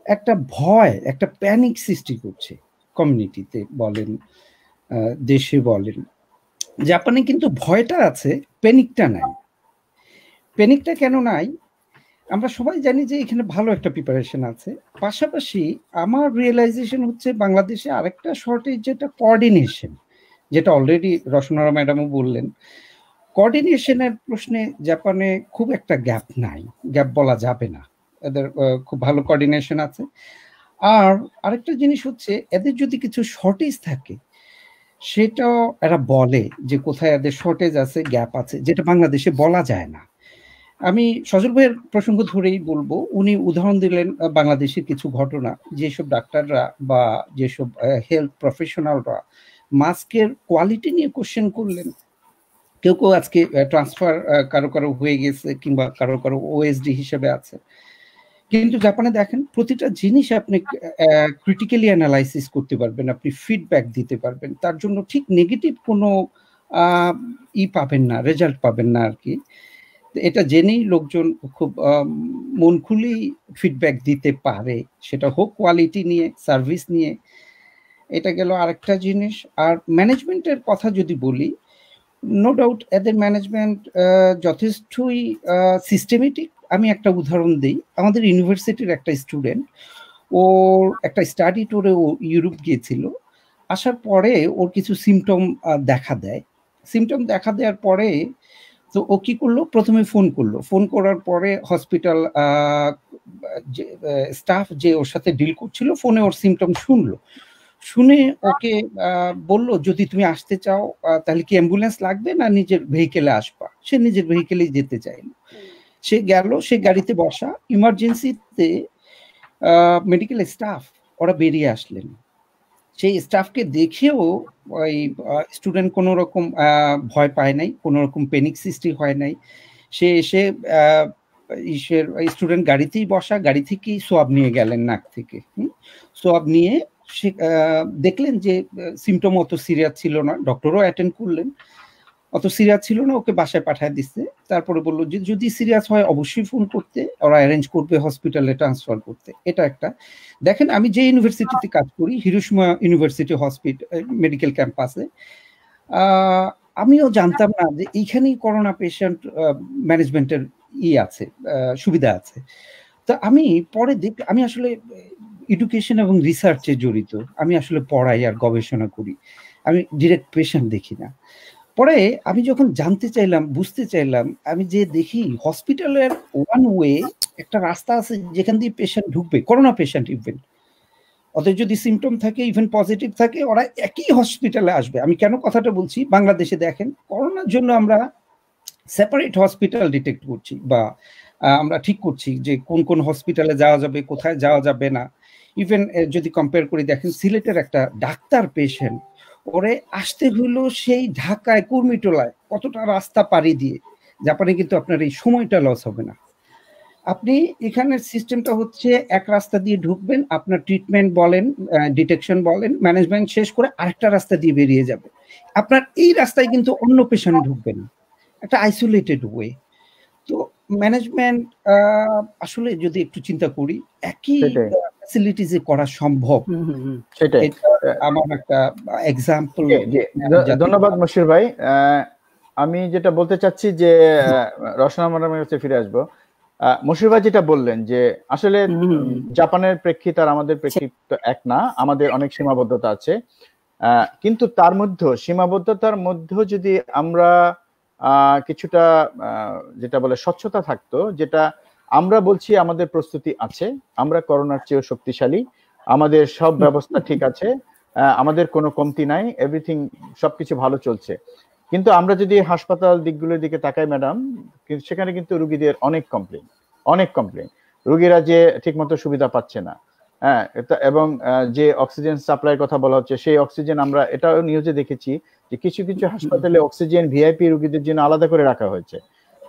একটা ভয়, একটা প্যানিক সৃষ্টি করছে কমিউনিটিতে বলেন, দেশে বলেন। জাপানে কিন্তু ভয়টা আছে, প্যানিকটা নাই। প্যানিকটা কেন নাই? আমরা সবাই জানি যে এখানে ভালো একটা প্রিপারেশন আছে। পাশাপাশি আমার রিয়েলাইজেশন হচ্ছে বাংলাদেশে আরেকটা শর্টেজ, যেটা কোঅর্ডিনেশন, যেটা অলরেডি রসনারা ম্যাডামও বললেন। কোঅর্ডিনেশনের প্রশ্নে জাপানে খুব একটা গ্যাপ নাই, গ্যাপ বলা যাবে না, এদের খুব ভালো কোঅর্ডিনেশন আছে। আর আরেকটা জিনিস হচ্ছে, এদের যদি কিছু শর্টেজ থাকে সেটাও এরা বলে যে কোথায় এদের শর্টেজ আছে, গ্যাপ আছে, যেটা বাংলাদেশে বলা যায় না। আমি সজল ভাইয়ের প্রসঙ্গ ধরেই বলবো, উনি উদাহরণ দিলেন বাংলাদেশের কিছু ঘটনা, যেসব ডাক্তাররা বা যেসব হেলথ প্রফেশনালরা মাস্কের কোয়ালিটি নিয়ে কোশ্চেন করলেন। কেউ কেউ আজকে ট্রান্সফার কারো হয়ে গেছে, কিংবা কারো ওএসডি হিসেবে আছে। কিন্তু জাপানে দেখেন প্রতিটা জিনিস আপনি ক্রিটিক্যালি অ্যানালাইসিস করতে পারবেন, আপনি ফিডব্যাক দিতে পারবেন, তার জন্য ঠিক নেগেটিভ কোনো পাবেন না, রেজাল্ট পাবেন না আর কি। এটা জেনেই লোকজন খুব মন খুলেই ফিডব্যাক দিতে পারে, সেটা হোক কোয়ালিটি নিয়ে, সার্ভিস নিয়ে। এটা গেল আরেকটা জিনিস। আর ম্যানেজমেন্টের কথা যদি বলি, নো ডাউট এদের ম্যানেজমেন্ট যথেষ্টই সিস্টেমেটিক। আমি একটা উদাহরণ দিই, আমাদের ইউনিভার্সিটির একটা স্টুডেন্ট, ওর একটা স্টাডি ট্যুরে ও ইউরোপ গিয়েছিল। আসার পরে ওর কিছু সিমটম দেখা দেয়। সিমটম দেখা দেওয়ার পরে তো ও কি করলো, প্রথমে ফোন করার পরে হসপিটাল স্টাফ যে ওর সাথে ডিল করছিল ফোনে ওর সিমটম শুনে ওকে বলল, যদি তুমি আসতে চাও তাহলে কি অ্যাম্বুলেন্স লাগবে না নিজের ভেহিকেলে আসবা? সে নিজের ভেহিকেলেই যেতে চাইল। সে গেল, সে গাড়িতে বসা, ইমার্জেন্সিতে মেডিকেল স্টাফ ওরা বেরিয়ে আসলেন। সেই স্টাফকে দেখেও ওই স্টুডেন্ট কোনো রকম ভয় পায় নাই, কোনো রকম প্যানিক সৃষ্টি হয় নাই। সে এসে স্টুডেন্ট গাড়িতেই বসা, গাড়ি থেকেই সোয়াব নিয়ে গেলেন নাক থেকে। সোয়াব নিয়ে সে দেখলেন যে সিমটম অত সিরিয়াস ছিল না, ডক্টরও অ্যাটেন্ড করলেন, অত সিরিয়াস ছিল না, ওকে বাসায় পাঠায় দিচ্ছে। তারপরে বললো যে যদি সিরিয়াস হয় অবশ্যই ফোন করতে, ওরা অ্যারেঞ্জ করবে হসপিটালে ট্রান্সফার করতে। এটা একটা। দেখেন, আমি যে ইউনিভার্সিটিতে কাজ করি, হিরোশিমা ইউনিভার্সিটি হসপিটাল মেডিকেল ক্যাম্পাসে, আমিও জানতাম না যে এইখানেই করোনা পেশেন্ট ম্যানেজমেন্টের আছে, সুবিধা আছে। তো আমি পরে আমি আসলে এডুকেশন এবং রিসার্চে জড়িত, আমি আসলে পড়াই আর গবেষণা করি, আমি ডিরেক্ট পেশেন্ট দেখি না। পরে আমি যখন জানতে চাইলাম, বুঝতে চাইলাম, আমি যে দেখি হসপিটালের ওয়ান ওয়ে একটা রাস্তা আছে যেখান দিয়ে পেশেন্ট ঢুকবে, করোনা পেশেন্ট ইভেন, ওদের যদি সিমটম থাকে, ইভেন পজিটিভ থাকে, ওরা একই হসপিটালে আসবে। আমি কেন কথাটা বলছি, বাংলাদেশে দেখেন করোনার জন্য আমরা সেপারেট হসপিটাল ডিটেক্ট করছি, বা আমরা ঠিক করছি যে কোন কোন হসপিটালে যাওয়া যাবে, কোথায় যাওয়া যাবে না। ইভেন যদি কম্পেয়ার করে দেখেন, সিলেটের একটা ডাক্তার পেশেন্ট, ওরে আসতে হইলো সেই ঢাকায় কুর্মিটোলায় কতটা রাস্তা পাড়ি দিয়ে। জাপানে কিন্তু আপনার এই সময়টা লস হবে না। আপনি এখানের সিস্টেমটা হচ্ছে এক রাস্তা দিয়ে ঢুকবেন, আপনার ট্রিটমেন্ট বলেন, ডিটেকশন বলেন, ম্যানেজমেন্ট শেষ করে আরেকটা রাস্তা দিয়ে বেরিয়ে যাবে। আপনার এই রাস্তায় কিন্তু অন্য পেশেন্ট ঢুকবে না, একটা আইসোলেটেড ওয়ে। তো ম্যানেজমেন্ট আসলে যদি একটু চিন্তা করি, একই ফ্যাসিলিটিসে করা সম্ভব। সেটাই আমার একটা এক্সাম্পল। ধন্যবাদ মশির ভাই। আমি যেটা বলতে চাচ্ছি যে রচনা ম্যাডামের কাছে ফিরে আসবো। মশির ভাই যেটা বললেন যে আসলে জাপানের প্রেক্ষিত আর আমাদের প্রেক্ষিত এক না, আমাদের অনেক সীমাবদ্ধতা আছে, কিন্তু তার মধ্যে সীমাবদ্ধতার মধ্যে যদি আমরা কিছুটা যেটা বলে স্বচ্ছতা থাকতো, যেটা আমরা বলছি আমাদের প্রস্তুতি আছে, আমরা করোনার চেয়েও শক্তিশালী, আমাদের সব ব্যবস্থা ঠিক আছে, আমাদের কোনো কমতি নাই, এভরিথিং সবকিছু ভালো চলছে, কিন্তু আমরা যদি হাসপাতাল দিকগুলোর দিকে তাকাই ম্যাডাম, সেখানে কিন্তু রুগীদের অনেক কমপ্লেন, রুগীরা যে ঠিকমতো সুবিধা পাচ্ছে না, হ্যাঁ, এবং যে অক্সিজেন সাপ্লাইয়ের কথা বলা হচ্ছে, সেই অক্সিজেন আমরা এটাও নিউজে দেখেছি যে কিছু কিছু হাসপাতালে অক্সিজেন ভিআইপি রুগীদের জন্য আলাদা করে রাখা হয়েছে।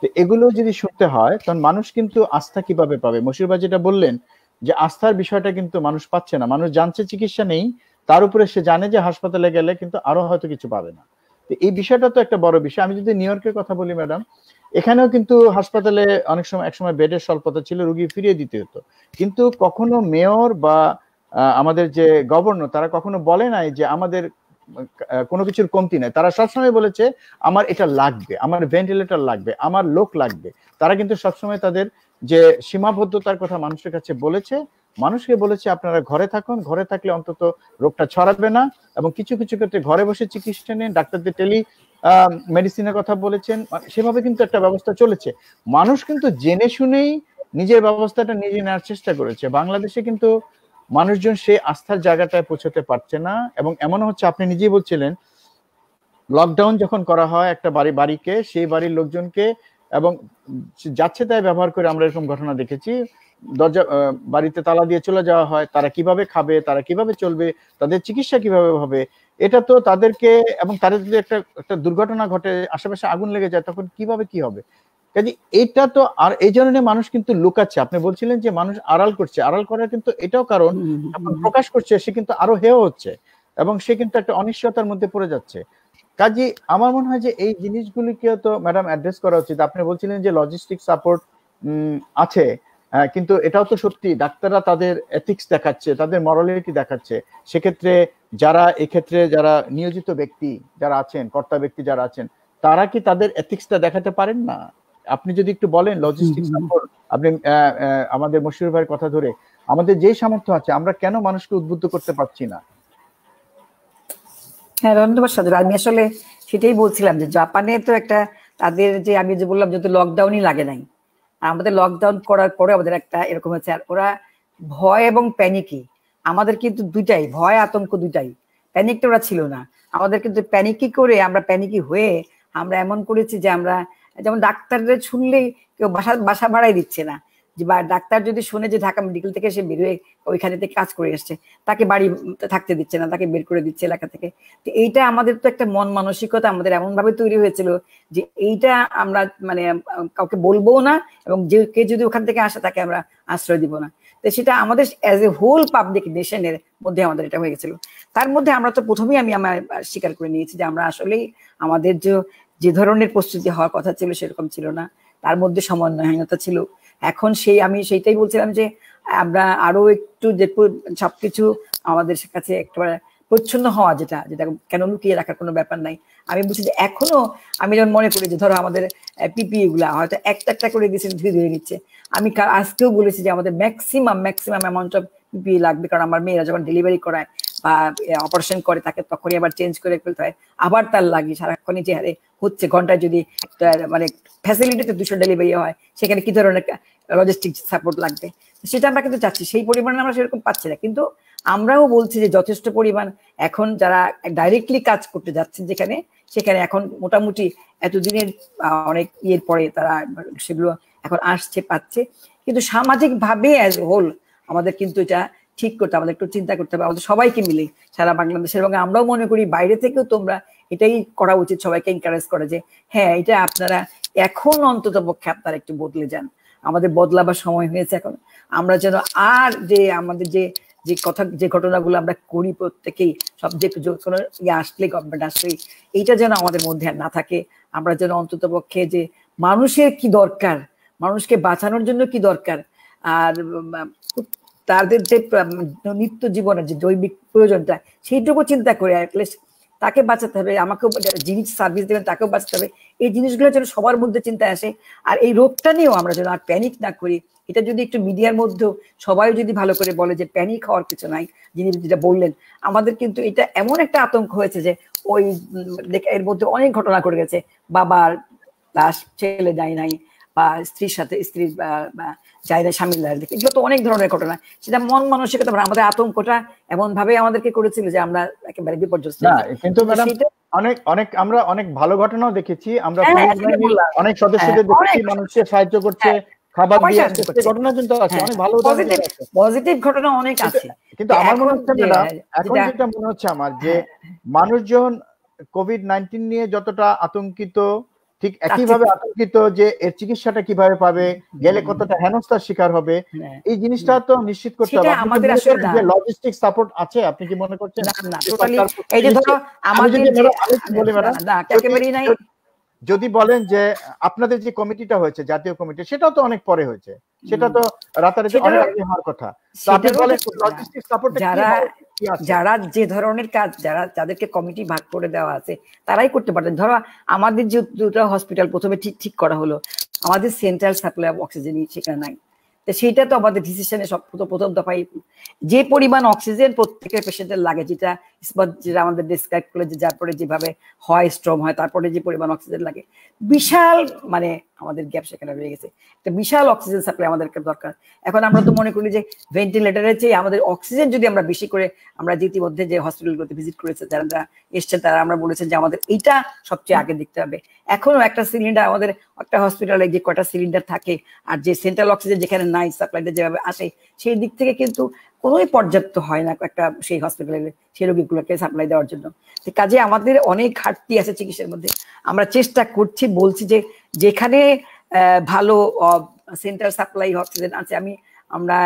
তো এগুলো যদি শুনতে হয়, তখন মানুষ কিন্তু আস্থা কিভাবে পাবে? মশির ভাই যেটা বললেন যে আস্থার বিষয়টা কিন্তু মানুষ পাচ্ছে না, মানুষ জানছে চিকিৎসা নেই, তার উপরে সে জানে যে হাসপাতালে গেলে কিন্তু আরো হয়তো কিছু পাবে না। তো এই বিষয়টা তো একটা বড় বিষয়। আমি যদি নিউ ইয়র্কের কথা বলি ম্যাডাম, এখানেও কিন্তু হাসপাতালে অনেক সময় একসময় বেডের স্বল্পতা ছিল, রুগী ফিরিয়ে দিতে হতো, কিন্তু কখনো মেয়র বা আমাদের যে গভর্নর তারা কখনো বলে নাই যে আমাদের কোনো কিছুর কমতি নাই। তারা সবসময় বলেছে আমার এটা লাগবে, আমার ভেন্টিলেটর লাগবে, আমার লোক লাগবে। তারা কিন্তু সবসময় তাদের যে সীমাবদ্ধতার কথা মানুষের কাছে বলেছে, মানুষকে বলেছে আপনারা ঘরে থাকুন, ঘরে থাকলে অন্তত রোগটা ছড়াবে না, এবং কিছু কিছু ক্ষেত্রে ঘরে বসে চিকিৎসা নিন, ডাক্তারদের টেলি মেডিসিনের কথা বলেছেন, সেভাবে কিন্তু একটা ব্যবস্থা চলেছে। মানুষ কিন্তু জেনে শুনেই নিজের ব্যবস্থাটা নিজে নেওয়ার চেষ্টা করেছে। বাংলাদেশে কিন্তু মানুষজন সেই আস্থার জায়গাটায় পৌঁছতে পারছে না, এবং এমন হচ্ছে, আপনি নিজেই বলছিলেন লকডাউন যখন করা হয় একটা বাড়িকে, সেই বাড়ির লোকজনকে এবং যাচ্ছে তাই ব্যবহার করে আমরা এরকম ঘটনা দেখেছি, দরজা বাড়িতে তালা দিয়ে চলে যাওয়া হয়, তারা কিভাবে খাবে, তারা কিভাবে চলবে, তাদের চিকিৎসা কিভাবে হবে, এটা তো তাদেরকে, এবং তাদের যদি একটা দুর্ঘটনা ঘটে, আশেপাশে আগুন লেগে যায়, তখন কিভাবে কি হবে? কাজে এটা তো, আর এই জন্য মানুষ কিন্তু লুকাচ্ছে। আপনি বলছিলেন যে মানুষ আড়াল করছে, আড়াল করার কিন্তু এটাও কারণ, প্রকাশ করছে সে কিন্তু আরো হেয় হচ্ছে, এবং সে কিন্তু একটা অনিশ্চয়তার মধ্যে পড়ে যাচ্ছে। কাজে আমার মনে হয় যে এই জিনিসগুলিকে তো ম্যাডাম অ্যাড্রেস করা উচিত। আপনি বলছিলেন যে লজিস্টিক সাপোর্ট আছে, কিন্তু এটাও তো সত্যি, ডাক্তাররা তাদের এথিক্স দেখাচ্ছে, তাদের মরালিটি দেখাচ্ছে। সেক্ষেত্রে এক্ষেত্রে যারা নিয়োজিত ব্যক্তি যারা আছেন, কর্তা ব্যক্তি যারা আছেন, তারা কি তাদের এথিক্সটা দেখাতে পারেন না? আপনি যদি একটু বলেন লজিস্টিক সাপোর্ট, আপনি আমাদের মশিউর ভাইয়ের কথা ধরে, আমাদের যে সামর্থ্য আছে আমরা কেন মানুষকে উদ্বুদ্ধ করতে পারছি না? হ্যাঁ, ধন্যবাদ সাজুর। আমি আসলে সেটাই বলছিলাম যে জাপানে তো একটা তাদের যে আমি যে বললাম যেহেতু লকডাউনই লাগে নাই, আমাদের লকডাউন করার পরে আমাদের একটা এরকম হচ্ছে, আর ওরা ভয় এবং প্যানিকি, আমাদের কিন্তু দুইটাই, ভয় আতঙ্ক দুইটাই, প্যানিকটা ওরা ছিল না। আমাদের কিন্তু প্যানিকি করে আমরা প্যানিকি হয়ে আমরা এমন করেছি যে আমরা যেমন ডাক্তারদের শুনলেই কেউ বাসা ভাড়াই দিচ্ছে না, যে বা ডাক্তার যদি শুনে যে ঢাকা মেডিকেল থেকে সে বেরোয় ওইখানে থেকে কাজ করে এসছে, তাকে বাড়ি থাকতে দিচ্ছে না, তাকে বের করে দিচ্ছে এলাকা থেকে। তো এইটা আমাদের তো একটা মন মানসিকতা আমাদের এমন ভাবে তৈরি হয়েছিল যে এইটা আমরা মানে কাউকে বলবো না, এবং যে কে যদি ওখান থেকে আসে তাকে আমরা আশ্রয় দিব না। তো সেটা আমাদের অ্যাজ এ হোল পাবলিক নেশনের মধ্যে আমাদের এটা হয়ে গেছিল। তার মধ্যে আমরা তো প্রথমেই আমি আমার স্বীকার করে নিয়েছি যে আমরা আসলেই আমাদের যে ধরনের প্রস্তুতি হওয়ার কথা ছিল সেরকম ছিল না, তার মধ্যে সমন্বয়হীনতা ছিল। এখন আমি সেইটাই বলছিলাম যে আমরা আরো একটু সবকিছু আমাদের কাছে একেবারে পরিচ্ছন্ন হওয়া, যেটা কেন লুকিয়ে রাখার কোনো ব্যাপার নাই। আমি বলছি যে এখনো আমি যেমন মনে করি যে ধরো আমাদের পিপিই গুলা হয়তো একটা করে দিচ্ছে, ধীরে ধীরে নিচ্ছে। আমি আজকেও বলেছি যে আমাদের ম্যাক্সিমাম অ্যামাউন্ট অফ পিপিই লাগবে, কারণ আমার মেয়েরা যখন ডেলিভারি করায় বা অপারেশন করে তাকে তখনই আবার চেঞ্জ করে ফেলতে হয়, আবার তার লাগে সারাক্ষণই যে হারে হচ্ছে, ঘন্টায় যদি মানে ফ্যাসিলিটিতে 200 ডেলিভারি হয়, সেখানে কি ধরনের লজিস্টিক সাপোর্ট লাগবে, সেটা আমরা কিন্তু চাচ্ছি। সেই পরিমাণে আমরা সেরকম পাচ্ছি না, কিন্তু আমরাও বলছি যে যথেষ্ট পরিমাণ এখন যারা ডাইরেক্টলি কাজ করতে যাচ্ছেন যেখানে, সেখানে এখন মোটামুটি এতদিনের অনেক ইয়ের পরে তারা সেগুলো এখন আসছে পাচ্ছে। কিন্তু সামাজিক ভাবে অ্যাজ হোল আমাদের কিন্তু এটা ঠিক করতে, আমাদের একটু চিন্তা করতে হবে আমাদের সবাইকে মিলে সারা বাংলাদেশের। এবং আমরাও মনে করি বাইরে থেকেও তোমরা এটাই করা উচিত, সবাইকে এনকারেজ করে যে হ্যাঁ এটা আপনারা এখন অন্তত পক্ষে আপনারা একটু বদলে যান, আমাদের বদলাবার সময় হয়েছে এখন। আমরা যেন আর যে আমাদের যে যে ঘটনাগুলো আমরা করি প্রত্যেকেই, সব যে কোনো ইয়ে আসলে গভর্নমেন্ট আসলে এইটা যেন আমাদের মধ্যে আর না থাকে। আমরা যেন অন্তত পক্ষে যে মানুষের কি দরকার, মানুষকে বাঁচানোর জন্য কি দরকার, আর তাদের যে নিত্য জীবনের যে জৈবিক প্রয়োজনটা সেইটুকু চিন্তা করে অ্যাটলিস্ট তাকে বাঁচাতে হবে, আমাকেও যিনি সার্ভিস দেবেন তাকেও বাঁচাতে হবে, এই জিনিসগুলো যেন সবার মধ্যে চিন্তা আসে। আর এই রোগটা নিয়েও আমরা যেন আর প্যানিক না করি। এটা যদি একটু মিডিয়ার মধ্যেও সবাই যদি ভালো করে বলে যে প্যানিক হওয়ার কিছু নাই, যিনি যেটা বললেন, আমাদের কিন্তু এটা এমন একটা আতঙ্ক হয়েছে যে ওই এর মধ্যে অনেক ঘটনা ঘটে গেছে, বাবার লাশ ছেলে যায় নাই, বা স্ত্রীর সাথে স্ত্রীর যায় না স্বামীর লাশ দেখে, এগুলো তো অনেক ধরনের ঘটনা। সেটা মন মানসিকতা আমাদের আতঙ্কটা এমন ভাবে আমাদেরকে করেছিল যে আমরা একেবারে বিপর্যস্ত। কিন্তু ম্যাডাম অনেক অনেক আমরা অনেক ভালো ঘটনাও দেখেছি, আমরা অনেক সদস্যদের দেখেছি মানুষকে সাহায্য করছে, খাবার দিয়ে আসছে, ঘটনা কিন্তু আছে, অনেক ভালো পজিটিভ ঘটনা অনেক আছে। কিন্তু আমার মনে হচ্ছে ম্যাডাম এখন যেটা মনে হচ্ছে আমার যে মানুষজন কোভিড-19 নিয়ে যতটা আতঙ্কিত, ঠিক একইভাবে আতঙ্কিত যে এর চিকিৎসাটা কিভাবে পাবে, গেলে কতটা হেনস্থার শিকার হবে, এই জিনিসটা তো নিশ্চিত করতে হবে। আমাদের যে লজিস্টিক সাপোর্ট আছে আপনি কি মনে করছেন? না টোটালি এই যে ধরো আমাদের বলি ম্যাডাম, একেবারেই নাই। যদি বলেন যে আপনাদের যে কমিটিটা হয়েছে জাতীয় কমিটি, সেটাও তো অনেক পরে হয়েছে, সেটা তো রাতারাতি অনেক আগে হওয়ার কথা। আপনি বলেন লজিস্টিক সাপোর্ট যারা যে ধরনের কাজ, যাদেরকে কমিটি ভাগ করে দেওয়া আছে তারাই করতে পারতেন। ধরো আমাদের যে দুটো হসপিটাল প্রথমে ঠিক করা হলো, আমাদের সেন্ট্রাল সাপ্লাই অফ অক্সিজেন সেখানে নাই, তো সেইটা তো আমাদের ডিসিশনে সব প্রথম দফায় যে পরিমাণ অক্সিজেন প্রত্যেকের পেশেন্টের লাগে, যেটা আমাদের ডিসক্রাইব করলে যে যার পরে যেভাবে হয় স্ট্রং হয়, তারপরে যে পরিমাণ অক্সিজেন লাগে, বিশাল মানে আমাদের গ্যাপ সেখানে রয়ে গেছে। একটা বিশাল অক্সিজেন সাপ্লাই আমাদেরকে দরকার। এখন আমরা তো মনে করি যে ভেন্টিলেটারের চেয়ে আমাদের অক্সিজেন যদি আমরা বেশি করে, আমরা যে ইতিমধ্যে যে হসপিটালগুলোতে ভিজিট করেছে যারা এসছেন তারা আমরা বলেছেন যে আমাদের এইটা সবচেয়ে আগে দেখতে হবে। এখনো একটা সিলিন্ডার আমাদের একটা হসপিটালে যে কয়টা সিলিন্ডার থাকে আর যে সেন্ট্রাল অক্সিজেন যেখানে নাই, সাপ্লাইটা যেভাবে আসে সেই দিক থেকে কিন্তু কোনোই পর্যাপ্ত হয় না একটা সেই হসপিটালে সেই রোগীগুলোকে সাপ্লাই দেওয়ার জন্য। কাজে আমাদের অনেক ঘাটতি আছে চিকিৎসার মধ্যে। আমরা চেষ্টা করছি, বলছি যে যেখানে ভালো সেন্ট্রাল সাপ্লাই অক্সিজেন আছে, আমরা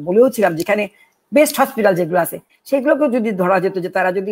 বলেও ছিলাম যেখানে বেস্ট হসপিটাল যেগুলো আছে সেগুলোকে যদি ধরা যেত, যে তারা যদি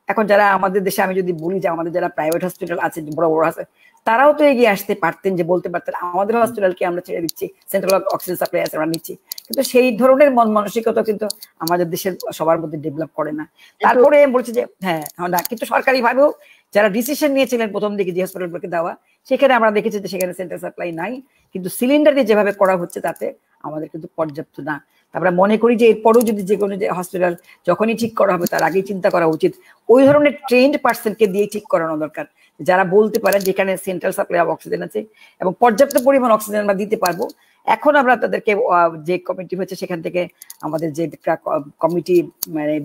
এখন যারা আমাদের দেশে, আমি যদি বলি যে আমাদের যারা প্রাইভেট হসপিটাল আছে বড় বড় আছে, তারাও তো এগিয়ে আসতে পারতেন, যে বলতে পারতেন আমাদের হসপিটালকে আমরা ছেড়ে দিচ্ছি, সেন্ট্রাল অক্সিজেন সাপ্লাই আছে আমরা নিচ্ছি। কিন্তু সেই ধরনের মন মানসিকতা কিন্তু আমাদের দেশের সবার মধ্যে ডেভেলপ করে না। তারপরে বলছে যে হ্যাঁ না, কিন্তু সরকারি ভাবেও যারা ডিসিশন নিয়েছিলেন প্রথম দিকে যে হসপিটালগুলোকে দেওয়া, সেখানে আমরা দেখেছি যে সেখানে সেন্ট্রাল সাপ্লাই নাই, কিন্তু সিলিন্ডার দিয়ে যেভাবে করা হচ্ছে তাতে আমাদের কিন্তু পর্যাপ্ত না। আমরা মনে করি যে এরপরেও যদি যে কোনো যে হসপিটাল যখনই ঠিক করা হবে তার আগেই চিন্তা করা উচিত ওই ধরনের ট্রেন্ড পার্সনকে দিয়ে ঠিক করানো দরকার, যারা বলতে পারেন যেখানে সেন্ট্রাল সাপ্লাই অফ অক্সিজেন আছে এবং পর্যাপ্ত পরিমাণ অক্সিজেন আমরা দিতে পারবো। এখন আমরা তাদেরকে যে কমিটি হয়েছে সেখান থেকে আমাদের যে কমিটি মানে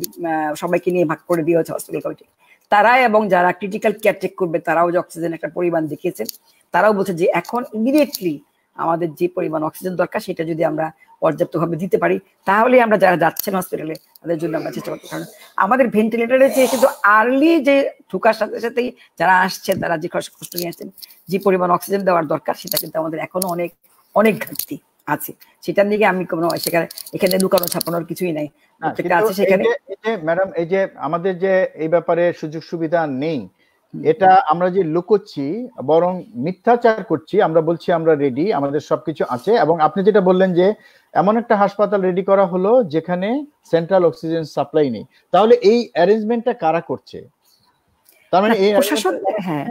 সবাইকে নিয়ে ভাগ করে দিয়ে হচ্ছে হসপিটাল কমিটি, তারা এবং যারা ক্রিটিক্যাল কেয়ার টেক করবে তারাও যে অক্সিজেন একটা পরিমাণ দেখিয়েছেন, তারাও বলছে যে এখন ইমিডিয়েটলি আমাদের যে পরিমাণ অক্সিজেন দরকার সেটা যদি আমরা পর্যাপ্তভাবে দিতে পারি তাহলে আমরা যারা যাচ্ছেন হসপিটালে তাদের জন্য আমরা চেষ্টা করতে পারি। আমাদের ভেন্টিলেটারের চেয়ে কিন্তু আর্লি যে ঢোকার সাথে সাথেই যারা আসছেন তারা যে কষ্ট নিয়ে আসছেন, যে পরিমাণ অক্সিজেন দেওয়ার দরকার সেটা কিন্তু আমাদের এখনো অনেক অনেক ঘাটতি আছে। সেটার দিকে আমি কোনো সেখানে এখানে লুকানো ছাপানোর কিছুই নাই, আছে সেখানে। ম্যাডাম এই যে আমাদের যে এই ব্যাপারে সুযোগ সুবিধা নেই, এটা আমরা যে লুকোচ্ছি বরং মিথ্যাচার করছি। আমরা বলছি আমরা রেডি, আমাদের সবকিছু আছে, এবং আপনি যেটা বললেন যে এমন একটা হাসপাতাল রেডি করা হলো যেখানে সেন্ট্রাল অক্সিজেন সাপ্লাই নেই, তাহলে এই অ্যারেঞ্জমেন্টটা কারা করছে? তার মানে এই প্রশাসন, হ্যাঁ,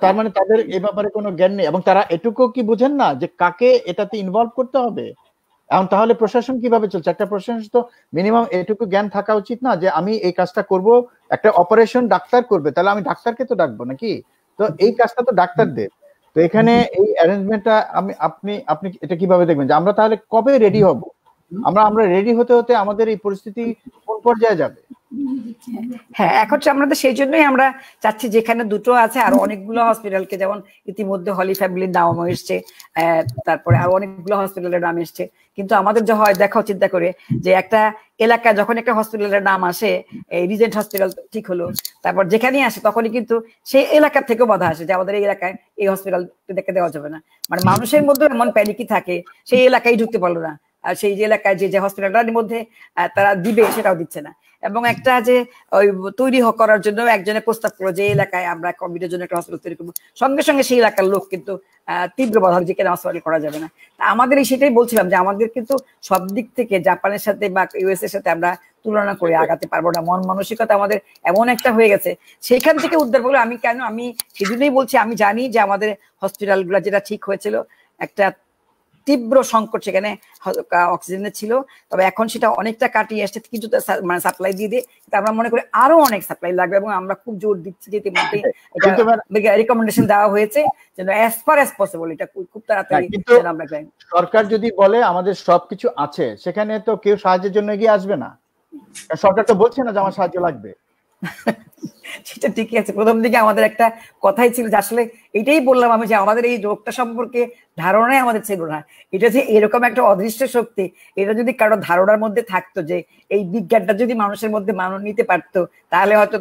তার মানে তাদের এই ব্যাপারে কোনো জ্ঞান নেই, এবং তারা এটুকু কি বুঝেন না যে কাকে এটাতে ইনভলভ করতে হবে? এখন তাহলে প্রশাসন কিভাবে চলছে? একটা প্রশাসন তো মিনিমাম এটুকু জ্ঞান থাকা উচিত না যে আমি এই কাজটা করব, একটা অপারেশন ডাক্তার করবে, তাহলে আমি ডাক্তারকে তো ডাকবো নাকি? তো এই কাজটা তো ডাক্তারদের। তো এখানে এই অ্যারেঞ্জমেন্টটা আপনি এটা কিভাবে দেখবেন যে আমরা তাহলে কবে রেডি হব? আমরা রেডি হতে হতে আমাদের এই পরিস্থিতি কোন পর্যায়ে যাবে? হ্যাঁ, এখন আমরা সেই জন্যই আমরা চাচ্ছি যেখানে দুটো আছে আর অনেকগুলো হসপিটালকে, যেমন ইতিমধ্যে হলি ফ্যামিলির নাম এসছে, তারপরে আর অনেকগুলো হসপিটালের নাম এসছে, কিন্তু আমাদের যা হয় দেখাও চিন্তা করে যে একটা এলাকা যখন একটা হসপিটালের নাম আসে, এই রিজেন্ট হসপিটাল ঠিক হলো, তারপর যেখানেই আসে তখনই কিন্তু সেই এলাকার থেকেও বাধা আসে যে আমাদের এই এলাকায় এই হসপিটাল দেখে দেওয়া যাবে না। মানে মানুষের মধ্যে এমন প্যানিকই থাকে, সেই এলাকায় ঢুকতে পারলো না, আর সেই যে এলাকায় যে হসপিটালটার মধ্যে তারা দিবে সেটাও দিচ্ছে না। এবং একটা যে ওই তৈরি করার জন্য একজনের প্রস্তাব করলো যে এলাকায় আমরা কোভিডের জন্য একটা হসপিটাল তৈরি করবো, সঙ্গে সঙ্গে সেই এলাকার লোক কিন্তু তীব্র বাধা যে কেন হসপিটাল করা যাবে না। আমাদের সেটাই বলছিলাম যে আমাদের কিন্তু সব দিক থেকে জাপানের সাথে বা ইউএস এর সাথে আমরা তুলনা করে আগাতে পারবো না, মন মানসিকতা আমাদের এমন একটা হয়ে গেছে। সেখান থেকে উদ্ধার বলে আমি সেজন্যই বলছি, আমি জানি যে আমাদের হসপিটাল গুলা যেটা ঠিক হয়েছিল, একটা তীব্র সংকট সেখানে অক্সিজেনের ছিল, তবে এখন সেটা অনেকটা কাটিয়ে আসছে, কিছু মানে সাপ্লাই দিয়ে দিয়ে আমরা মনে করি আরো অনেক সাপ্লাই লাগবে, এবং আমরা খুব জোর দিচ্ছি যে ইতিমধ্যে রিকমেন্ডেশন দেওয়া হয়েছে যেন অ্যাজ ফার অ্যাজ পসিবল এটা খুব তাড়াতাড়ি আমরা চাই। সরকার যদি বলে আমাদের সবকিছু আছে, সেখানে তো কেউ সাহায্যের জন্য এগিয়ে আসবে না। সরকার তো বলছে না যে আমার সাহায্য লাগবে। সেটা ঠিকই আছে, প্রথম দিকে আমাদের একটা কথাই ছিল যে আসলে এটাই বললাম আমি যে আমাদের এই রোগটা সম্পর্কে ধারণাই আমাদের ছিল না, এটা যে এরকম একটা অদৃশ্য শক্তি, এটা যদি কারো ধারণার মধ্যে থাকতো, যে এই বিজ্ঞানটা যদি মানুষের মধ্যে মানব নিতে পারতো, তাহলে হয়তো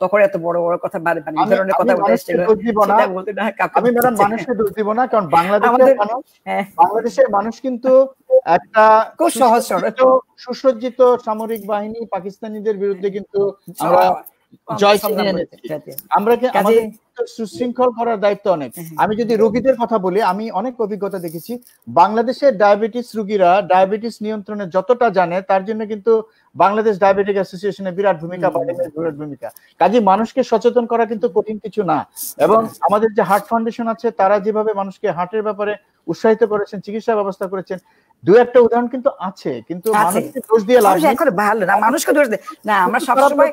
তখন এত বড় বড় কথা বাড়বে না, এই ধরনের কথা বলে এসেছিল। আমি মানুষকে দোষ দিব না, কারণ বাংলাদেশের মানুষ কিন্তু একটা খুব সহজ সরল সুসজ্জিত সামরিক বাহিনী পাকিস্তানিদের বিরুদ্ধে কিন্তু আমরা সুশৃঙ্খল করার দায়িত্ব অনেক। আমি যদি রোগীদের কথা বলি, আমি অনেক অভিজ্ঞতা দেখেছি, বাংলাদেশের ডায়াবেটিস রোগীরা ডায়াবেটিস নিয়ন্ত্রণে যতটা জানে, তার জন্য কিন্তু বাংলাদেশ ডায়াবেটিক অ্যাসোসিয়েশনের বিরাট ভূমিকা, বিরাট ভূমিকা। কাজে মানুষকে সচেতন করা কিন্তু কঠিন কিছু না। এবং আমাদের যে হার্ট ফাউন্ডেশন আছে, তারা যেভাবে মানুষকে হার্টের ব্যাপারে উৎসাহিত করেছেন, চিকিৎসা ব্যবস্থা করেছেন, দু একটা উদাহরণ কিন্তু আছে, কিন্তু মানুষকে দোষ দিয়ে লাভ নেই। ভালো না, মানুষকে দোষ দেয় না। আমরা সবসময়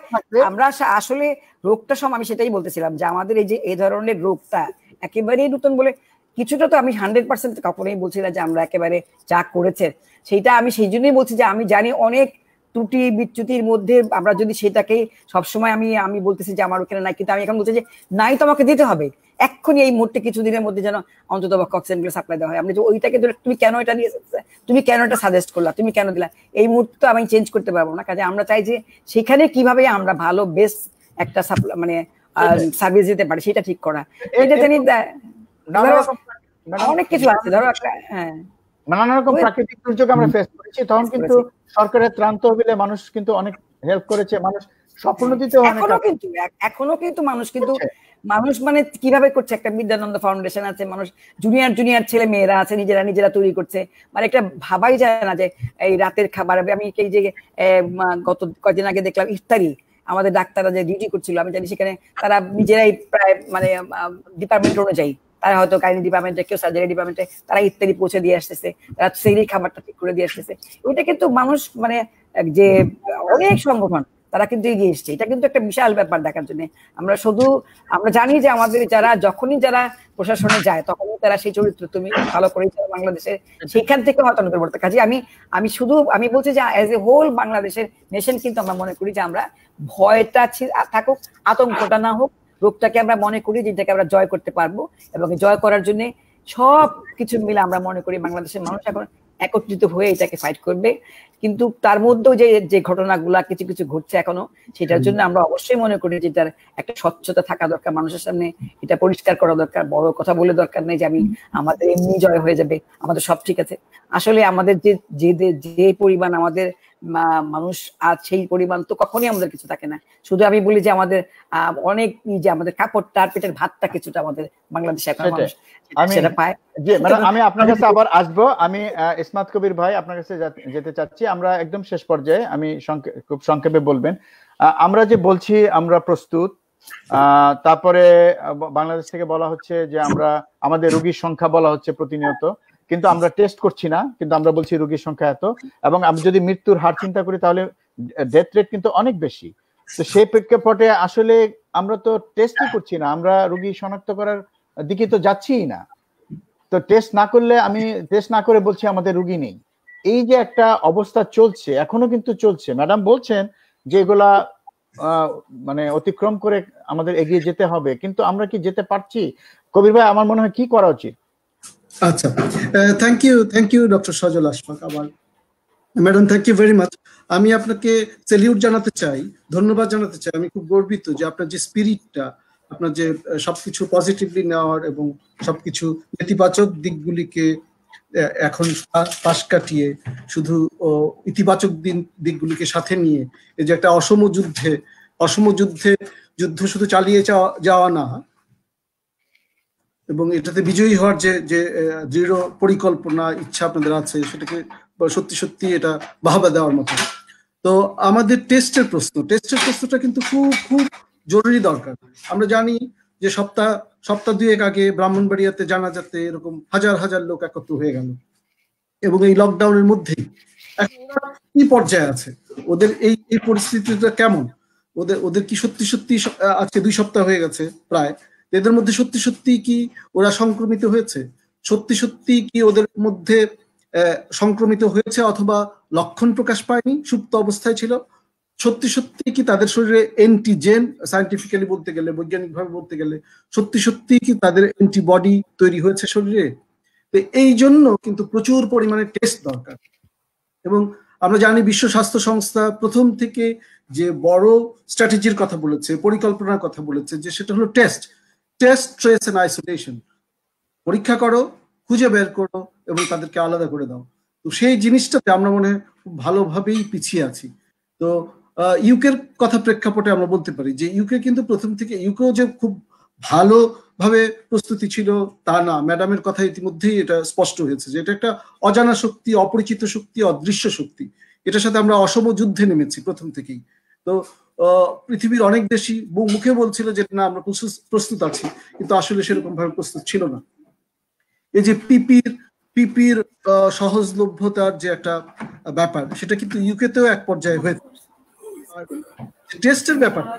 আমরা আসলে রোগটা আমি সেটাই বলতেছিলাম যে আমাদের এই যে এই ধরনের রোগটা একেবারেই নতুন বলে কিছুটা তো আমি 100% কখনোই বলছি না যে আমরা একেবারে যা করেছে সেইটা, আমি সেই জন্যই বলছি যে আমি জানি অনেক ত্রুটি বিচ্যুতির মধ্যে আমরা যদি সেটাকে সবসময় আমি বলতেছি যে আমার ওখানে নাই, কিন্তু আমি এখন বলছি যে নাই তো আমাকে দিতে হবে এক্ষুনি, এই মুহূর্তে কিছুদিনের মধ্যে যেন অন্তত অক্সিজেন গুলো সাপ্লাই দেওয়া হয়। আমি যে ওইটাকে তুমি কেন এটা নিয়ে, তুমি কেন এটা সাজেস্ট করলা, তুমি কেন দিলা, এই মুহূর্তে আমি চেঞ্জ করতে পারবো না। কাজে আমরা চাই যে সেখানে কিভাবে আমরা ভালো বেস্ট একটা মানে সার্ভিস দিতে পারি সেটা ঠিক করা। এটা জানি অনেক কিছু আছে, ধরো নানা রকম প্রাকৃতিক দুর্যোগ আমরা ফেস করেছি, তখন কিন্তু সরকারের ত্রাণ তহবিলে মানুষ কিন্তু অনেক হেল্প করেছে, মানুষ স্বপ্ন দিতে এখনো কিন্তু মানুষ মানে কিভাবে করছে, একটা বিদ্যানন্দ ফাউন্ডেশন আছে, মানুষ জুনিয়র ছেলে মেয়েরা আছে, নিজেরা তৈরি করছে, মানে একটা ভাবাই যায় না যে এই রাতের খাবার। আমি এই যে গত কয়েকদিন আগে দেখলাম ইফতারি, আমাদের ডাক্তাররা যে ডিউটি করছিল, আমি জানি সেখানে তারা নিজেরাই প্রায় মানে ডিপার্টমেন্ট অনুযায়ী, তারা হয়তো গাইনি ডিপার্টমেন্টে, কেউ সার্জারি ডিপার্টমেন্টে, তারা ইত্যাদি পৌঁছে দিয়ে আসতেছে, তারা সেই খাবারটা ঠিক করে দিয়ে আসতেছে। এটা কিন্তু মানুষ মানে যে অনেক সংগঠন তারা কিন্তু এগিয়ে এসছে, এটা কিন্তু একটা বিশাল ব্যাপার দেখার জন্য। আমরা জানি যে আমাদের যখনই যারা প্রশাসনে যায় তখনই তারা সেই চরিত্র তুমি ভালো করে বাংলাদেশের সেখান থেকে হয়তো নতুন কাজে আমি বলছি যে অ্যাজ এ হোল বাংলাদেশের নেশন কিন্তু আমরা মনে করি যে আমরা ভয়টা থাকুক, আতঙ্কটা না হোক, রোগটাকে আমরা মনে করি যেটাকে আমরা জয় করতে পারবো, এবং জয় করার জন্য সব কিছু মিলে আমরা মনে করি বাংলাদেশের মানুষ এখন একত্রিত হয়ে এটাকে ফাইট করবে। কিন্তু তার মধ্যেও যে ঘটনাগুলা কিছু কিছু ঘটছে এখনো, সেটার জন্য আমরা অবশ্যই মনে করি যে এটার একটা স্বচ্ছতা থাকা দরকার, মানুষের সামনে এটা পরিষ্কার করা দরকার। বড় কথা বলে দরকার নেই যে আমাদের এমনি জয় হয়ে যাবে, আমাদের সব ঠিক আছে। আসলে আমাদের যে পরিমাণ আমাদের মানুষ আজ, সেই পরিমাণ তো কখনই আমাদের কিছু থাকে না। শুধু আমি বলি যে আমাদের অনেক যে আমাদের কাপড়টা আর পেটের ভাতটা কিছুটা আমাদের বাংলাদেশে এখন সেটা পায়। আমি আপনার কাছে আবার আসবো, আমি ইসমাত কবির ভাই আপনার কাছে যেতে চাচ্ছি, আমরা একদম শেষ পর্যায়ে, আমি খুব সংক্ষেপে বলবেন। আমরা যে বলছি আমরা প্রস্তুত, তারপরে বাংলাদেশ থেকে বলা হচ্ছে যে আমাদের রোগীর সংখ্যা বলা হচ্ছে প্রতিনিয়ত, কিন্তু আমরা টেস্ট করছি না, কিন্তু আমরা বলছি রোগীর সংখ্যা এত, এবং আমি যদি মৃত্যুর হার চিন্তা করি তাহলে ডেথ রেট কিন্তু অনেক বেশি। তো সেই প্রেক্ষাপটে আসলে আমরা তো টেস্টই করছি না, আমরা রোগী শনাক্ত করার দিকে তো যাচ্ছিই না। তো টেস্ট না করলে, আমি টেস্ট না করে বলছি আমাদের রোগী নেই, এই যে একটা অবস্থা চলছে, এখনো কিন্তু চলছে, ম্যাডাম বলছেন যে এগুলা মানে অতিক্রম করে আমাদের এগিয়ে যেতে হবে, কিন্তু আমরা কি যেতে পারছি? কবির ভাই, আমার মনে হয় কি করা উচিত? আচ্ছা, thank you doctor Sajal Ashfaq. আবার madam, thank you very much. আমি আপনাকে স্যালিউট জানাতে চাই, ধন্যবাদ জানাতে চাই। আমি খুব গর্বিত যে আপনার যে স্পিরিটটা, আপনার যে সবকিছু পজিটিভলি নেওয়ার এবং সবকিছু নেতিবাচক দিকগুলিকে এখন পাশ কাটিয়ে শুধু ইতিবাচক দিকগুলিকে সাথে নিয়ে এই যে একটা অসম যুদ্ধ শুধু চালিয়ে যাওয়া না, এবং এটাতে বিজয়ী হওয়ার যে দৃঢ় পরিকল্পনা, ইচ্ছা আপনাদের আছে, সেটাকে সত্যি সত্যি এটা বাহবা দেওয়ার মতো। তো আমাদের টেস্টের প্রশ্নটা কিন্তু খুব খুব জরুরি দরকার। আমরা জানি যে সপ্তাহ দুয়েক আগে ব্রাহ্মণবাড়িয়াতে জানাজাতে এরকম হাজার হাজার লোক একত্র হয়ে গেল, এবং এই লকডাউনের মধ্যেই এখন কি পর্যায়ে আছে, ওদের এই পরিস্থিতিটা কেমন, ওদের কি সত্যি সত্যি আজকে 2 সপ্তাহ হয়ে গেছে প্রায়, এদের মধ্যে সত্যি সত্যি কি ওরা সংক্রমিত হয়েছে, সত্যি সত্যি কি ওদের মধ্যে সংক্রমিত হয়েছে অথবা লক্ষণ প্রকাশ পায়নি, সুপ্ত অবস্থায় ছিল, সত্যি সত্যি কি তাদের শরীরে অ্যান্টিজেন, সায়েন্টিফিক্যালি বলতে গেলে, বৈজ্ঞানিকভাবে বলতে গেলে সত্যি সত্যি কি তাদের অ্যান্টিবডি তৈরি হয়েছে শরীরে। তো এই জন্য কিন্তু প্রচুর পরিমাণে টেস্ট দরকার। এবং আমরা জানি বিশ্ব স্বাস্থ্য সংস্থা প্রথম থেকে যে বড় স্ট্র্যাটেজির কথা বলেছে, পরিকল্পনার কথা বলেছে, যে সেটা হলো টেস্ট, ট্রেস এন্ড আইসোলেশন। পরীক্ষা করো, খুঁজে বের করো এবং তাদেরকে আলাদা করে দাও। তো সেই জিনিসটাতে আমরা মনে হয় খুব ভালোভাবেই পিছিয়ে আছি। তো ইউকের কথা প্রেক্ষাপটে আমরা বলতে পারি যে ইউকে কিন্তু প্রথম থেকে, ইউকেও যে খুব ভালোভাবে প্রস্তুতি ছিল তা না। ম্যাডামের কথা ইতিমধ্যেই এটা স্পষ্ট হয়েছে যে এটা একটা অজানা শক্তি, অপরিচিত শক্তি, অদৃশ্য শক্তি, এটার সাথে আমরা অসম যুদ্ধে নেমেছি প্রথম থেকেই। তো পৃথিবীর অনেক দেশই মুখে বলছিল যে না আমরা প্রস্তুত আছি, কিন্তু আসলে সেরকম ভাবে প্রস্তুত ছিল না। এই যে পিপির সহজলভ্যতার যে একটা ব্যাপার, সেটা কিন্তু ইউকেতেও এক পর্যায়ে হয়েছে। টেস্টের ব্যাপারটা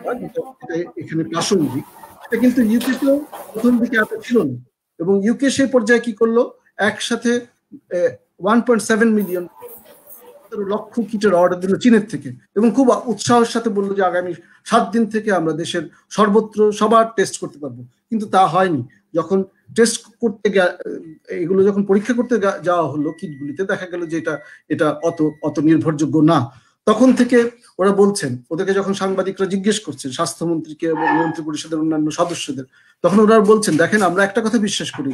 এখানে প্রাসঙ্গিক, সেটা কিন্তু ইউকেতেও প্রথম দিকে এত ছিল না, এবং ইউকে সেই পর্যায়ে কি করলো, একসাথে 1.7 মিলিয়ন লক্ষ কিটের অর্ডার দিল চীনের থেকে, এবং খুব উৎসাহের সাথে বললো যে আগামী 7 দিন থেকে আমরা দেশের সর্বত্র সবার টেস্ট করতে পারবো। কিন্তু তা হয়নি। যখন টেস্ট করতে এগুলো যখন পরীক্ষা করতে যাওয়া হলো কিটগুলিতে, দেখা গেল যে এটা অত নির্ভরযোগ্য না। তখন থেকে ওরা বলছেন, ওদেরকে যখন সাংবাদিকরা জিজ্ঞেস করছেন, স্বাস্থ্যমন্ত্রীকে এবং মন্ত্রী পরিষদের অন্যান্য সদস্যদের, তখন ওরা বলছেন দেখেন আমরা একটা কথা বিশ্বাস করি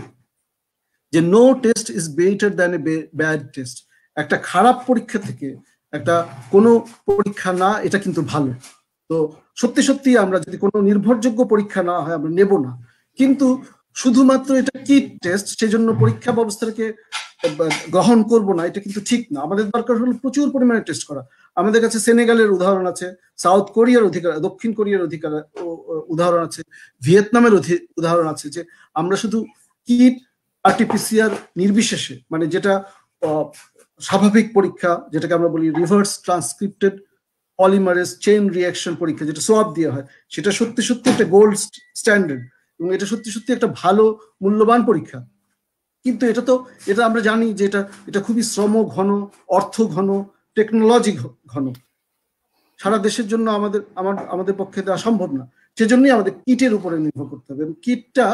যে no test is better than a bad test. একটা খারাপ পরীক্ষা থেকে একটা কোনো পরীক্ষা না, এটা কিন্তু ভালো। তো সত্যি সত্যি আমরা যদি কোনো নির্ভরযোগ্য পরীক্ষা না হয় আমরা নেব না, কিন্তু শুধুমাত্র এটা কিট টেস্ট সেজন্য পরীক্ষা ব্যবস্থাকে গ্রহণ করব না, এটা কিন্তু ঠিক না। আমাদের দরকার হলো প্রচুর পরিমাণে টেস্ট করা। আমাদের কাছে সেনেগালের উদাহরণ আছে, সাউথ কোরিয়ার দক্ষিণ কোরিয়ার উদাহরণ আছে, ভিয়েতনামের উদাহরণ আছে, যে আমরা শুধু কিট আরটিপিসিআর নির্বিশেষে, মানে যেটা স্বাভাবিক পরীক্ষা, যেটাকে আমরা বলি reverse transcripted polymerase chain reaction পরীক্ষা, যেটা সোয়াব দিয়ে হয়, সেটা সত্যি সত্যি একটা গোল্ড স্ট্যান্ডার্ড এবং এটা সত্যি সত্যি একটা ভালো মূল্যবান পরীক্ষা। কিন্তু এটা আমরা জানি যে এটা খুবই শ্রম ঘন, অর্থ ঘন, টেকনোলজি ঘন। সারা দেশের জন্য আমাদের পক্ষে দেওয়া সম্ভব না। সেজন্যই আমাদের কিটের উপরে নির্ভর করতে হবে, এবং কিটটা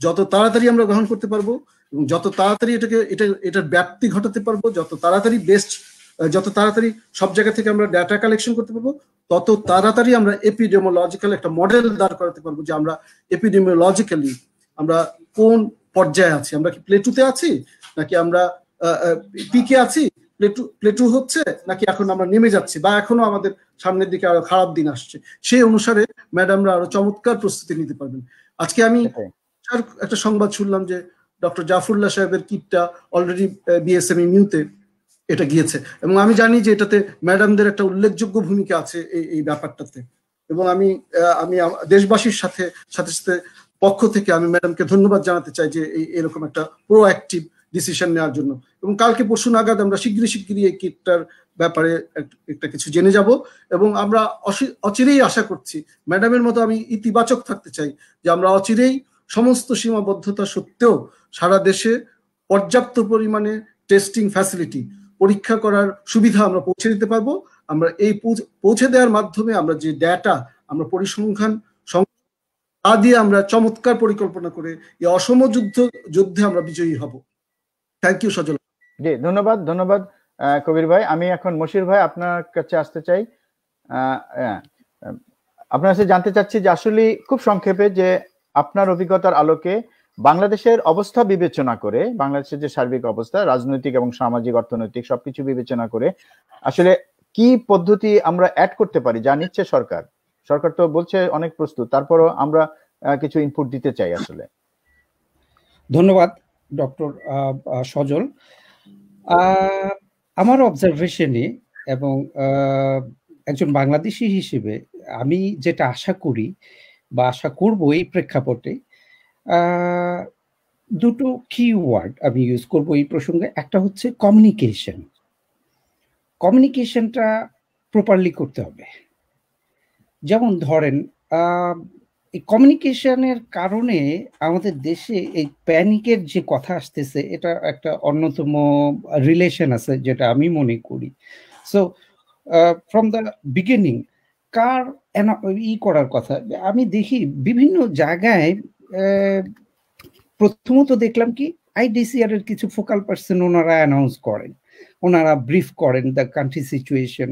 যত তাড়াতাড়ি আমরা গ্রহণ করতে পারবো এবং যত তাড়াতাড়ি এটার ব্যাপ্তি ঘটাতে পারবো, যত তাড়াতাড়ি সব জায়গা থেকে আমরা ডাটা কালেকশন করতে পারবো, তত তাড়াতাড়ি আমরা এপিডেমিওলজিক্যাল একটা মডেল দাঁড় করাতে পারবো যে আমরা এপিডেমিওলজিক্যালি আমরা কোন পর্যায়ে আছি, আমরা কি প্লেটুতে আছি নাকি আমরা পিকে আছি, প্লেটু হচ্ছে নাকি এখন আমরা নেমে যাচ্ছি, বা এখনো আমাদের সামনের দিকে আরো খারাপ দিন আসছে। সেই অনুসারে ম্যাডামরা আরো চমৎকার প্রস্তুতি নিতে পারবেন। আজকে আমি একটা সংবাদ শুনলাম যে ডক্টর জাফরুল্লাহ সাহেবের কিটটা অলরেডি বিএসএমই নিউতে এটা গিয়েছে, এবং আমি জানি যে এটাতে ম্যাডামদের একটা উল্লেখযোগ্য ভূমিকা আছে এই ব্যাপারটাতে, এবং আমি দেশবাসীর সাথে পক্ষ থেকে আমি ম্যাডামকে ধন্যবাদ জানাতে চাই যে এরকম একটা প্রোঅ্যাক্টিভ ডিসিশন নেওয়ার জন্য। এবং কালকে পরশু নাগাদ আমরা শীঘ্রই এই কিটটার ব্যাপারে একটা কিছু জেনে যাব, এবং আমরা অচিরেই আশা করছি, ম্যাডামের মতো আমি ইতিবাচক থাকতে চাই যে আমরা অচিরেই সমস্ত সীমাবদ্ধতা সত্ত্বেও সারা দেশে পর্যাপ্ত পরিমাণে টেস্টিং ফ্যাসিলিটি, পরীক্ষা করার সুবিধা আমরা পৌঁছে দিতে পারবো। আমরা এই পৌঁছে দেওয়ার মাধ্যমে আমরা যে ডেটা আমরা পরিসংখ্যান তা দিয়ে আমরা চমৎকার পরিকল্পনা করে এই অসম যুদ্ধে আমরা বিজয়ী হব। থ্যাংক ইউ সজল। জি, ধন্যবাদ ধন্যবাদ কবির ভাই। আমি এখন মশির ভাই আপনার কাছে আসতে চাই। আপনার কাছে জানতে চাচ্ছি যে আসলে খুব সংক্ষেপে যে আপনার অভিজ্ঞতার আলোকে বাংলাদেশের অবস্থা বিবেচনা করে, বাংলাদেশের যে সার্বিক অবস্থা রাজনৈতিক এবং সামাজিক অর্থনৈতিক সবকিছু বিবেচনা করে আসলে কি পদ্ধতি আমরা অ্যাড করতে পারি, যা নিচ্ছে সরকার। সরকার তো বলছে অনেক প্রস্তুত, তারপরও আমরা কিছু ইনপুট দিতে চাই আসলে। ধন্যবাদ ডক্টর সজল। আমার অবজারভেশনে এবং একজন বাংলাদেশি হিসেবে আমি যেটা আশা করি বা আশা করব এই প্রেক্ষাপটে, দুটো কিওয়ার্ড আমি ইউজ করব এই প্রসঙ্গে। একটা হচ্ছে কমিউনিকেশন। কমিউনিকেশনটা প্রপারলি করতে হবে। যেমন ধরেন এই কমিউনিকেশনের কারণে আমাদের দেশে এই প্যানিকের যে কথা আসতেছে, এটা একটা অন্যতম রিলেশন আছে যেটা আমি মনে করি। সো ফ্রম দ্য বিগিনিং কার করার কথা আমি দেখি বিভিন্ন জায়গায়। প্রথমত দেখলাম কি আইডিসিআর এর কিছু ফোকাল পার্সন ওনারা অ্যানাউন্স করেন, ওনারা ব্রিফ করেন দ্য কান্ট্রি সিচুয়েশন।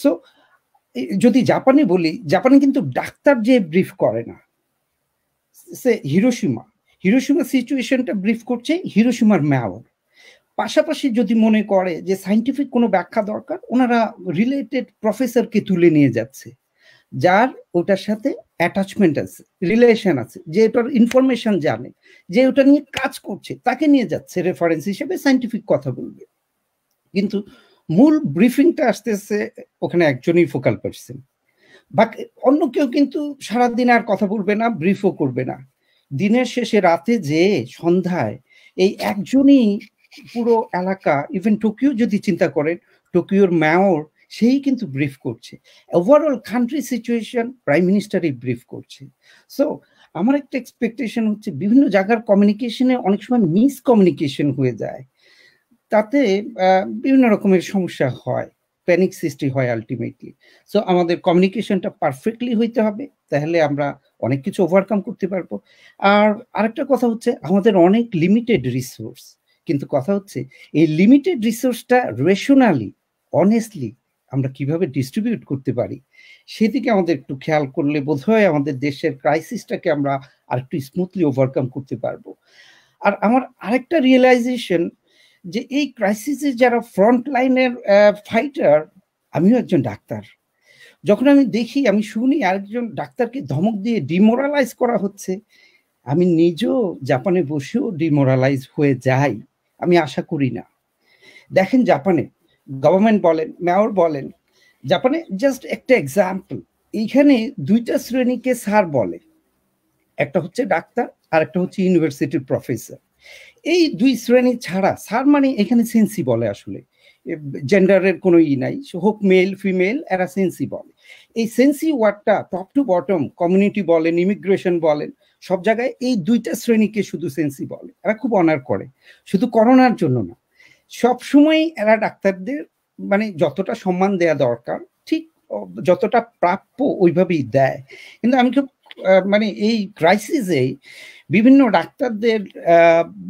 সো যদি জাপানে বলি, জাপানে কিন্তু ডাক্তার যে ব্রিফ করে না, সে হিরোশিমা সিচুয়েশনটা ব্রিফ করছে হিরোশিমার মেয়র। পাশাপাশি যদি মনে করে যে সাইন্টিফিক কোনো ব্যাখ্যা দরকার, ওনারা রিলেটেড প্রফেসরকে তুলে নিয়ে যাচ্ছে, যার ওটার সাথে অ্যাটাচমেন্ট আছে, রিলেশন আছে, যে ওটার ইনফরমেশন জানে, যে ওটা নিয়ে কাজ করছে, তাকে নিয়ে যাচ্ছে রেফারেন্স হিসেবে, সাইন্টিফিক কথা বলবে। কিন্তু মূল ব্রিফিংটা আসতেছে ওখানে একজনই ফোকাল পার্সন, বাকি অন্য কেউ কিন্তু সারাদিন আর কথা বলবে না, ব্রিফও করবে না। দিনের শেষে রাতে যে সন্ধ্যায় এই একজনই পুরো এলাকা, ইভেন টোকিও যদি চিন্তা করেন, টোকিওর মেয়র সেই কিন্তু ব্রিফ করছে। ওভারঅল কান্ট্রি সিচুয়েশন প্রাইম মিনিস্টারই ব্রিফ করছে। সো আমার একটা এক্সপেকটেশন হচ্ছে বিভিন্ন জায়গার কমিউনিকেশনে অনেক সময় মিস কমিউনিকেশন হয়ে যায়, তাতে বিভিন্ন রকমের সমস্যা হয়, প্যানিক সৃষ্টি হয় আলটিমেটলি। সো আমাদের কমিউনিকেশনটা পারফেক্টলি হইতে হবে, তাহলে আমরা অনেক কিছু ওভারকাম করতে পারবো। আর আরেকটা কথা হচ্ছে আমাদের অনেক লিমিটেড রিসোর্স, কিন্তু কথা হচ্ছে এই লিমিটেড রিসোর্সটা রেশনালি অনেস্টলি আমরা কিভাবে ডিস্ট্রিবিউট করতে পারি, সেদিকে আমাদের একটু খেয়াল করলে বোধহয় আমাদের দেশের ক্রাইসিসটাকে আমরা আরেকটু স্মুথলি ওভারকাম করতে পারবো। আর আমার আরেকটা রিয়েলাইজেশন যে এই ক্রাইসিসে যারা ফ্রন্ট লাইনের ফাইটার, আমিও একজন ডাক্তার, যখন আমি দেখি, আমি শুনি আরেকজন ডাক্তারকে ধমক দিয়ে ডিমোরালাইজ করা হচ্ছে, আমি নিজেও জাপানে বসেও ডিমোরালাইজ হয়ে যাই। আমি আশা করি না। দেখেন জাপানে গভর্নমেন্ট বলেন, মেয়র বলেন, জাপানে জাস্ট একটা এক্সাম্পল, এইখানে দুইটা শ্রেণীকে স্যার বলে, একটা হচ্ছে ডাক্তার আর একটা হচ্ছে ইউনিভার্সিটির প্রফেসর। এই দুই শ্রেণী ছাড়া স্যার মানে এখানে সেন্সি বলে, আসলে জেন্ডারের কোনো নাই, হোক মেল ফিমেল, এরা সেন্সি বলে। এই সেন্সি ওয়ার্ডটা টপ টু বটম, কমিউনিটি বলেন, ইমিগ্রেশন বলেন, সব জায়গায় এই দুইটা শ্রেণীকে শুধু সেন্সি বলে। এরা খুব অনার করে, শুধু করোনার জন্য না, সবসময় এরা ডাক্তারদের মানে যতটা সম্মান দেয়া দরকার, ঠিক যতটা প্রাপ্য ওইভাবেই দেয়। কিন্তু আমি খুব মানে এই ক্রাইসিসে বিভিন্ন ডাক্তারদের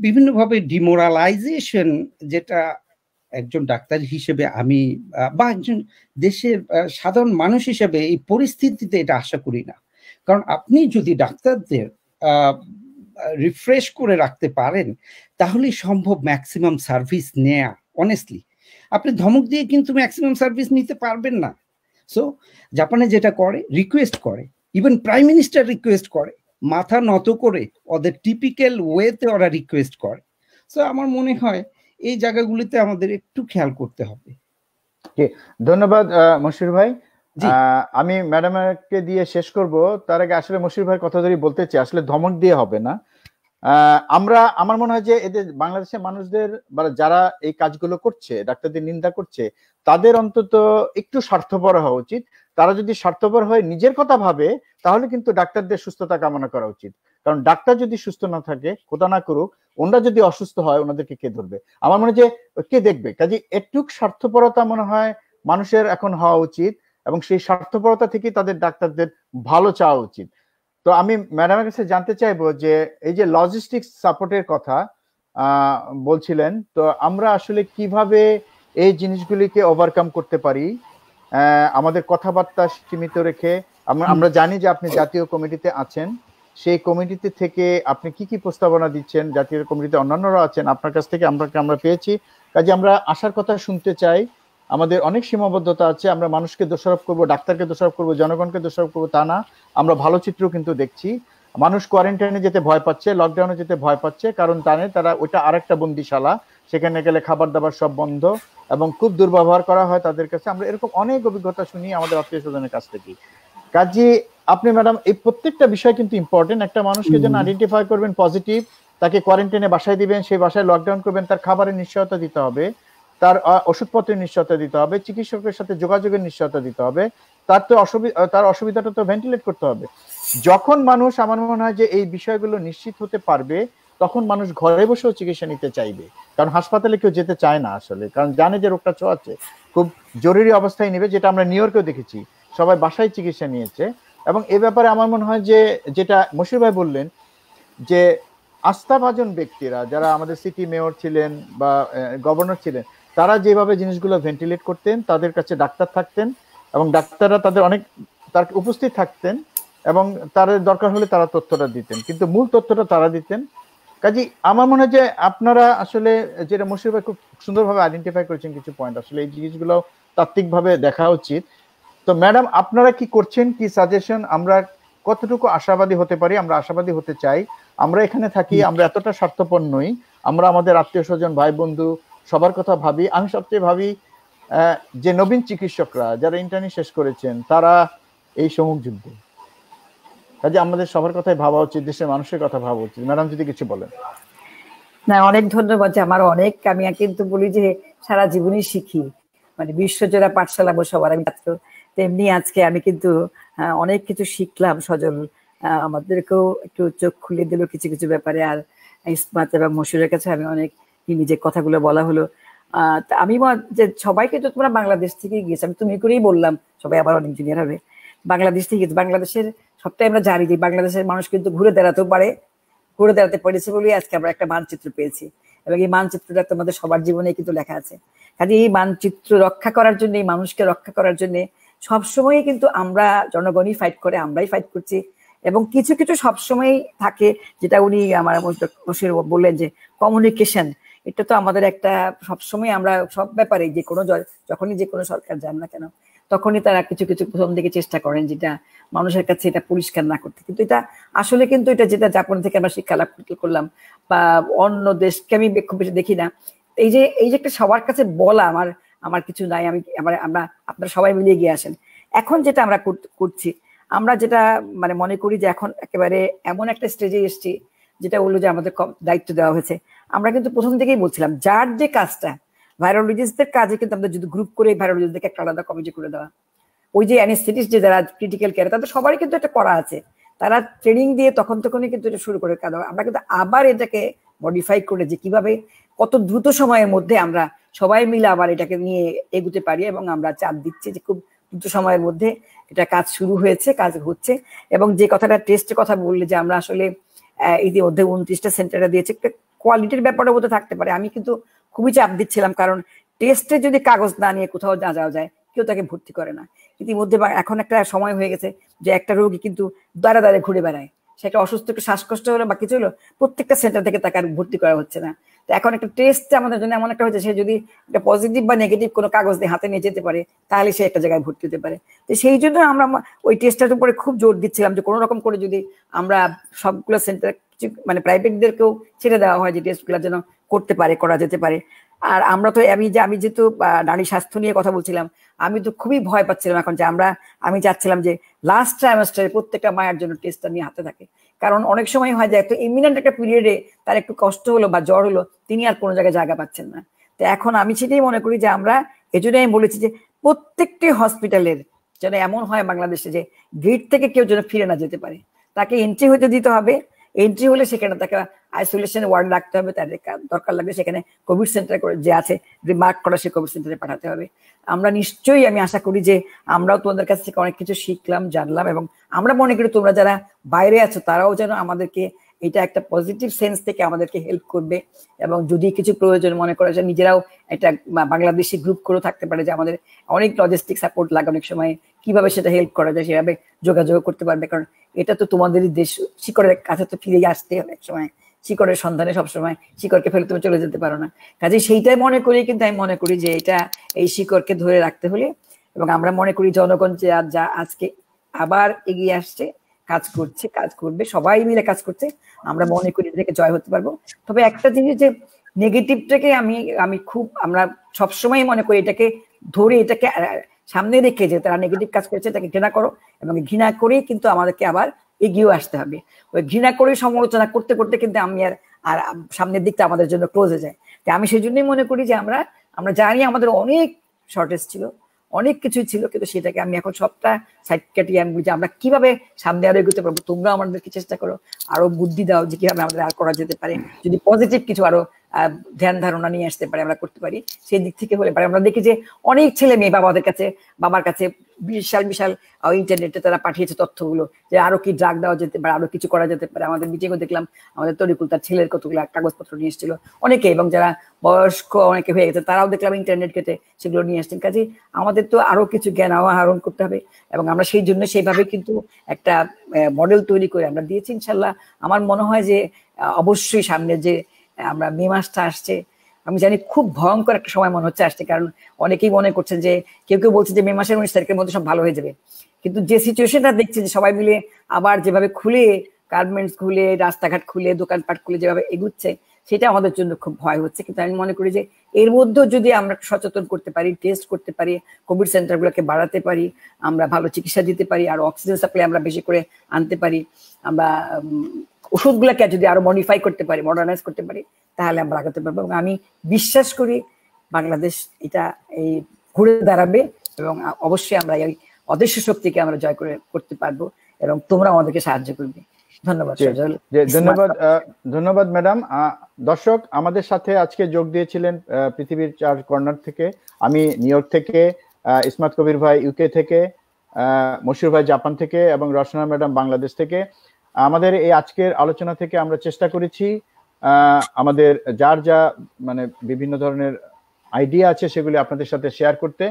বিভিন্নভাবে ডিমোরালাইজেশন, যেটা একজন ডাক্তার হিসেবে আমি বা একজন দেশের সাধারণ মানুষ হিসেবে এই পরিস্থিতিতে এটা আশা করি না। কারণ আপনি যদি ডাক্তারদের রিফ্রেশ করে রাখতে পারেন, তাহলেই সম্ভব ম্যাক্সিমাম সার্ভিস নেয়া। অনেস্টলি আপনি ধমক দিয়ে কিন্তু ম্যাক্সিমাম সার্ভিস নিতে পারবেন না। সো জাপানে যেটা করে, রিকোয়েস্ট করে, ইভেন প্রাইম মিনিস্টার রিকোয়েস্ট করে, মাথা নত করে ওদের টিপিক্যাল ওয়েতে ওরা রিকোয়েস্ট করে। সো আমার মনে হয় এই জায়গাগুলিতে আমাদের একটু খেয়াল করতে হবে। ধন্যবাদ মশির ভাই। আমি ম্যাডামকে দিয়ে শেষ করব, তার আগে আসলে মশির ভাইয়ের কথা ধরে বলতে চাই, আসলে ধমক দিয়ে হবে না। আমার মনে হয় যে এদের বাংলাদেশের মানুষদের যারা এই কাজগুলো করছে, ডাক্তারদের নিন্দা করছে, তাদের অন্তত একটু স্বার্থপর হওয়া উচিত। তারা যদি স্বার্থপর হয়ে নিজের কথা ভাবে, তাহলে কিন্তু ডাক্তারদের সুস্থতা কামনা করা উচিত। কারণ ডাক্তার যদি সুস্থ না থাকে, খোদা না করুক ওনারা যদি অসুস্থ হয়, ওনাদেরকে কে ধরবে? আমার মনে হয় যে কে দেখবে? কাজে এটুক স্বার্থপরতা মনে হয় মানুষের এখন হওয়া উচিত, এবং সেই স্বার্থপরতা থেকে তাদের ডাক্তারদের ভালো চাওয়া উচিত। তো আমি ম্যাডামের কাছে জানতে চাইবো যে এই যে লজিস্টিক্স সাপোর্টের কথা বলছিলেন, তো আমরা আসলে কিভাবে এই জিনিসগুলিকে ওভারকাম করতে পারি? আমাদের কথাবার্তা সীমিত রেখে, আমরা জানি যে আপনি জাতীয় কমিটিতে আছেন, সেই কমিটিতে থেকে আপনি কি কি প্রস্তাবনা দিচ্ছেন? জাতীয় কমিটিতে অন্যান্যরা আছেন, আপনার কাছ থেকে আমরা পেয়েছি, কাজে আমরা আশার কথা শুনতে চাই। আমাদের অনেক সীমাবদ্ধতা আছে, আমরা মানুষকে দোষারোপ করব, ডাক্তারকে দোষারোপ করব, জনগণকে দোষারোপ করবো তা না, আমরা ভালো চিত্র কিন্তু দেখছি। মানুষ কোয়ারেন্টাইনে যেতে ভয় পাচ্ছে, লকডাউনে যেতে ভয় পাচ্ছে, কারণ তারা ওইটা আরেকটা বন্দিশালা, সেখানে গেলে খাবার দাবার সব বন্ধ এবং খুব দুর্ব্যবহার করা হয় তাদের কাছে। আমরা এরকম অনেক অভিজ্ঞতা শুনি আমাদের আত্মীয় স্বজনের কাছ থেকে। কাজে আপনি ম্যাডাম এই প্রত্যেকটা বিষয় কিন্তু ইম্পর্টেন্ট। একটা মানুষকে যেন আইডেন্টিফাই করবেন পজিটিভ, তাকে কোয়ারেন্টাইনে বাসায় দিবেন, সেই বাসায় লকডাউন করবেন, তার খাবারের নিশ্চয়তা দিতে হবে, তার ওষুধপত্রের নিশ্চয়তা দিতে হবে, চিকিৎসকের সাথে যোগাযোগের নিশ্চয়তা দিতে হবে, তার অসুবিধাটা তো ভেন্টিলেট করতে হবে। যখন মানুষ, আমার মনে হয় যে এই বিষয়গুলো নিশ্চিত হতে পারবে, তখন মানুষ ঘরে বসেও চিকিৎসা নিতে চাইবে, কারণ হাসপাতালে কেউ যেতে চায় না আসলে, কারণ জানে যে রোগটা ছোঁয়াচ্ছে, খুব জরুরি অবস্থায় নেবে, যেটা আমরা নিউ ইয়র্কেও দেখেছি, সবাই বাসায় চিকিৎসা নিয়েছে। এবং এ ব্যাপারে আমার মনে হয় যে যেটা মশির ভাই বললেন, যে আস্থাভাজন ব্যক্তিরা যারা আমাদের সিটি মেয়র ছিলেন বা গভর্নর ছিলেন, তারা যেভাবে জিনিসগুলো ভেন্টিলেট করতেন, তাদের কাছে ডাক্তার থাকতেন এবং ডাক্তাররা তার উপস্থিত থাকতেন, এবং তার দরকার হলে তারা তথ্যটা দিতেন, কিন্তু মূল তথ্যটা তারা দিতেন। কাজে আমার মনে হয় যে আপনারা আসলে, যেটা মশির ভাই খুব সুন্দরভাবে আইডেন্টিফাই করেছেন কিছু পয়েন্ট, আসলে এই জিনিসগুলো তাত্ত্বিকভাবে দেখা উচিত। তো ম্যাডাম আপনারা কি করছেন, কি সাজেশন? আমরা কতটুকু আশাবাদী হতে পারি? আমরা আশাবাদী হতে চাই। আমরা এখানে থাকি, আমরা এতটা স্বার্থপর নই, আমরা আমাদের আত্মীয় স্বজন, ভাই বন্ধু সবার কথা ভাবি। আমি সবচেয়ে ভাবি যে নবীন চিকিৎসকরা যারা ইন্টার্নি শেষ করেছেন, তারা এই সম্মুখ যুদ্ধে, কাজে আমাদের সবার কথাই ভাবা উচিত, দেশের মানুষের কথা ভাবা উচিত। ম্যাডাম যদি কিছু বলেন। না, অনেক ধন্যবাদ। আমার অনেক, আমি কিন্তু বলি যে সারা জীবনই শিখি, মানে বিশ্বজোড়া পাঠশালা সবার আমি ছাত্র, তেমনি আজকে আমি কিন্তু অনেক কিছু শিখলাম। সজল আমাদেরকেও একটু চোখ খুলে দিল কিছু কিছু ব্যাপারে, আর ইসমাত এবং মশিরের কাছে আমি অনেক নিজের কথাগুলো বলা হলো। আমি যে সবাইকে তো তোমরা বাংলাদেশ থেকে গিয়েছে, আমি তুমি করেই বললাম, সবাই আবার অনেক ইঞ্জিনিয়ার হবে, বাংলাদেশ থেকে গিয়েছে। বাংলাদেশের সবটাই আমরা জানি যে বাংলাদেশের মানুষ কিন্তু ঘুরে দাঁড়াতেও পারে, ঘুরে দাঁড়াতে পেরেছে বলেই আজকে আমরা একটা মানচিত্র পেয়েছি, এবং এই মানচিত্রটা তোমাদের সবার জীবনে কিন্তু লেখা আছে। কাজে এই মানচিত্র রক্ষা করার জন্য, এই মানুষকে রক্ষা করার জন্য সবসময় কিন্তু আমরা জনগণই ফাইট করে, আমরাই ফাইট করছি। এবং কিছু কিছু সবসময় থাকে, যেটা উনি আমার মশির বললেন যে কমিউনিকেশন, এটা তো আমাদের একটা সবসময়, আমরা সব ব্যাপারে যে কোনো যখনই যে কোনো সরকার যান না কেন, তখনই তারা কিছু কিছু প্রথম দিকে চেষ্টা করেন যেটা মানুষের কাছে এটা পরিষ্কার না করতে। কিন্তু এটা আসলে কিন্তু এটা যেটা জাপান থেকে আমরা শিক্ষা লাভ করলাম, বা অন্য দেশকে আমি খুব বেশি দেখি না, এই যে একটা সবার কাছে বলা আমার কিছু নাই, আমরা আপনারা সবাই মিলে এগিয়ে আসেন। এখন যেটা আমরা করছি, আমরা যেটা মানে মনে করি যে এখন একেবারে এমন একটা স্টেজে এসেছি যেটা বললো যে আমাদের দায়িত্ব দেওয়া হয়েছে। আমরা কিন্তু প্রথম থেকেই বলছিলাম যার যে কাজটা, ভাইরোলজিস্টদের কাজে কিন্তু আমাদের যদি গ্রুপ করে ভাইরোলজিস্টদেরকে একটা আলাদা কমিটি করে দেওয়া, ওই যে অ্যানেস্থেটিস্ট যে যারা ক্রিটিক্যাল কেয়ার, তাদের সবারই কিন্তু এটা করা আছে, তারা ট্রেনিং দিয়ে তখনই কিন্তু এটা শুরু করে কাজ। আমরা কিন্তু আবার এটাকে মডিফাই করে যে কিভাবে কত দ্রুত সময়ের মধ্যে আমরা সবাই মিলে আবার এটাকে নিয়ে এগুতে পারি, এবং আমরা চাপ দিচ্ছি যে খুব দ্রুত সময়ের মধ্যে এটা কাজ শুরু হয়েছে, কাজ হচ্ছে। এবং যে কথাটা টেস্টের কথা বললে যে আমরা আসলে ইতিমধ্যে 29টা সেন্টারে দিয়েছি, একটা কোয়ালিটির ব্যাপারও বোধহয় থাকতে পারে। আমি কিন্তু খুবই চাপ দিচ্ছিলাম, কারণ টেস্টে যদি কাগজ না নিয়ে কোথাও না যাওয়া যায়, কেউ তাকে ভর্তি করে না। ইতিমধ্যে এখন একটা সময় হয়ে গেছে যে একটা রোগী কিন্তু দ্বারা দ্বারে ঘুরে বেড়ায়, সে একটা অসুস্থ, একটু শ্বাসকষ্ট হলো বা কিছু হলো, প্রত্যেকটা সেন্টার থেকে তাকে আর ভর্তি করা হচ্ছে না। তো এখন একটা টেস্ট আমাদের জন্য এমন একটা হচ্ছে, সে যদি একটা পজিটিভ বা নেগেটিভ কোনো কাগজ দিয়ে হাতে নিয়ে যেতে পারে, তাহলে সে একটা জায়গায় ভর্তি হতে পারে। তো সেই জন্য আমরা ওই টেস্টটার উপরে খুব জোর দিচ্ছিলাম যে কোনো রকম করে যদি আমরা সবগুলো সেন্টার, কিছু মানে প্রাইভেটদেরকেও ছেড়ে দেওয়া হয় যে টেস্টগুলো যেন করতে পারে, করা যেতে পারে। আর আমরা তো আমি যেহেতু নারী স্বাস্থ্য নিয়ে কথা বলছিলাম, আমি তো খুবই ভয় পাচ্ছিলাম এখন যে আমি চাচ্ছিলাম যে লাস্ট ট্রাইমাস্টারে প্রত্যেকটা মায়ের জন্য টেস্টটা নিয়ে হাতে থাকে। কারণ অনেক সময় হয় যে এত ইমিনেন্ট একটা পিরিয়ডে তার একটু কষ্ট হলো বা জ্বর হলো, তিনি আর কোনো জায়গায় জায়গা পাচ্ছেন না। তো এখন আমি সেটাই মনে করি যে আমরা এজন্যই আমি বলেছি যে প্রত্যেকটি হসপিটালের যেন এমন হয় বাংলাদেশে যে গেট থেকে কেউ যেন ফিরে না যেতে পারে, তাকে এন্ট্রি হতে দিতে হবে। এন্ট্রি হলে সেখানে তাকে আইসোলেশন ওয়ার্ড রাখতে হবে, তাদের দরকার লাগবে সেখানে কোভিড সেন্টার করে যে আছে মার্ক করা সে কোভিড সেন্টারে পাঠাতে হবে। আমরা নিশ্চয়ই আমি আশা করি যে আমরাও তোমাদের কাছ থেকে অনেক কিছু শিখলাম, জানলাম, এবং আমরা মনে করি তোমরা যারা বাইরে আছো তারাও যেন আমাদেরকে এটা একটা পজিটিভ সেন্স থেকে আমাদেরকে হেল্প করবে, এবং যদি কিছু প্রয়োজন মনে করে যে নিজেরাও একটা বাংলাদেশি গ্রুপ করে থাকতে পারে যে আমাদের অনেক লজিস্টিক সাপোর্ট লাগে অনেক সময়, কিভাবে সেটা হেল্প করা যায় সেভাবে যোগাযোগ করতে পারবে। কারণ এটা তো তোমাদেরই দেশ, শিকড়ের কাছে তো ফিরে আসতে হবে এক সময়, শিকড়ের সন্ধানে সবসময়, শিকড়কে ফেলে তুমি চলে যেতে পারো না। কাজে সেইটাই মনে করি, কিন্তু আমি মনে করি যে এটা এই শিকড়কে ধরে রাখতে হলে, এবং আমরা মনে করি জনগণ যে যা আজকে আবার এগিয়ে আসছে, কাজ করছে, কাজ করবে, সবাই মিলে কাজ করছে, আমরা মনে করি এটাকে জয় হতে পারবো। তবে একটা জিনিস যে নেগেটিভটাকে আমি খুব, আমরা সবসময় মনে করি এটাকে ধরে, এটাকে সামনে রেখে যে তারা নেগেটিভ কাজ করছে তাকে ঘৃণা করো, এবং ঘৃণা করেই কিন্তু আমাদেরকে আবার এগিয়ে আসতে হবে। ওই ঘৃণা করে সমালোচনা করতে করতে কিন্তু আমি আর সামনের দিকটা আমাদের জন্য ক্লোজ হয়ে যায়। আমি সেই জন্যই মনে করি যে আমরা জানি আমাদের অনেক শর্টেজ ছিল, অনেক কিছুই ছিল, কিন্তু সেটাকে আমি এখন সবটা সাইড কাটিয়ে আমি বুঝি আমরা কিভাবে সামনে আরো এগোতে পারবো। তোমরা আমাদেরকে চেষ্টা করো, আরো বুদ্ধি দাও যে কিভাবে আমাদের আর করা যেতে পারে, যদি পজিটিভ কিছু আরো ধ্যান ধারণা নিয়ে আসতে পারে, আমরা করতে পারি, সেই দিক থেকে হলে পারে। আমরা দেখি যে অনেক ছেলে মেয়ে বাবার কাছে বিশাল বিশাল ইন্টারনেটে তারা পাঠিয়েছে তথ্যগুলো যে আরো কি ড্রাগ দেওয়া যেতে পারে, আরো কিছু করা যেতে পারে। আমাদের মিটিংও দেখলাম আমাদের তরিকুল তার ছেলের কতগুলো কাগজপত্র নিয়ে এসেছিল অনেকে, এবং যারা বয়স্ক অনেকে হয়ে গেছে তারাও দেখলাম ইন্টারনেট ঘেটে সেগুলো নিয়ে আসছেন। কাজে আমাদের তো আরো কিছু জ্ঞান আহরণ করতে হবে, এবং আমরা সেই জন্য সেইভাবে কিন্তু একটা মডেল তৈরি করে আমরা দিয়েছি। ইনশাল্লাহ আমার মনে হয় যে অবশ্যই সামনে যে আমরা মে মাসটা আসছে, আমি জানি খুব ভয়ঙ্কর একটা সময় মনে হচ্ছে আসছে, কারণ অনেকেই মনে করছেন যে কেউ বলছে যে মে মাসের 19 তারিখের মধ্যে সব ভালো হয়ে যাবে, কিন্তু যে সিচুয়েশনটা দেখছি যে সবাই মিলে আবার যেভাবে খুলে, গার্মেন্টস খুলে, রাস্তাঘাট খুলে, দোকানপাট খুলে যেভাবে এগুচ্ছে, সেটা আমাদের জন্য খুব ভয় হচ্ছে। কিন্তু আমি মনে করি যে এর মধ্যেও যদি আমরা সচেতন করতে পারি, টেস্ট করতে পারি, কোভিড সেন্টারগুলোকে বাড়াতে পারি, আমরা ভালো চিকিৎসা দিতে পারি, আর অক্সিজেন সাপ্লাই আমরা বেশি করে আনতে পারি, আমরা ওষুধগুলোকে যদি আরো মডিফাই করতে পারি, মডার্নাইজ করতে পারি, তাহলে আমরা আগাতে পারবো। এবং আমি বিশ্বাস করি বাংলাদেশ এটা এই ঘুরে দাঁড়াবে, এবং অবশ্যই আমরা এই অদৃশ্য শক্তিকে আমরা জয় করতে পারবো, এবং তোমরা আমাদেরকে সাহায্য করবে। ধন্যবাদ সজল। ধন্যবাদ ম্যাডাম। দর্শক, আমাদের সাথে আজকে যোগ দিয়েছিলেন পৃথিবীর 4 কর্নার থেকে, আমি নিউ ইয়র্ক থেকে, ইসমাত কবির ভাই ইউকে থেকে, মশিউর ভাই জাপান থেকে, এবং রচনা ম্যাডাম বাংলাদেশ থেকে। আমাদের এই আজকের আলোচনা থেকে আমরা চেষ্টা করেছি আমাদের যার যা মানে বিভিন্ন ধরনের আইডিয়া আছে সেগুলি আপনাদের সাথে শেয়ার করতে,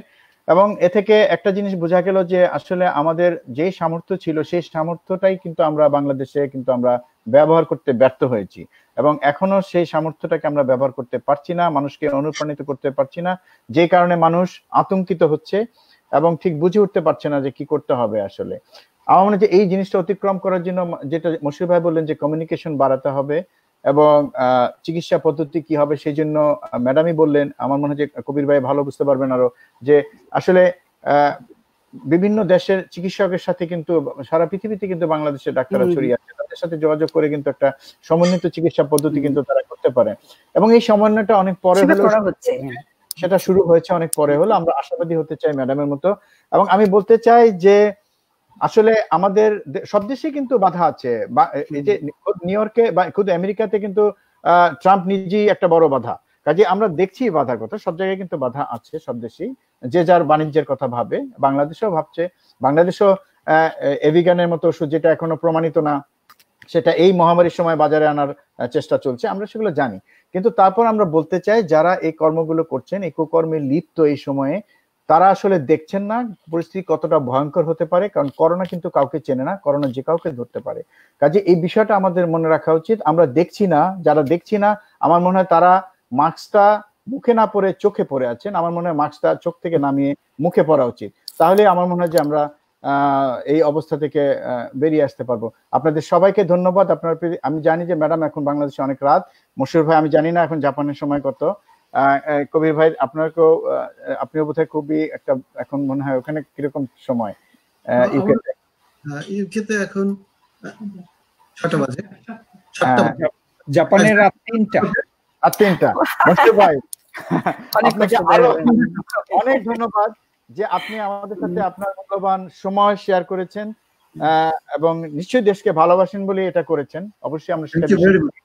এবং এ থেকে একটা জিনিস বোঝা গেল যে আসলে আমাদের যে সামর্থ্য ছিল সেই সামর্থ্যটাই কিন্তু আমরা বাংলাদেশে কিন্তু আমরা ব্যবহার করতে ব্যর্থ হয়েছি, এবং এখনো সেই সামর্থ্যটাকে আমরা ব্যবহার করতে পারছি না, মানুষকে অনুপ্রাণিত করতে পারছি না, যে কারণে মানুষ আতঙ্কিত হচ্ছে এবং ঠিক বুঝে উঠতে পারছে না যে কি করতে হবে। আসলে আমার মনে হয় যে এই জিনিসটা অতিক্রম করার জন্য, যেটা মশিউর ভাই বললেন যে কমিউনিকেশন বাড়াতে হবে, এবং চিকিৎসা পদ্ধতি কি হবে সেই জন্য ম্যাডামই বললেন, আমার মনে হয় যে কবির ভাই ভালো বুঝতে পারবেন আরো, যে আসলে বিভিন্ন দেশের চিকিৎসকের সাথে কিন্তু সারা পৃথিবীতে কিন্তু বাংলাদেশের ডাক্তাররা ছড়িয়ে আছে, তাদের সাথে যোগাযোগ করে কিন্তু একটা সমন্বিত চিকিৎসা পদ্ধতি কিন্তু তারা করতে পারে, এবং এই সমন্বয়টা অনেক পরে সেটা শুরু হয়েছে অনেক পরে হলো। আমরা আশাবাদী হতে চাই ম্যাডামের মতো, এবং আমি বলতে চাই যে আসলে আমাদের সব দেশে কিন্তু বাধা আছে, এই যে নিউ ইয়র্কে বা খুদ আমেরিকাতে কিন্তু ট্রাম্প নিজেই একটা বড় বাধা। কাজে আমরা দেখছি বাধার কথা, সব জায়গায় কিন্তু বাধা আছে, সব দেশেই যে যার বাণিজ্যের কথা ভাবে, বাংলাদেশও ভাবছে, বাংলাদেশও এভিগানের মতো ওষুধ যেটা এখনো প্রমাণিত না সেটা এই মহামারীর সময় বাজারে আনার চেষ্টা চলছে, আমরা সেগুলো জানি। কিন্তু তারপর আমরা বলতে চাই যারা এই কর্মগুলো করছেন, এই কুকর্মে লিপ্ত এই সময়ে, তারা আসলে দেখছেন না পরিস্থিতি কতটা ভয়ঙ্কর হতে পারে, কারণ করোনা কিন্তু কাউকে চেনে না, করোনা যে কাউকে ধরতে পারে। কাজে এই বিষয়টা আমাদের মনে রাখা উচিত। আমরা দেখছি না, যারা দেখছি না আমার মনে হয় তারা মাস্কটা মুখে না পরে চোখে পরে আছেন, আমার মনে হয় মাস্কটা চোখ থেকে নামিয়ে মুখে পরা উচিত, তাহলে আমার মনে হয় যে আমরা এই অবস্থা থেকে বেরিয়ে আসতে পারবো। আপনাদের সবাইকে ধন্যবাদ। আপনার আমি জানি যে ম্যাডাম এখন বাংলাদেশে অনেক রাত, মশিউর ভাই আমি জানি না এখন জাপানের সময় কত, কবির ভাই আপনাকেও, আপনিও বোধহয় খুবই একটা এখন মনে হয় ওখানে কিরকম সময়? ইউকেতে এখন 6টা বাজে, জাপানের রাত 3টা। মশিউর ভাই আপনাকে আরো অনেক ধন্যবাদ যে আপনি আমাদের সাথে আপনার মূল্যবান সময় শেয়ার করেছেন, এবং নিশ্চয়ই দেশকে ভালোবাসেন বলে এটা করেছেন, অবশ্যই আমরা সেটা Thank you very much.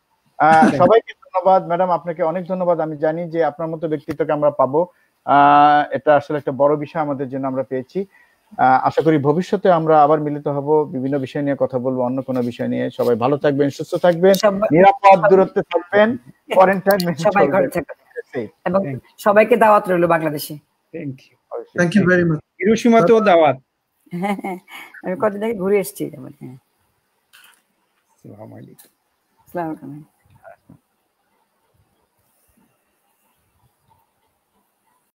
সবাইকে ধন্যবাদ ম্যাডাম, আপনাকে অনেক ধন্যবাদ। আমি জানি যে আপনার মতো ব্যক্তিত্বকে আমরা পাবো, এটা আসলে একটা বড় বিষয় আমাদের জন্য আমরা পেয়েছি। আশা করি ভবিষ্যতে আমরা আবার মিলিত হব, বিভিন্ন বিষয় নিয়ে কথা বলবো, অন্য কোনো বিষয় নিয়ে। সবাই ভালো থাকবেন, সুস্থ থাকবেন, নিরাপদ দূরত্বে থাকবেন, কোয়ারেন্টাইন সবাই ঘরে থাকবেন এবং সবাইকে দাওয়াত রইল বাংলাদেশে। Thank you very much. হিরোশিমাতেও দাওয়াত। হ্যাঁ, আমি কতদিন আগে ঘুরে এসেছি। আসসালামু আলাইকুম। আসসালামু আলাইকুম।